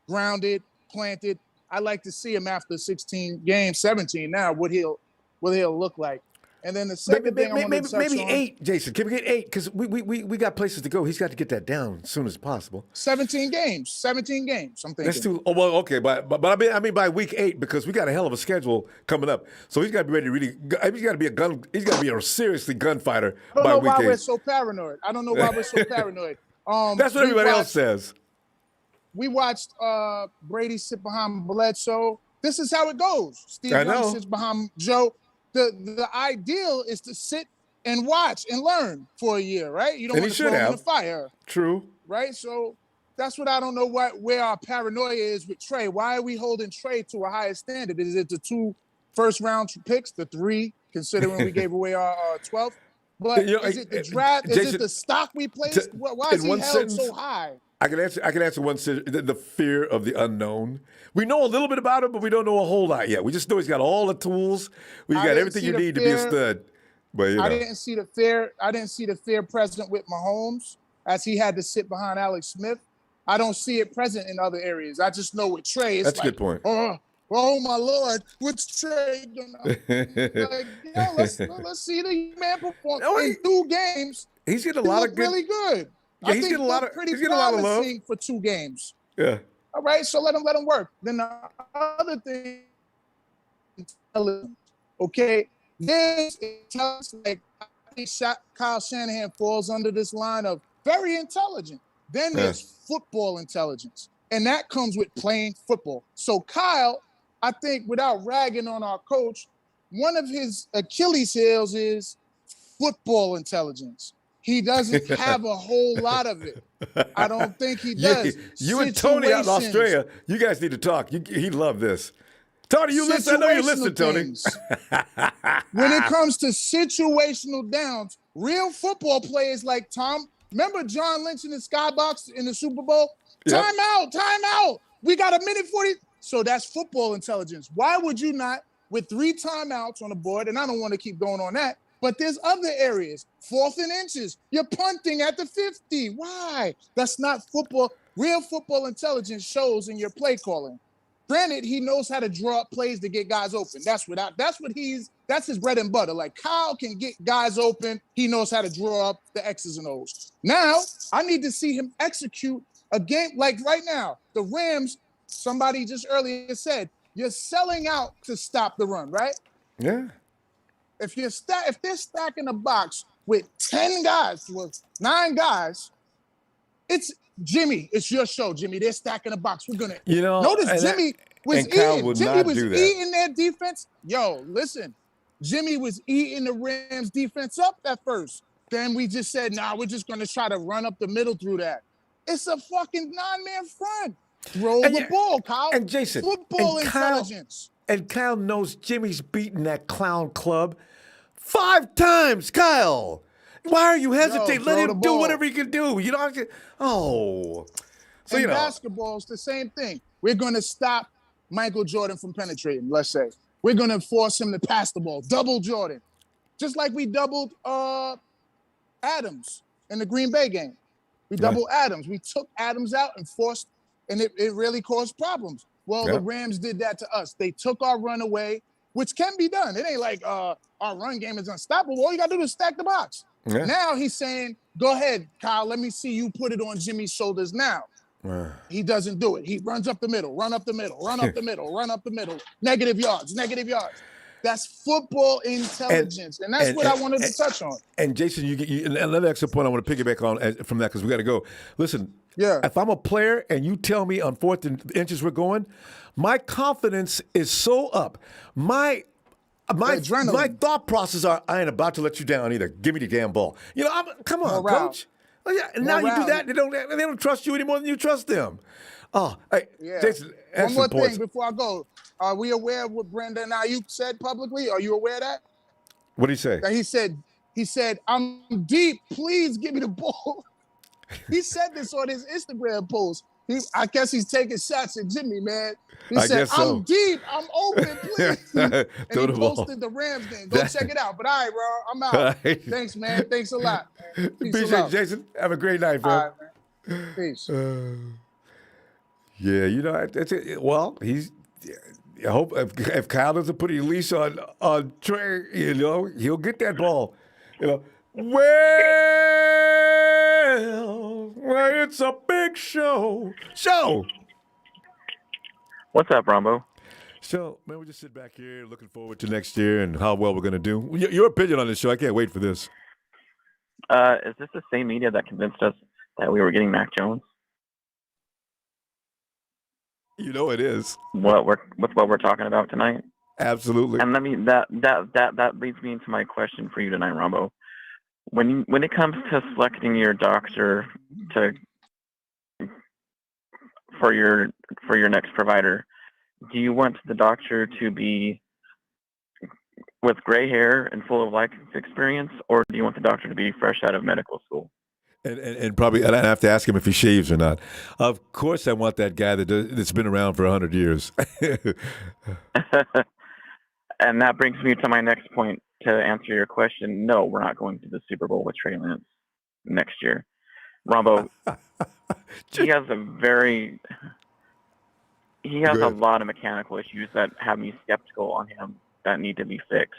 grounded, planted. I like to see him after 16 games, 17 now, what he'll look like. And then the second thing I want to touch maybe on, 8, Jason. Can we get 8? Because we got places to go. He's got to get that down as soon as possible. 17 games. I'm thinking. That's too. Oh well, okay, but I mean by week 8 because we got a hell of a schedule coming up. So he's got to be ready to really. He's got to be He's got to be a seriously gunfighter by week 8. I don't know why we're so paranoid. That's what everybody else says. We watched Brady sit behind Bledsoe. This is how it goes. Steve Young sits behind Joe. The ideal is to sit and watch and learn for a year, right? You don't want to throw him in the fire. True. Right? So that's what I don't know where our paranoia is with Trey. Why are we holding Trey to a higher standard? Is it the 2 first-round picks, the 3, considering we gave away our 12th? But is it the draft? Is it the stock we placed? Why is he held so high? I can answer one sentence. The fear of the unknown. We know a little bit about him, but we don't know a whole lot yet. We just know he's got all the tools. We've got everything you need to be a stud. But I didn't see the fear present with Mahomes as he had to sit behind Alex Smith. I don't see it present in other areas. I just know with Trey, it's that's a good point. Oh my Lord, what's Trey gonna let's see the man perform in 2 games. He's getting a lot of good, really good. Yeah, he's getting a lot of love for 2 games. Yeah. All right, so let him work. Then the other thing, okay, this intelligence, like I think Kyle Shanahan falls under this line of very intelligent. Then there's football intelligence, and that comes with playing football. So Kyle, I think, without ragging on our coach, one of his Achilles heels is football intelligence. He doesn't have a whole lot of it. I don't think he does. You and Tony out in Australia, you guys need to talk. He'd love this. Tony, you listen. I know you listen, Tony. When it comes to situational downs, real football players like Tom, remember John Lynch in the skybox in the Super Bowl? Yep. Time out. We got a minute 40. So that's football intelligence. Why would you not with 3 timeouts on the board, and I don't want to keep going on that, but there's other areas. 4th and inches. You're punting at the 50. Why? That's not football. Real football intelligence shows in your play calling. Granted, he knows how to draw up plays to get guys open. That's his bread and butter. Like, Kyle can get guys open. He knows how to draw up the X's and O's. Now, I need to see him execute a game. Like right now, the Rams, somebody just earlier said, you're selling out to stop the run, right? Yeah. If they're stacking a box with 10 guys, with 9 guys, it's Jimmy. It's your show, Jimmy. They're stacking a box. We're gonna notice Jimmy was eating. Jimmy was eating their defense. Yo, listen, Jimmy was eating the Rams defense up at first. Then we just said, nah, we're just gonna try to run up the middle through that. It's a fucking 9-man front. Throw the ball, Kyle. And Jason, football intelligence. And Kyle knows Jimmy's beaten that clown club 5 times, Kyle. Why are you hesitating? Let him do whatever he can do. You know, so basketball is the same thing. We're going to stop Michael Jordan from penetrating, let's say. We're going to force him to pass the ball. Double Jordan. Just like we doubled Adams in the Green Bay game. We doubled Adams. We took Adams out and forced, and it really caused problems. Well, the Rams did that to us. They took our run away, which can be done. It ain't like our run game is unstoppable. All you got to do is stack the box. Yeah. Now he's saying, go ahead, Kyle, let me see you put it on Jimmy's shoulders now. He doesn't do it. He runs up the middle, run up the middle, run up the middle, run up the middle. Negative yards. That's football intelligence. And that's what I wanted to touch on. And Jason, you another extra point I want to piggyback on from that because we got to go. Listen, if I'm a player and you tell me on 4th and inches we're going, my confidence is so up. My thought process are, I ain't about to let you down either. Give me the damn ball. You know, come on, coach. And now you do that, they don't trust you any more than you trust them. Oh, hey, Jason, one more thing before I go. Are we aware of what Brandon Ayuk said publicly? Are you aware of that? What did he say? That he said, I'm deep. Please give me the ball. He said this on his Instagram post. I guess he's taking shots at Jimmy, man. He said, I'm deep. I'm open, please. And he posted the Rams game. Go check it out. But all right, bro, I'm out. Thanks, man. Thanks a lot. Appreciate it, Jason. Have a great night, bro. All right, man. Peace. Yeah, you know, he's. I hope if Kyle doesn't put a leash on Trey, you know, he'll get that ball. You know, well, it's a big show. What's up, Ronbo? So, man, we just sit back here looking forward to next year and how well we're going to do. Your opinion on this show, I can't wait for this. Is this the same media that convinced us that we were getting Mac Jones? You know it is. What we're talking about tonight? Absolutely. And that leads me into my question for you tonight, Ronbo. When it comes to selecting your doctor for your next provider, do you want the doctor to be with gray hair and full of life experience, or do you want the doctor to be fresh out of medical school? And probably I have to ask him if he shaves or not. Of course, I want that guy that's been around for 100 years. And that brings me to my next point to answer your question. No, we're not going to the Super Bowl with Trey Lance next year. Ronbo, he has a lot of mechanical issues that have me skeptical on him that need to be fixed.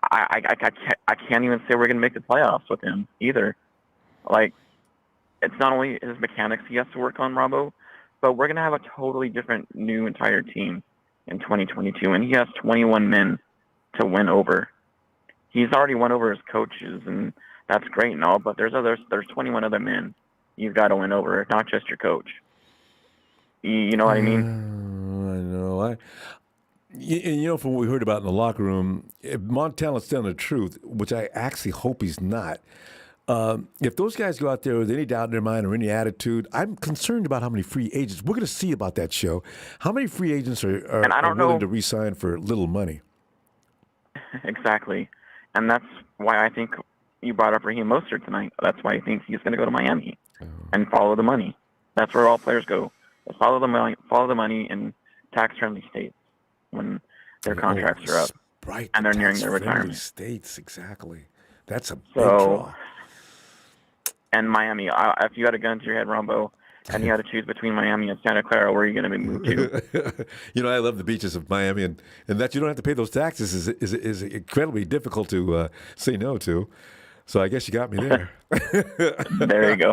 I can't even say we're going to make the playoffs with him either. Like, it's not only his mechanics he has to work on, Ronbo, but we're going to have a totally different new entire team in 2022, and he has 21 men to win over. He's already won over his coaches, and that's great and all, but there's 21 other men you've got to win over, not just your coach. You know what I mean? I know. You know, from what we heard about in the locker room, if Montana's telling the truth, which I actually hope he's not, if those guys go out there with any doubt in their mind or any attitude, I'm concerned about how many free agents. We're going to see about that show. How many free agents are willing to re-sign for little money? Exactly. And that's why I think you brought up Raheem Mostert tonight. That's why I think he's going to go to Miami and follow the money. That's where all players go. Follow the money in tax-friendly states when their contracts are up and they're nearing their retirement. States, exactly. That's a big So, draw. And Miami, if you had a gun to your head, Ronbo, and you had to choose between Miami and Santa Clara, where are you going to be moved to? I love the beaches of Miami, and that you don't have to pay those taxes is incredibly difficult to say no to. So I guess you got me there. There you go.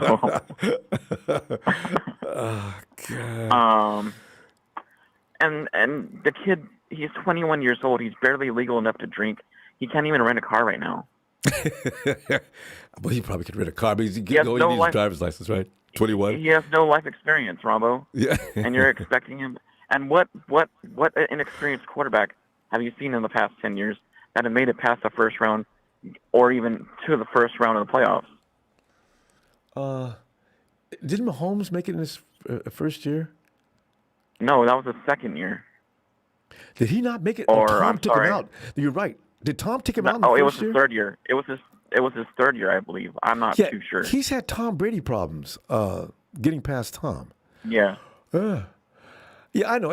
Oh, God. And the kid, he's 21 years old. He's barely legal enough to drink. He can't even rent a car right now. Well, he probably could rent a car, but he needs a driver's license, right? 21. He has no life experience, Ronbo. Yeah. And you're expecting him. And what inexperienced quarterback have you seen in the past 10 years that have made it past the first round, or even to the first round of the playoffs? Didn't Mahomes make it in his first year? No, that was his second year. Did he not make it? Tom took him out. You're right. Did Tom take him out in the it was first year? his third year. It was his third year, I believe. I'm not too sure. He's had Tom Brady problems getting past Tom. Yeah. Yeah, I know.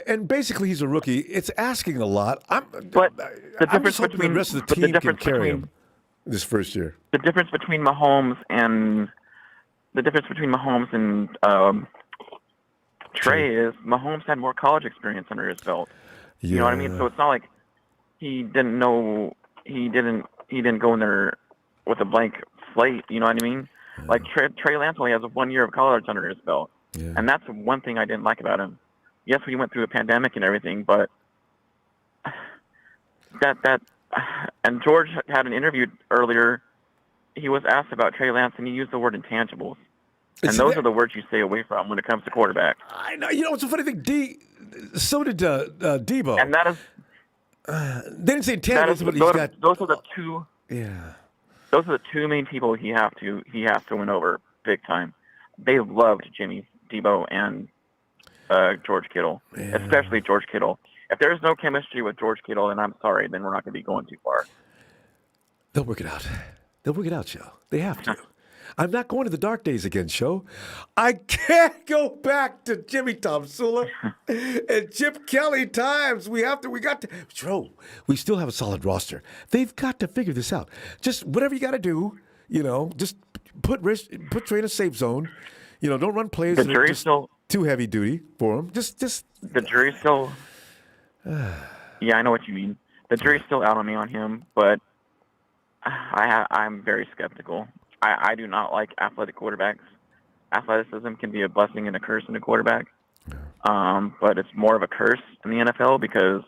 And basically, he's a rookie. It's asking a lot. But the difference between the rest of the team can carry him this first year. The difference between Mahomes and Trey is Mahomes had more college experience under his belt. Yeah. You know what I mean? So it's not like he didn't go in there with a blank slate. You know what I mean? Yeah. Like Trey Lance only has 1 year of college under his belt, and that's one thing I didn't like about him. Yes, we went through a pandemic and everything, but and George had an interview earlier. He was asked about Trey Lance, and he used the word intangibles. And those are the words you stay away from when it comes to quarterbacks. I know. It's a funny thing. So did Debo. And that is. They didn't say intangibles, but he's got. Those are the two. Yeah. Those are the two main people he has to win over big time. They loved Jimmy, Debo, and George Kittle, especially George Kittle. If there's no chemistry with George Kittle, then I'm sorry, then we're not going to be going too far. They'll work it out. Joe. They have to. I'm not going to the dark days again, Show. I can't go back to Jimmy Tomsula and Chip Kelly times. We got to. Joe, we still have a solid roster. They've got to figure this out. Just whatever you got to do, just put Trey in a safe zone. Don't run plays that are just too heavy duty for them. Just. The jury's still. Yeah, I know what you mean. The jury's still out on me on him, but I'm very skeptical. I do not like athletic quarterbacks. Athleticism can be a blessing and a curse in a quarterback, but it's more of a curse in the NFL because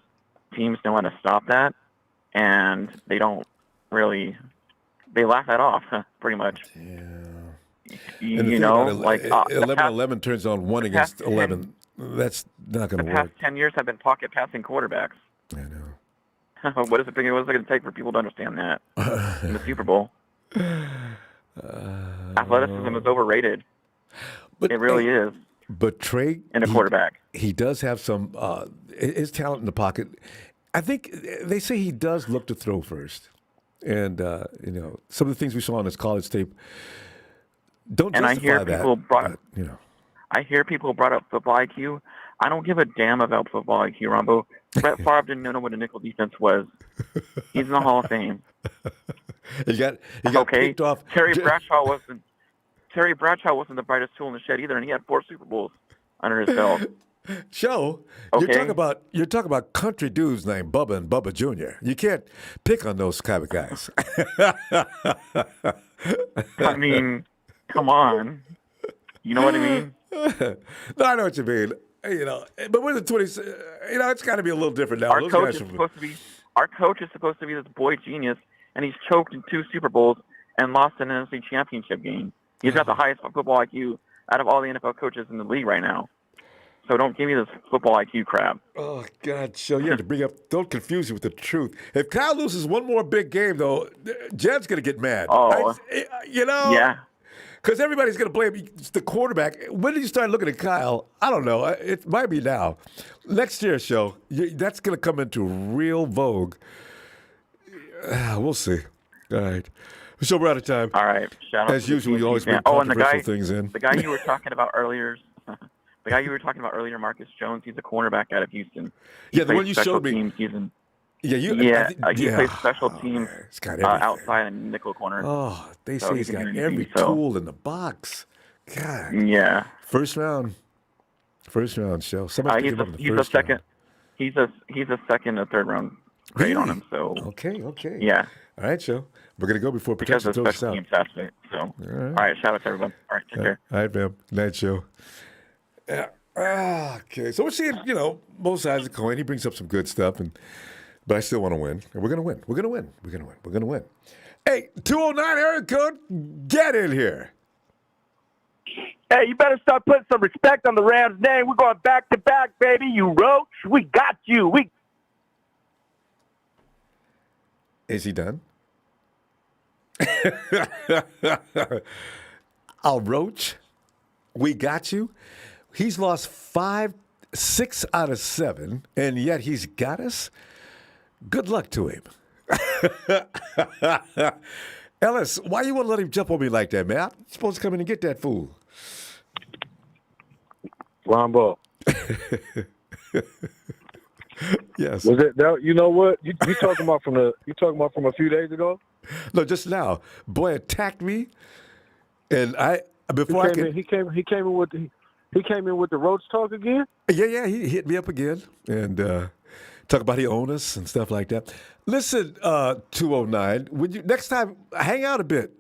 teams know how to stop that, and they don't really. They laugh that off, pretty much. Yeah. You know, like 11 turns on 1 against 11. That's not going to work. The past 10 years have been pocket passing quarterbacks. I know. What is it going to take for people to understand that in the Super Bowl? Athleticism is overrated. But it really is. But Trey, in a quarterback, he does have some his talent in the pocket. I think they say he does look to throw first, and some of the things we saw on his college tape don't justify that. And I hear people brought up football IQ. I don't give a damn about football IQ, Ronbo. Brett Favre didn't know what a nickel defense was. He's in the Hall of Fame. He got picked off. Terry Bradshaw wasn't the brightest tool in the shed either, and he had 4 Super Bowls under his belt. Show, okay. You're talking about country dudes named Bubba and Bubba Jr. You can't pick on those kind of guys. I mean, come on. You know what I mean? No, I know what you mean. But we're the 20s. It's got to be a little different now. Our coach is supposed to be this boy genius, and he's choked in 2 Super Bowls and lost an NFC Championship game. He's got the highest football IQ out of all the NFL coaches in the league right now. So don't give me this football IQ crap. Oh, God, Show, you have to bring up, don't confuse you with the truth. If Kyle loses one more big game, though, Jed's going to get mad. Oh, yeah. Because everybody's going to blame the quarterback. When did you start looking at Kyle? I don't know. It might be now. Next year, Show, that's going to come into real vogue. We'll see. All right. So we're out of time. All right. Shout out as usual, we always bring and controversial things in. The guy you were talking about earlier, The guy you were talking about earlier, Marcus Jones, he's a cornerback out of Houston. Yeah, the one you showed me. He plays special teams he's got everything. outside and nickel corner. Oh, they So say he's got every tool in the box. God. Yeah. First round, show. Somebody picked him up in the He's first a second. He's a second or third round grade on him. So okay. Yeah. All right, show. We're gonna go before because protection of throws us out. special teams aspect. So all right, shout out to everyone. All right, take care. All right, man. Night, show. Yeah. Okay, so we're seeing, both sides of the coin. He brings up some good stuff, but I still want to win. And we're going to win. We're going to win. We're going to win. We're going to win. Hey, 209 area code, get in here. Hey, you better start putting some respect on the Rams' name. We're going back to back, baby. You roach. We got you. Is he done? I'll roach. We got you. He's lost 6 out of 7, and yet he's got us. Good luck to him. Ellis, why you want to let him jump on me like that, man? I'm supposed to come in and get that fool. Ronbo. Yes. Was it that? You know what? You talking about from a few days ago? No, just now. Boy attacked me, and he came in with the roach talk again. Yeah, he hit me up again and talk about he own us and stuff like that. Listen, 209, would you next time hang out a bit?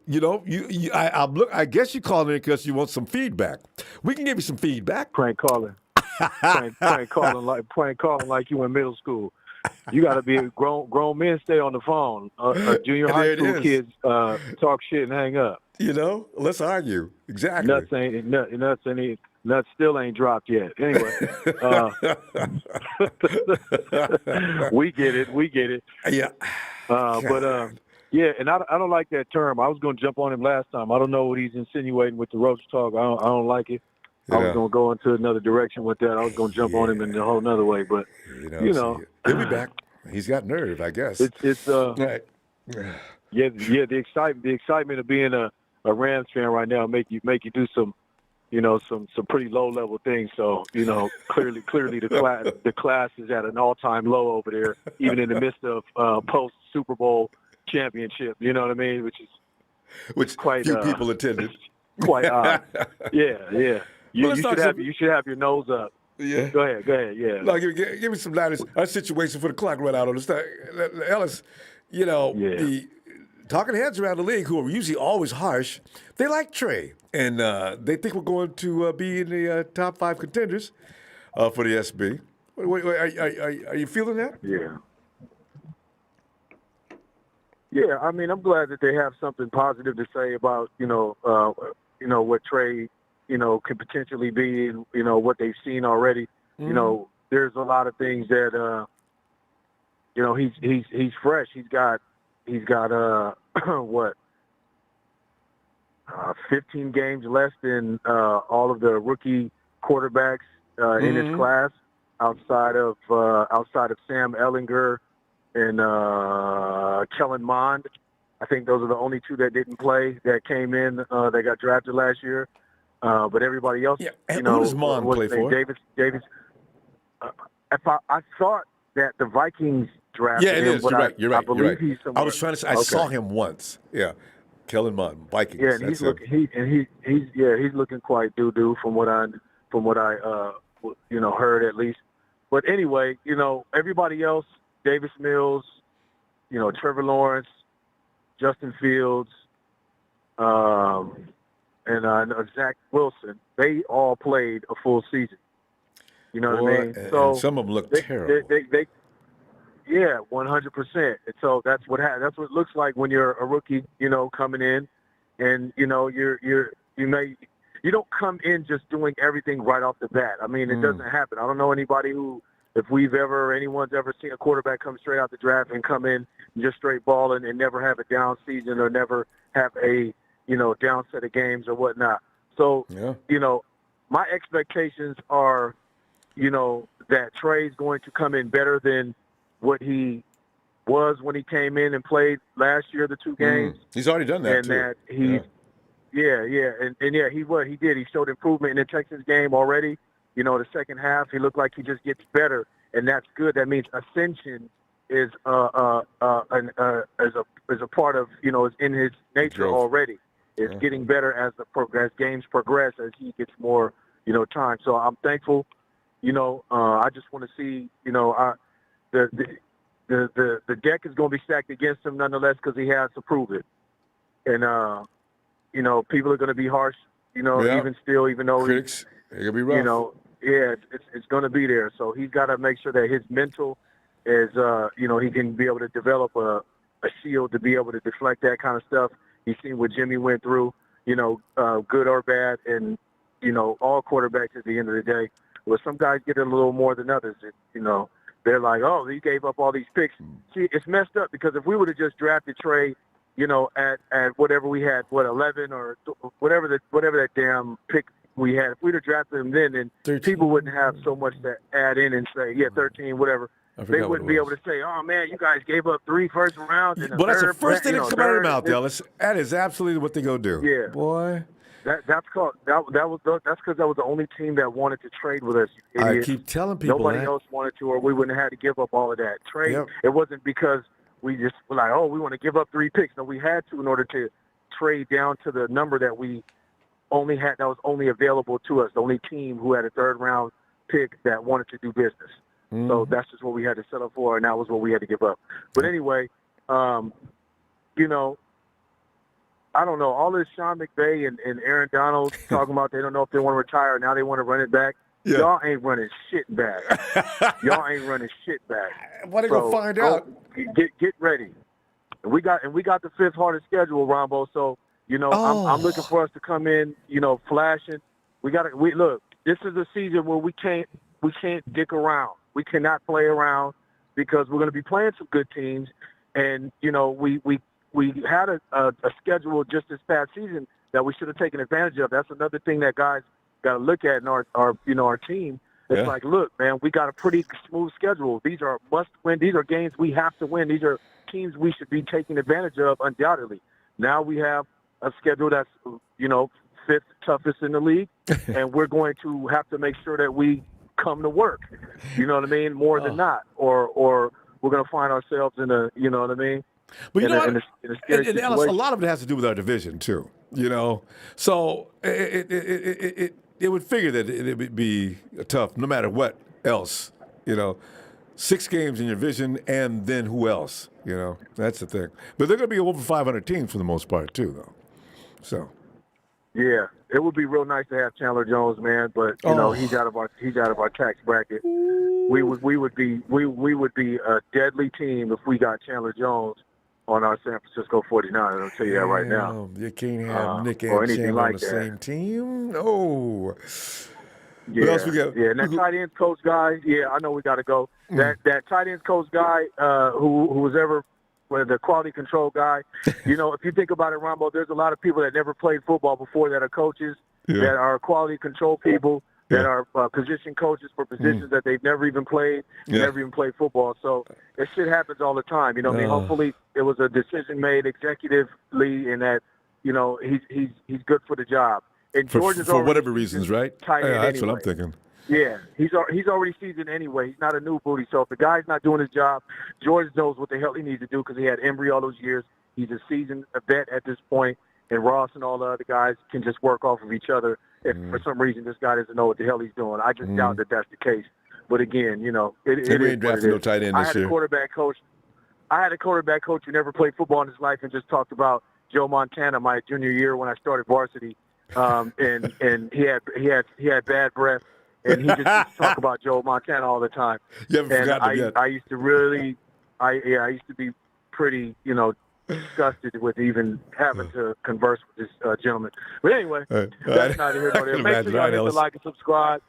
I guess you called in because you want some feedback. We can give you some feedback. Prank calling, prank calling like you in middle school. You got to be grown men stay on the phone. Junior high school kids talk shit and hang up. Let's argue. Exactly. Nuts still ain't dropped yet. Anyway, we get it. Yeah. Yeah, and I don't like that term. I was going to jump on him last time. I don't know what he's insinuating with the roach talk. I don't like it. I was going to go into another direction with that. I was going to jump on him in a whole nother way, but he'll be back. He's got nerve, I guess. It's right. The excitement of being a Rams fan right now make you do some pretty low level things. So clearly the class is at an all time low over there, even in the midst of post Super Bowl championship. You know what I mean? Which quite few people attended. Quite odd. Yeah. You should have your nose up. Yeah. Go ahead. Yeah. No, give me some line. Our situation for the clock run out on the Ellis. The talking heads around the league who are usually always harsh, they like Trey, and they think we're going to be in the top 5 contenders for the SB. Are you feeling that? Yeah. Yeah, I mean, I'm glad that they have something positive to say about what Trey can potentially be, and what they've seen already. Mm-hmm. There's a lot of things that he's fresh. He's got 15 games less than all of the rookie quarterbacks in his class, outside of Sam Ehlinger and Kellen Mond. I think those are the only 2 that didn't play that came in that got drafted last year. But everybody else, who does Mond play for? Davis. I thought that the Vikings drafted him. Yeah, it is. You're right. I believe he's somewhere. I was trying to say I saw him once. Yeah, Kellen Mond, Vikings. Yeah, and he's looking quite doo-doo from what I heard at least. But anyway, everybody else, Davis Mills, Trevor Lawrence, Justin Fields, and Zach Wilson, they all played a full season. You know what I mean? So some of them look terrible. They 100%. And so that's what it looks like when you're a rookie, coming in, and you don't come in just doing everything right off the bat. I mean, it doesn't happen. I don't know anybody if anyone's ever seen a quarterback come straight out the draft and come in and just straight balling and never have a down season or never have a down set of games or whatnot. So my expectations are that Trey's going to come in better than what he was when he came in and played last year, the 2 games. He's already done that, and too. That he did. He showed improvement in the Texans game already. the second half, he looked like he just gets better, and that's good. That means ascension is a part of, is in his nature already. It's getting better as games progress, as he gets more, time. So I'm thankful. I just want to see, the deck is going to be stacked against him nonetheless because he has to prove it. And, people are going to be harsh, even still, even though critics, they're going to be rough. It's going to be there. So he's got to make sure that his mental is, he can be able to develop a shield to be able to deflect that kind of stuff. He's seen what Jimmy went through, good or bad, and, all quarterbacks at the end of the day. Well, some guys get a little more than others. They're like, oh, he gave up all these picks. See, it's messed up because if we would have just drafted Trey, at whatever we had, 11 or whatever that damn pick we had, if we'd have drafted him then 13. People wouldn't have so much to add in and say, 13, whatever. They wouldn't be able to say, oh, man, you guys gave up 3 first rounds. Well, that's the first thing that come out of their mouth, Ellis. That is absolutely what they go do. Yeah. Boy. That's because that was the only team that wanted to trade with us. I keep telling people nobody else wanted to, or we wouldn't have had to give up all of that trade. Yep. It wasn't because we just were like, oh, we want to give up 3 picks. No, we had to in order to trade down to the number that we only had, that was only available to us. The only team who had a 3rd round pick that wanted to do business. Mm-hmm. So that's just what we had to settle for, and that was what we had to give up. But anyway, I don't know. All this Sean McVay and Aaron Donald talking about they don't know if they want to retire. Now they want to run it back. Yeah. Y'all ain't running shit back. Y'all ain't running shit back. What are they gonna find out? Get ready. And we got the 5th hardest schedule, Ronbo. So I'm looking for us to come in, flashing. We look. This is a season where we can't dick around. We cannot play around because we're going to be playing some good teams, and we had a schedule just this past season that we should have taken advantage of. That's another thing that guys got to look at in our team. It's like, look, man, we got a pretty smooth schedule. These are must-win. These are games we have to win. These are teams we should be taking advantage of, undoubtedly. Now we have a schedule that's, 5th toughest in the league, and we're going to have to make sure that we come to work. You know what I mean? More than not, or we're going to find ourselves in a, you know what I mean? But and Ellis, a lot of it has to do with our division too. So it would figure that it would be tough, no matter what else. 6 games in your division, and then who else? That's the thing. But they're going to be over 500 teams for the most part too, though. So. Yeah, it would be real nice to have Chandler Jones, man. But he's out of our tax bracket. We would be a deadly team if we got Chandler Jones on our San Francisco 49ers. I'll tell you that right now. You can't have Nick and Chandler on the same team. No. Yeah, what else we got? Yeah, and that tight ends coach guy. Yeah, I know we got to go. That tight ends coach guy, who was ever the quality control guy. If you think about it, Ronbo, there's a lot of people that never played football before that are coaches, that are quality control people, that are position coaches for positions that they've never even played, never even played football. So that shit happens all the time. I mean, hopefully it was a decision made executively, and that he's good for the job. And George is for whatever reasons, right? Tight end that's anyway. what I'm thinking. Yeah, he's already seasoned anyway. He's not a new booty. So if the guy's not doing his job, George knows what the hell he needs to do because he had Embry all those years. He's a seasoned vet at this point, and Ross and all the other guys can just work off of each other. If for some reason this guy doesn't know what the hell he's doing, I just doubt that that's the case. But again, it ain't drafting no tight end this year. I had a quarterback coach who never played football in his life and just talked about Joe Montana my junior year when I started varsity, and he had bad breath. And he just used to talk about Joe Montana all the time. You haven't forgotten him yet. I used to be pretty, disgusted with even having to converse with this gentleman. But anyway, that's neither here nor there. Make sure y'all hit the like and subscribe.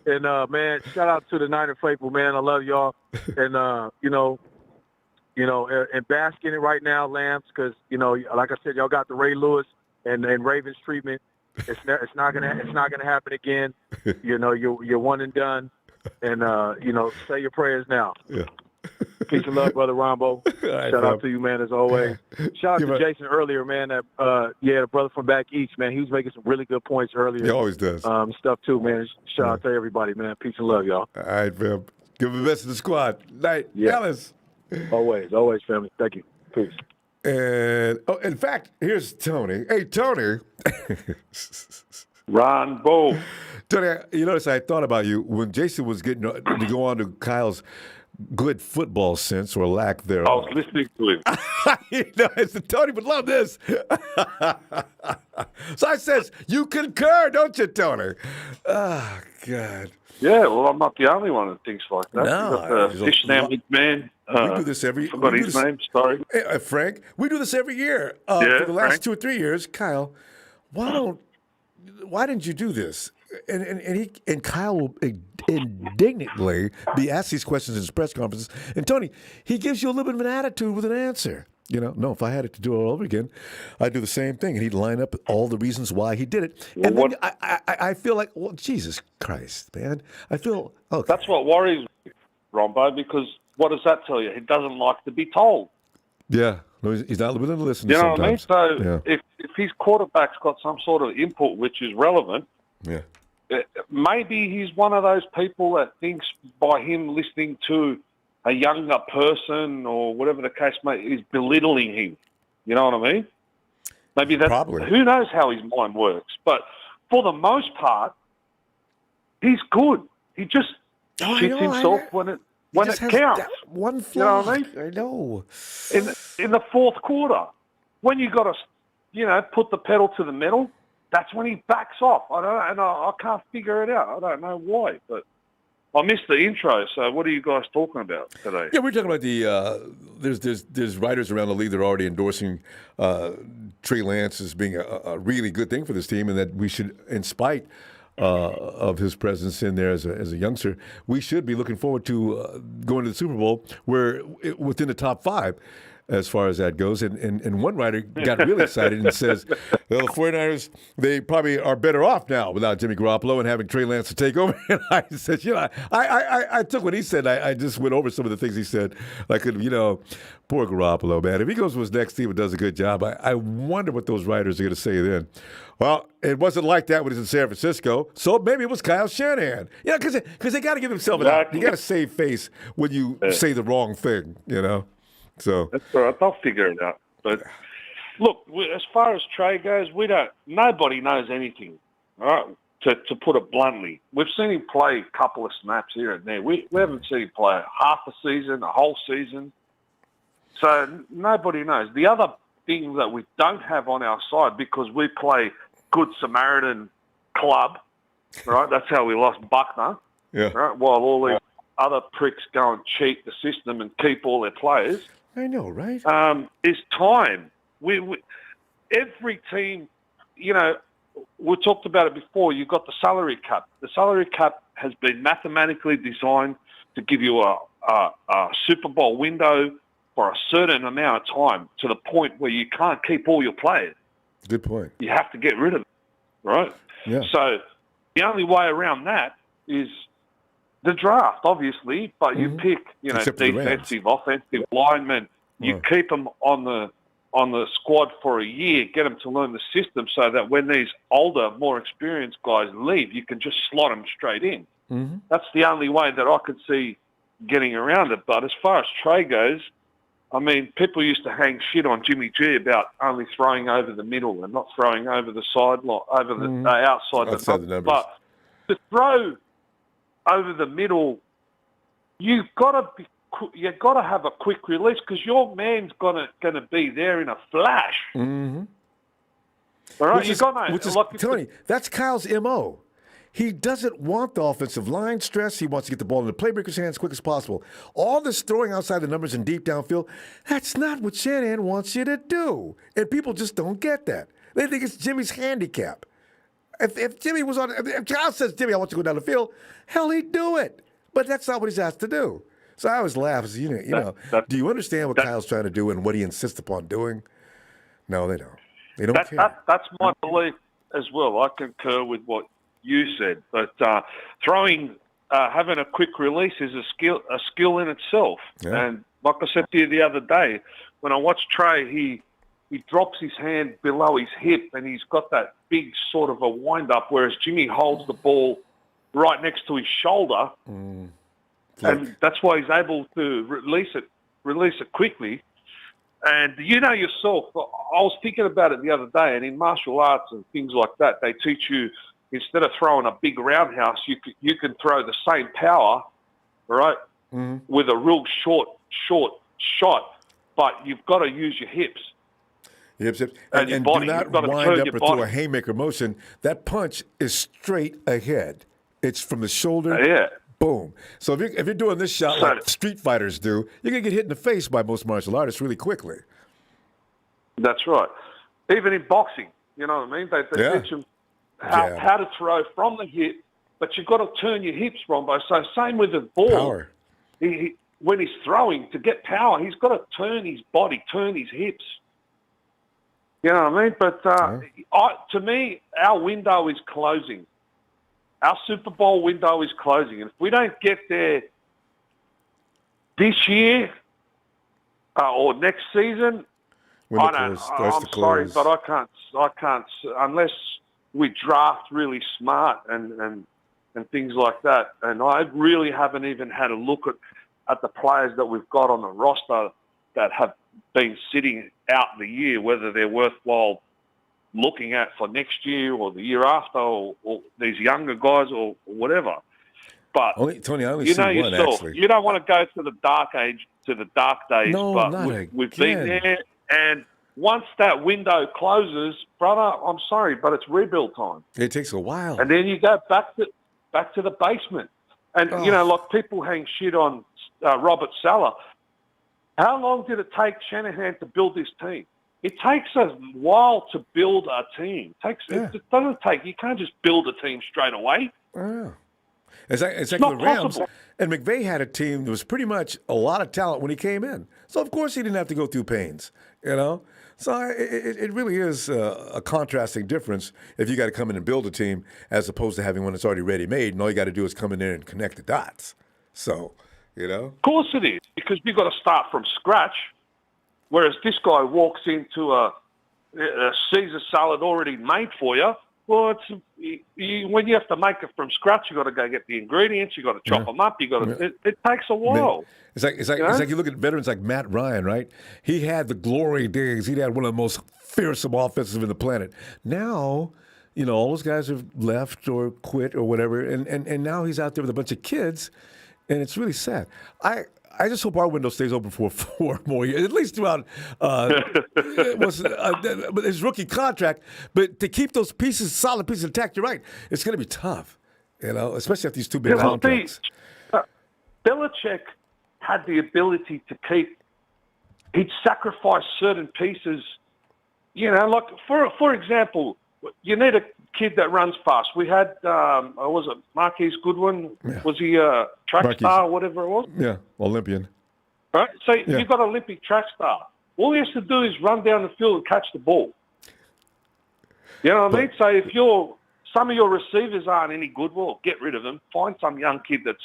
And, man, shout out to the Niner faithful, man. I love y'all. And, and bask in it right now, Lambs, because, like I said, y'all got the Ray Lewis and Ravens treatment. It's not gonna happen again. You're one and done, and say your prayers now. Yeah. Peace and love, brother Ronbo. Right, Shout out to you, man, as always. Shout out to Jason earlier, man. That the brother from back east, man. He was making some really good points earlier. He always does. Stuff too, man. Shout out to everybody, man. Peace and love, y'all. All right, fam. Give him the best of the squad. Night, Alice. Always, family. Thank you. Peace. And in fact, here's Tony. Hey, Tony. Ronbo. Tony, you notice I thought about you when Jason was getting to go on to Kyle's good football sense or lack thereof. I was listening to him. I said, Tony would love this. So I says, you concur, don't you, Tony? Oh, God. Yeah, well, I'm not the only one that thinks like that. No, You got the fish sandwich man. We do this every. Forgot his name. Sorry, Frank. We do this every year. Yeah, for the last Frank. 2 or 3 years, Kyle. Why didn't you do this? And Kyle will indignantly be asked these questions in his press conferences. And Tony, he gives you a little bit of an attitude with an answer. No, if I had it to do it all over again, I'd do the same thing. And he'd line up all the reasons why he did it. Well, and then I feel like, well, Jesus Christ, man. I feel, okay. That's what worries me, Ronbo, because what does that tell you? He doesn't like to be told. Yeah. No, he's not willing to listen You know sometimes. what I mean? So Yeah. if his quarterback's got some sort of input which is relevant, Yeah. maybe he's one of those people that thinks by him listening to a younger person or whatever the case may be, is belittling him. You know what I mean? Maybe that's Probably. Who knows how his mind works? But for the most part, he's good. He just shits himself when it counts. One You know what I flaw. mean? I know. In the fourth quarter, when you got to, put the pedal to the metal, that's when he backs off. I can't figure it out. I don't know why, but I missed the intro. So what are you guys talking about today? Yeah, we're talking about the there's writers around the league that are already endorsing Trey Lance as being a really good thing for this team, and that we should, in spite of his presence in there as a youngster, we should be looking forward to going to the Super Bowl, where within the top 5 as far as that goes. And one writer got really excited and says, well, the 49ers, they probably are better off now without Jimmy Garoppolo and having Trey Lance to take over. And I said, I took what he said. I just went over some of the things he said. Poor Garoppolo, man. If he goes to his next team and does a good job, I wonder what those writers are going to say then. Well, it wasn't like that when he was in San Francisco, so maybe it was Kyle Shanahan. Yeah, because they got to give themselves an out. You got to save face when you say the wrong thing, So that's all right. They'll figure it out. But look, as far as Trey goes, nobody knows anything. All right, to put it bluntly, we've seen him play a couple of snaps here and there. We haven't seen him play half a season, a whole season. So nobody knows. The other thing that we don't have on our side, because we play Good Samaritan club, right? That's how we lost Buckner. Yeah. Right. While all these other pricks go and cheat the system and keep all their players. I know, right? It's time. We every team, we talked about it before. You've got the salary cap. The salary cap has been mathematically designed to give you a Super Bowl window for a certain amount of time, to the point where you can't keep all your players. Good point. You have to get rid of them, right? Yeah. So the only way around that is the draft, obviously, but you pick, Except for the Rams. defensive, offensive linemen. You keep them on the squad for a year, get them to learn the system, so that when these older, more experienced guys leave, you can just slot them straight in. Mm-hmm. That's the only way that I could see getting around it. But as far as Trey goes, I mean, people used to hang shit on Jimmy G about only throwing over the middle and not throwing over the sideline, over the outside the numbers. But to throw over the middle, you've got to have a quick release, because your man's gonna be there in a flash. Mm-hmm. All right, Tony, that's Kyle's MO. He doesn't want the offensive line stress. He wants to get the ball in the playmaker's hands as quick as possible. All this throwing outside the numbers and deep downfield, that's not what Shanahan wants you to do. And people just don't get that. They think it's Jimmy's handicap. If Jimmy was if Kyle says, Jimmy, I want you to go down the field, hell, he'd do it. But that's not what he's asked to do. So I always laugh. Do you understand what Kyle's trying to do and what he insists upon doing? No, they don't. They don't care. That's my belief as well. I concur with what you said. But having a quick release is a skill in itself. Yeah. And Like I said to you the other day, when I watched Trey, he drops his hand below his hip and he's got that big sort of a wind-up, whereas Jimmy holds the ball right next to his shoulder. And that's why he's able to release it quickly. And you know yourself, I was thinking about it the other day, and in martial arts and things like that, they teach you, instead of throwing a big roundhouse, you can throw the same power, right, with a real short shot, but you've got to use your hips. And your do body. not You've got to wind turn up your or throw a body. haymaker motion. That punch is straight ahead. It's from the shoulder. Yeah. Boom. So if you're doing this shot like street fighters do, you're going to get hit in the face by most martial artists really quickly. That's right. Even in boxing, you know what I mean? They teach them how to throw from the hip, but you've got to turn your hips, Ronbo. So same with the ball. Power. When he's throwing, to get power, he's got to turn his body, turn his hips. You know what I mean? But to me, our window is closing. Our Super Bowl window is closing. And if we don't get there this year or next season, I'm sorry, but I can't unless we draft really smart and things like that. And I really haven't even had a look at the players that we've got on the roster that have been sitting out the year, whether they're worthwhile looking at for next year or the year after, or these younger guys or whatever. But Tony, I only you see know one, yourself, actually. you don't want to go to the dark days, No, but not we've been there. And once that window closes, brother, I'm sorry, but it's rebuild time. It takes a while. And then you go back to the basement. And, you know, like people hang shit on Robert Saleh. How long did it take Shanahan to build this team? It takes a while to build a team. It doesn't take. You can't just build a team straight away. It's like the not Rams. possible. And McVay had a team that was pretty much a lot of talent when he came in. So, of course, he didn't have to go through pains, you know? So it really is a contrasting difference if you got to come in and build a team as opposed to having one that's already ready-made, and all you got to do is come in there and connect the dots. So, you know? Of course it is, because you've got to start from scratch. Whereas this guy walks into a Caesar salad already made for you. Well, when you have to make it from scratch, you got to go get the ingredients. You got to chop them up. You got to. It takes a while. It's like you look at veterans like Matt Ryan, right? He had the glory days. He had one of the most fearsome offenses in the planet. Now, you know, all those guys have left or quit or whatever, and now he's out there with a bunch of kids, and it's really sad. I just hope our window stays open for 4 more years, at least throughout his rookie contract. But to keep those solid pieces intact, you're right, it's going to be tough, you know, especially after these 2 big contracts. Belichick had the ability to keep. He'd sacrifice certain pieces, you know, like for example, you need a kid that runs fast. We had, was it Marquise Goodwin? Yeah. Was he a track star, whatever it was? Yeah, Olympian. Right? So you've got an Olympic track star. All he has to do is run down the field and catch the ball. You know what I mean? So if some of your receivers aren't any good, well, get rid of them. Find some young kid that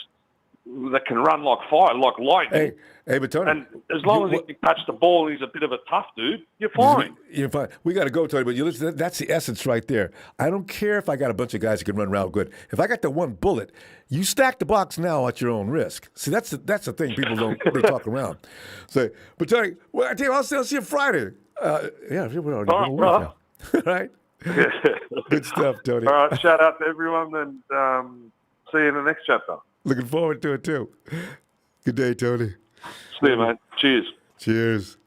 can run like fire, like lightning. Hey, but Tony, and as long as he can catch the ball, he's a bit of a tough dude. You're fine. You're fine. We got to go, Tony. But you listen, that's the essence right there. I don't care if I got a bunch of guys who can run around good. If I got the one bullet, you stack the box now at your own risk. See, that's the thing. People they talk around. So, but Tony, well, I tell you, I'll see you Friday. Yeah, we're already going to work now. Right? Good stuff, Tony. All right. Shout out to everyone, and see you in the next chapter. Looking forward to it, too. Good day, Tony. See you, man. Cheers. Cheers.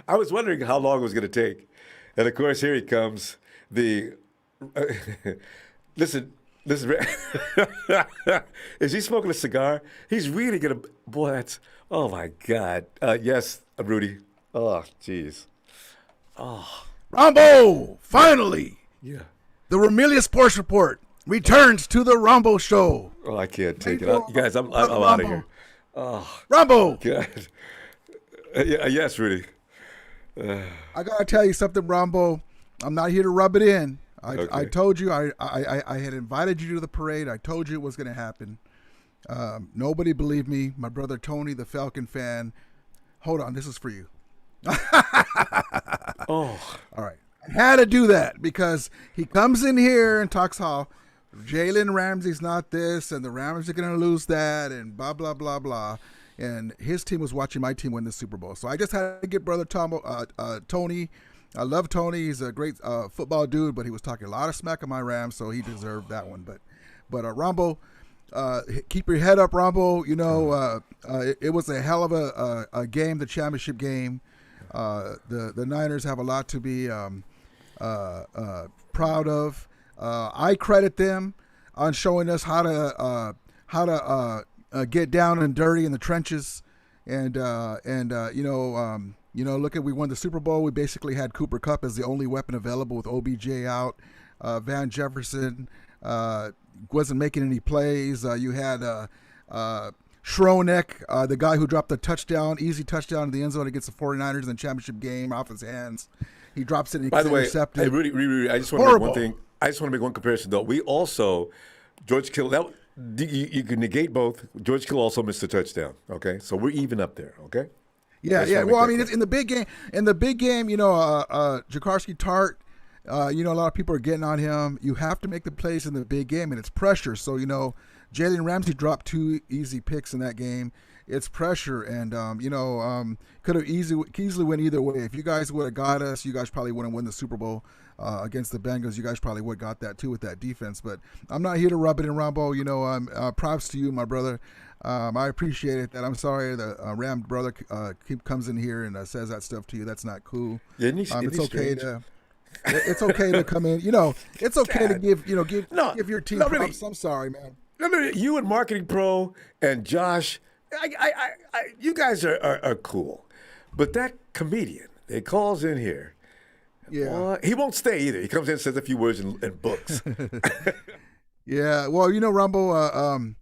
I was wondering how long it was going to take. And, of course, here he comes. Listen. Is he smoking a cigar? He's really going to... Boy, that's... Oh, my God. Yes, Rudy. Oh, jeez. Oh. Ronbo, finally. Yeah. The Ramirez Sports Report returns to the Ronbo Show. Oh, I can't take it. You guys, I'm out of here. Oh, Ronbo. God. Yes, Rudy. I gotta tell you something, Ronbo. I'm not here to rub it in. I told you I had invited you to the parade. I told you it was going to happen. Nobody believed me. My brother Tony, the Falcon fan. Hold on, this is for you. Oh, all right. I had to do that because he comes in here and talks how Jalen Ramsey's not this and the Rams are going to lose that and blah, blah, blah, blah. And his team was watching my team win the Super Bowl. So I just had to get brother Tony. I love Tony. He's a great football dude, but he was talking a lot of smack on my Rams, so he deserved that one. But Ronbo, keep your head up, Ronbo. You know, it was a hell of a game, the championship game. The Niners have a lot to be proud of. I credit them on showing us how to get down and dirty in the trenches, and look at, we won the Super Bowl. We basically had Cooper Kupp as the only weapon available with OBJ out. Van Jefferson wasn't making any plays. You had Schronek, the guy who dropped the easy touchdown in the end zone against the 49ers in the championship game off his hands. He drops it and by the way, intercepted. hey, Rudy, I just want to make one thing. I just want to make one comparison, though. We also, George Kittle, you can negate both. George Kittle also missed a touchdown, okay? So we're even up there, okay? Yeah. Well, I mean, it's in the big game, Jakarski Tart, a lot of people are getting on him. You have to make the plays in the big game, and it's pressure. So, Jalen Ramsey dropped 2 easy picks in that game. It's pressure, and, could have easily went either way. If you guys would have got us, you guys probably wouldn't win the Super Bowl against the Bengals. You guys probably would have got that, too, with that defense. But I'm not here to rub it in, Ronbo. Props to you, my brother. I appreciate it. That I'm sorry the Ram brother comes in here and says that stuff to you. That's not cool. Yeah, it's okay to it's okay to come in. It's okay to give your team props. Really. I'm sorry, man. No, you and Marketing Pro and Josh, you guys are cool, but that comedian that calls in here, he won't stay either. He comes in and says a few words in books. Yeah, well, Rumble.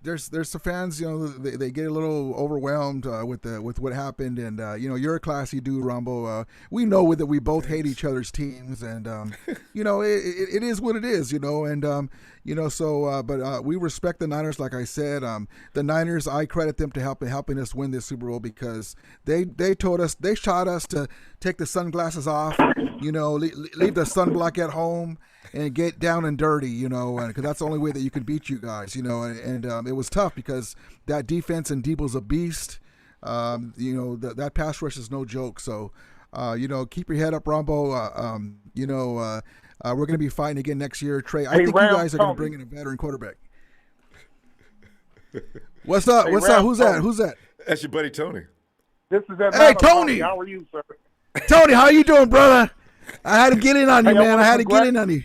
There's some fans. They get a little overwhelmed with what happened, and you're a classy dude, Ronbo. We know that we both hate each other's teams, and it is what it is, and but we respect the Niners. Like I said, the Niners, I credit them to helping us win this Super Bowl because they shot us to take the sunglasses off, leave the sunblock at home. And get down and dirty, because that's the only way that you can beat you guys, and it was tough because that defense and Debo's a beast. That pass rush is no joke. So, keep your head up, Ronbo. We're going to be fighting again next year. Trey, I think you guys are going to bring in a veteran quarterback. What's up? What's up? Who's that? That's your buddy Tony. This is Atlanta. Hey, Tony. How are you, sir? Tony, how you doing, brother? I had to get in on you, man. I had to get in on you.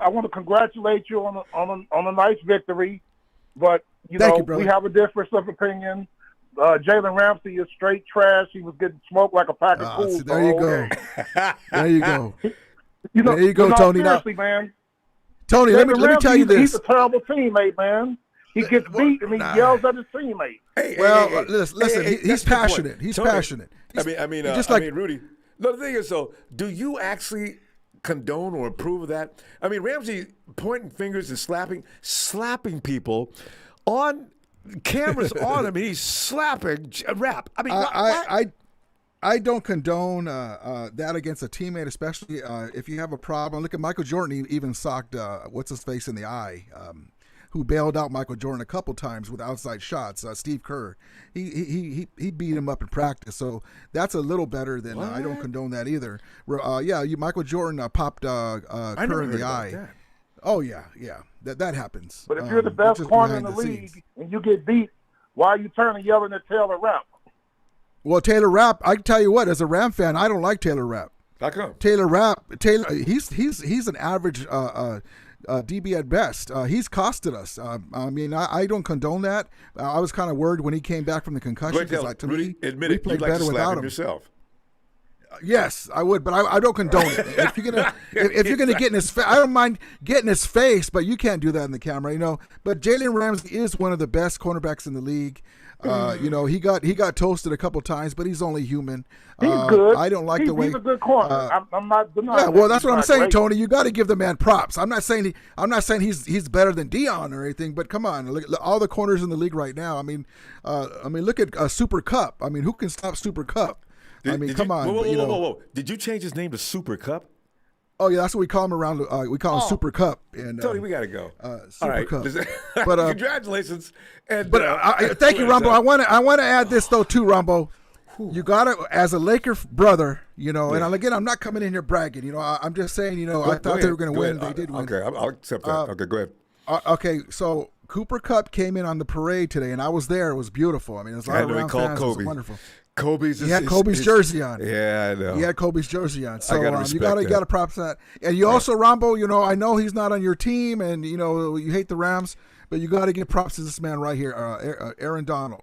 I want to congratulate you on a nice victory, but we have a difference of opinion. Jalen Ramsey is straight trash. He was getting smoked like a pack of fools. There you go. There you go. There you go, Tony. Seriously, man. Tony, let me tell you this. He's a terrible teammate, man. He gets beat and he yells at his teammate. Listen. He's passionate. He's passionate. Rudy. No, the thing is, though, do you actually condone or approve of that? I mean, Ramsey pointing fingers and slapping people on cameras on him. He's slapping rap. I mean, I don't condone that against a teammate, especially if you have a problem. Look at Michael Jordan. He even socked what's his face in the eye. Who bailed out Michael Jordan a couple times with outside shots? Steve Kerr. He beat him up in practice, so that's a little better than I don't condone that either. Michael Jordan popped Kerr in the eye. That. Oh yeah, that happens. But if you're the best corner in the league and you get beat, why are you turning yelling at Taylor Rapp? Well, Taylor Rapp, I can tell you what, as a Ram fan, I don't like Taylor Rapp. How come? Taylor, he's an average DB at best. He's costed us. I don't condone that. I was kind of worried when he came back from the concussion because, to me, admit we it. played You'd like better to slap without him him yourself. Yes, I would, but I don't condone it. If you're gonna get in his face, I don't mind getting his face, but you can't do that in the camera, you know. But Jalen Ramsey is one of the best cornerbacks in the league. You know, he got toasted a couple times, but he's only human. He's good. I don't like the way he's a good corner. I'm not denying. Yeah, well, that's what I'm saying, great. Tony. You got to give the man props. I'm not saying he's better than Dion or anything, but come on, look, all the corners in the league right now. I mean, look at Super Cup. I mean, who can stop Super Cup? Come on. Whoa. Did you change his name to Super Cup? Oh yeah, that's what we call him around. We call him Super Cup. And Tony, we gotta go. Super Cup. But congratulations. And thank you, Ronbo. I want to add this though too, Ronbo. You gotta, as a Laker brother, you know. And again, I'm not coming in here bragging. You know, I'm just saying. You know, I thought they were going to win. And they did win. Okay, I'll accept that. Okay, go ahead. Okay, so Cooper Kupp came in on the parade today, and I was there. It was beautiful. I mean, it was a lot of Rams fans. It was wonderful. He had Kobe's jersey on. Yeah, I know. He had Kobe's jersey on. So you got to props that. And you Yeah. also, Ronbo, you know, I know he's not on your team, and you know you hate the Rams, but you got to give props to this man right here, Aaron Donald.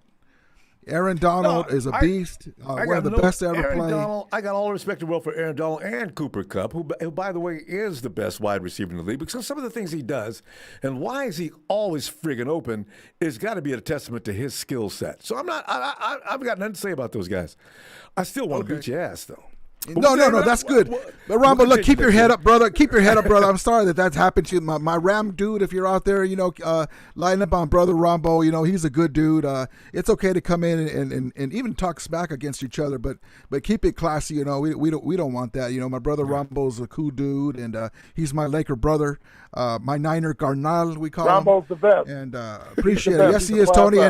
Aaron Donald is a beast. One of the best to ever play. I got all the respect in the world for Aaron Donald and Cooper Kupp, who, by the way, is the best wide receiver in the league. Because some of the things he does and why is he always friggin' open is got to be a testament to his skill set. So I've got nothing to say about those guys. I still want to beat your ass, though. No, that's good. But Ronbo, look, keep your head up, brother. Keep your head up, brother. I'm sorry that's happened to you. My Ram dude, if you're out there, you know, lighting up on brother Ronbo, you know, he's a good dude. It's okay to come in and even talk smack against each other, but keep it classy. You know, we don't want that. You know, my brother Ronbo's a cool dude, and he's my Laker brother. My Niner Garnal, we call him. Rambo's the best. And appreciate it. Yes, he is, Tony.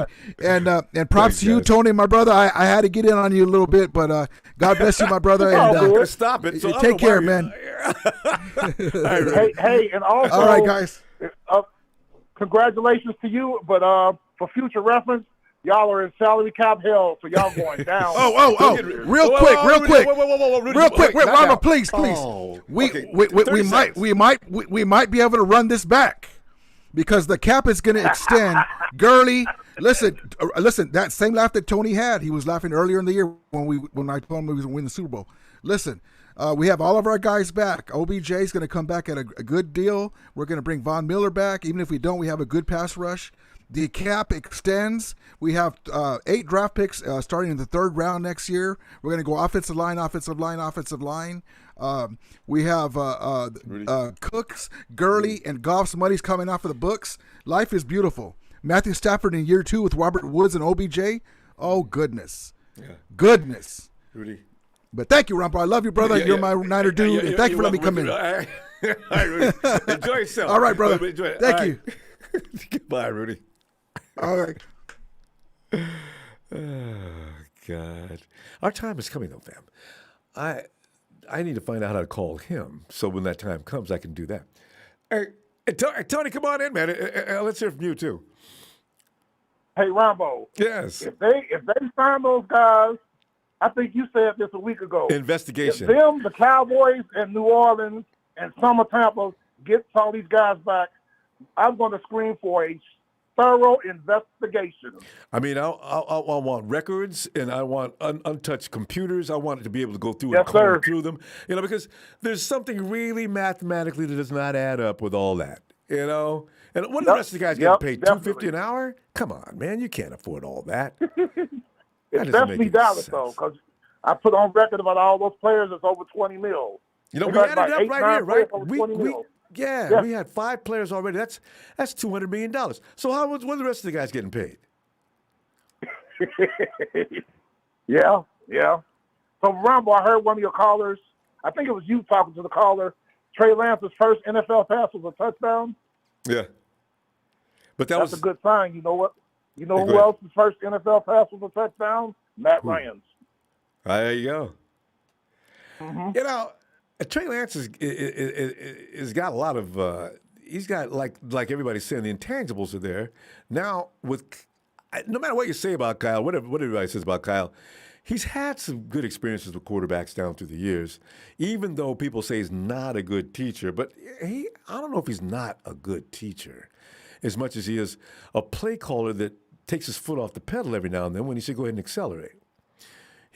And props to you, Tony, my brother. I had to get in on you a little bit, but God bless you, my brother. And stop it. So take care, man. hey, and also, all right, guys. Congratulations to you, but for future reference, y'all are in salary cap hell, so y'all going down. Real quick, Ronbo, please. We might be able to run this back because the cap is going to extend. Gurley, listen, that same laugh that Tony had, he was laughing earlier in the year when I told him he was going to win the Super Bowl. Listen, we have all of our guys back. OBJ is going to come back at a good deal. We're going to bring Von Miller back. Even if we don't, we have a good pass rush. The cap extends. We have 8 draft picks starting in the 3rd round next year. We're going to go offensive line. We have Cooks, Gurley, and Goff's money's coming off of the books. Life is beautiful. Matthew Stafford in year 2 with Robert Woods and OBJ. Oh, goodness. Goodness. Rudy. But thank you, Ronbo. I love you, brother. You're my Niner dude. And thank you for letting me come in. All right, Rudy. Enjoy yourself. All right, brother. Enjoy it. Thank you. Goodbye, Rudy. All right. Oh, God. Our time is coming, though, fam. I need to find out how to call him, so when that time comes, I can do that. Hey, Tony, come on in, man. Let's hear from you, too. Hey, Ronbo. Yes. If they sign those guys, I think you said this a week ago. Investigation. If them, the Cowboys and New Orleans and some of Tampa get all these guys back, I'm going to scream for a thorough investigation. I mean, I want records, and I want untouched computers. I want it to be able to go through and comb through them. You know, because there's something really mathematically that does not add up with all that. You know, and when the rest of the guys getting paid $250 an hour, come on, man, you can't afford all that. Especially Dallas, though, because I put on record about all those players that's over $20 million. You know, we added up right here, right? We had 5 players already. That's $200 million. So when are the rest of the guys getting paid? Yeah. So, Ronbo, I heard one of your callers, I think it was you talking to the caller, Trey Lance's first NFL pass was a touchdown. Yeah. But that's a good sign. You know what? You know who else's first NFL pass was a touchdown? Matt Ryan's. There you go. Mm-hmm. You know, Trey Lance has got a lot of. He's got like everybody's saying, the intangibles are there. Now, no matter what you say about Kyle, what everybody says about Kyle, he's had some good experiences with quarterbacks down through the years. Even though people say he's not a good teacher, but I don't know if he's not a good teacher, as much as he is a play caller that takes his foot off the pedal every now and then when he should go ahead and accelerate.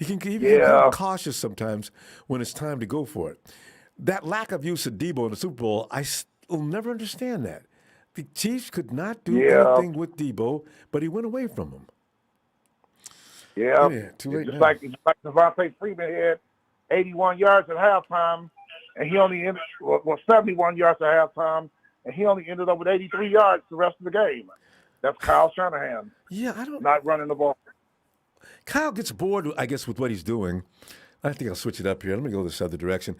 He can become cautious sometimes when it's time to go for it. That lack of use of Debo in the Super Bowl, will never understand that. The Chiefs could not do anything with Debo, but he went away from him. Yeah, too late it's now. just like Devontae Freeman had 81 yards at halftime, and he only ended 71 yards at halftime, and he only ended up with 83 yards the rest of the game. That's Kyle Shanahan. Yeah, not running the ball. Kyle gets bored, I guess, with what he's doing. I think I'll switch it up here. Let me go this other direction.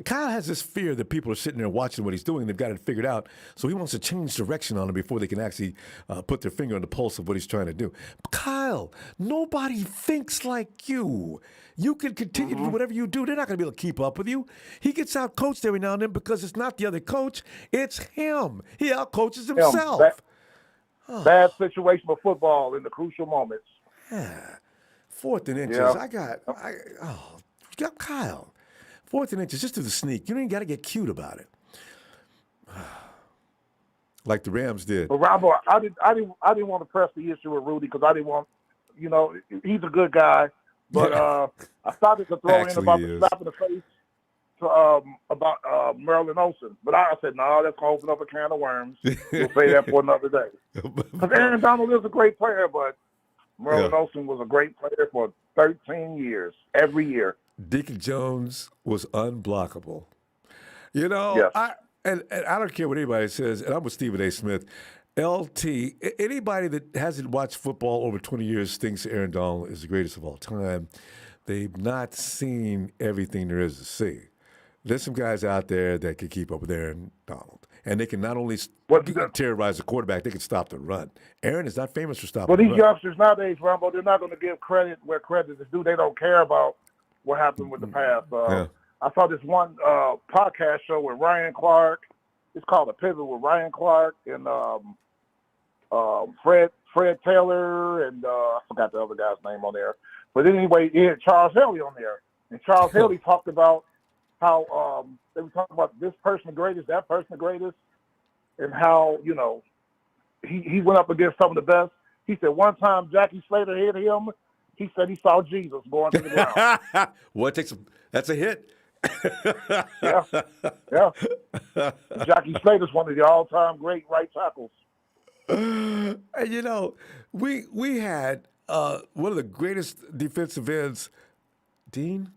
Kyle has this fear that people are sitting there watching what he's doing. They've got it figured out. So he wants to change direction on him before they can actually put their finger on the pulse of what he's trying to do. But Kyle, nobody thinks like you. You can continue to do whatever you do. They're not going to be able to keep up with you. He gets out-coached every now and then because it's not the other coach. It's him. He out-coaches himself. Bad situation of football in the crucial moments. Yeah. 4th and inches. Kyle. 4th and inches, just do the sneak. You don't even got to get cute about it. Like the Rams did. But Ronbo, I didn't want to press the issue with Rudy because I didn't want, he's a good guy. But I started to throw in about the slap in the face about Merlin Olsen. But I said, no, that's going to open up a can of worms. We'll say that for another day. Because Aaron Donald is a great player, but Merlin Olsen was a great player for 13 years, every year. Deacon Jones was unblockable. I don't care what anybody says, and I'm with Stephen A. Smith. LT, anybody that hasn't watched football over 20 years thinks Aaron Donald is the greatest of all time. They've not seen everything there is to see. There's some guys out there that can keep up with Aaron Donald. And they can not only terrorize the quarterback, they can stop the run. Aaron is not famous for stopping the run. Well, these youngsters nowadays, Ronbo, they're not going to give credit where credit is due. They don't care about what happened with the past. I saw this one podcast show with Ryan Clark. It's called A Pivot with Ryan Clark and Fred Taylor, and I forgot the other guy's name on there. But anyway, he had Charles Haley on there. And Charles Haley talked about how they were talking about this person the greatest, that person the greatest, and how, he went up against some of the best. He said one time Jackie Slater hit him. He said he saw Jesus going to the ground. Well, that's a hit. yeah. Jackie Slater's one of the all-time great right tackles. And we had one of the greatest defensive ends, Dean.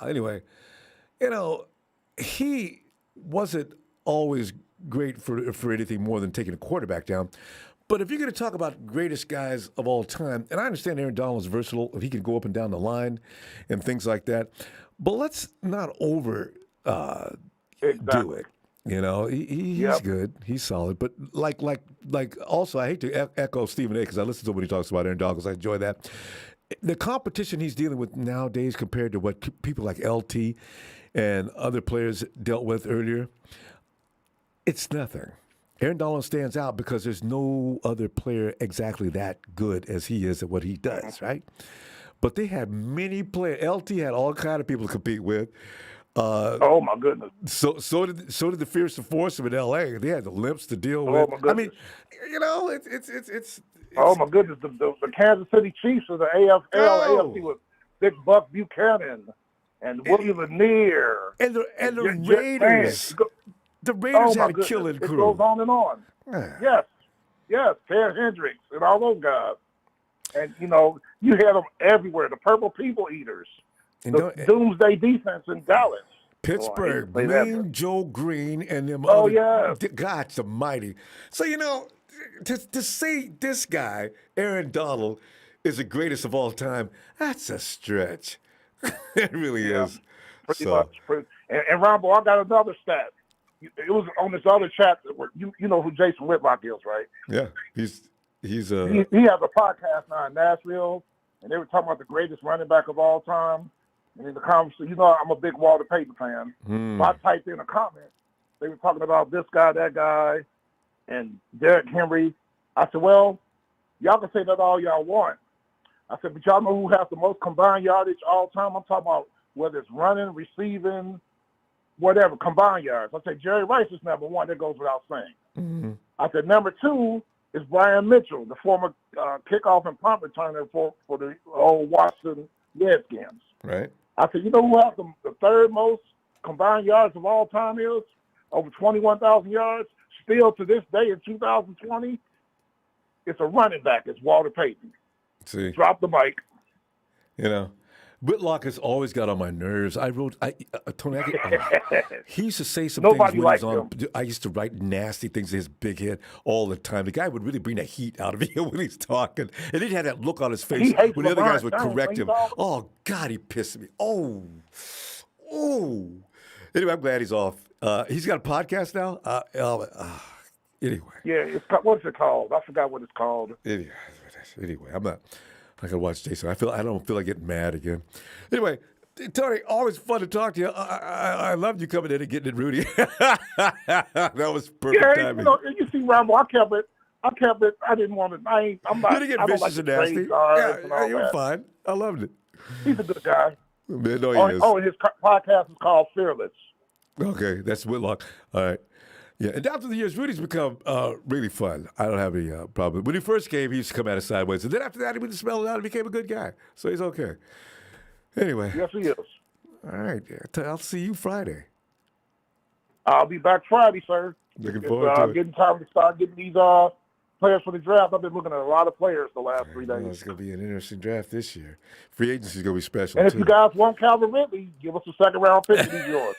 Anyway, he wasn't always great for anything more than taking a quarterback down. But if you're going to talk about greatest guys of all time, and I understand Aaron Donald is versatile, he can go up and down the line and things like that, but let's not do it. He's good, he's solid, but like also I hate to echo Stephen A. because I listen to when he talks about Aaron Donald because I enjoy that. The competition he's dealing with nowadays compared to what people like LT and other players dealt with earlier, it's nothing. Aaron Donald stands out because there's no other player exactly that good as he is at what he does, right? But they had many players. LT had all kind of people to compete with. Oh my goodness! So did the fearsome foursome in L.A. They had the limps to deal with. Oh my goodness! I mean, it's oh my goodness! The Kansas City Chiefs of the AFC with Big Buck Buchanan and William Lanier and the Raiders. The Raiders had a killing crew. It goes on and on. Yes, Ted Hendricks and all those guys. And, you had them everywhere. The Purple People Eaters. The Doomsday Defense in Dallas. Pittsburgh, Mean Joe Green and them God's almighty. So, to say this guy, Aaron Donald, is the greatest of all time, that's a stretch. It really is. Pretty much. And Ronbo, I got another stat. It was on this other chat where you know who Jason Whitlock is, right? Yeah, he has a podcast now in Nashville, and they were talking about the greatest running back of all time. And in the conversation, I'm a big Walter Payton fan, so I typed in a comment. They were talking about this guy, that guy, and Derrick Henry. I said, well, y'all can say that all y'all want. I said, but y'all know who has the most combined yardage all time? I'm talking about whether it's running, receiving, whatever, combined yards. I said, Jerry Rice is number one. That goes without saying. Mm-hmm. I said, number two is Brian Mitchell, the former kickoff and punt returner for the old Washington Redskins. Right. I said, you know who has the third most combined yards of all time is? Over 21,000 yards. Still to this day in 2020, it's a running back. It's Walter Payton. See. Drop the mic. You know, Whitlock has always got on my nerves. Tony, he used to say some things when he was on. I used to write nasty things in his big head all the time. The guy would really bring the heat out of me when he's talking. And he'd have that look on his face when the other guys would correct him. Oh, God, he pissed me. Oh. Anyway, I'm glad he's off. He's got a podcast now. Anyway. Yeah, what's it called? I forgot what it's called. Anyway, I'm not gonna watch Jason. I don't feel like getting mad again. Anyway, Tony, always fun to talk to you. I loved you coming in and getting it, Rudy. That was perfect timing. You see, Ronbo, I kept it. I didn't want to. I'm not. You didn't get vicious and nasty. Yeah, you were fine. I loved it. He's a good guy. Man, no, he is. And his podcast is called Fearless. Okay, that's Whitlock. All right. Yeah, and down through the years, Rudy's become really fun. I don't have any problem. When he first came, he used to come at us sideways. And then after that, he went to smell it out and became a good guy. So he's okay. Anyway. Yes, he is. All right. I'll see you Friday. I'll be back Friday, sir. Looking forward to it. Getting time to start getting these players for the draft. I've been looking at a lot of players the last 3 days. It's going to be an interesting draft this year. Free agency is going to be special, and if you guys want Calvin Ridley, give us a second-round pick and he's yours.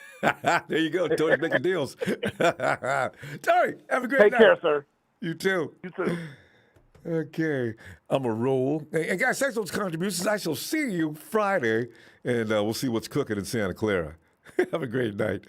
There you go. Tony's making deals. Tony, have a great night. Take care, sir. You too. You too. Okay. I'm a roll. And guys, thanks for those contributions. I shall see you Friday, and we'll see what's cooking in Santa Clara. Have a great night.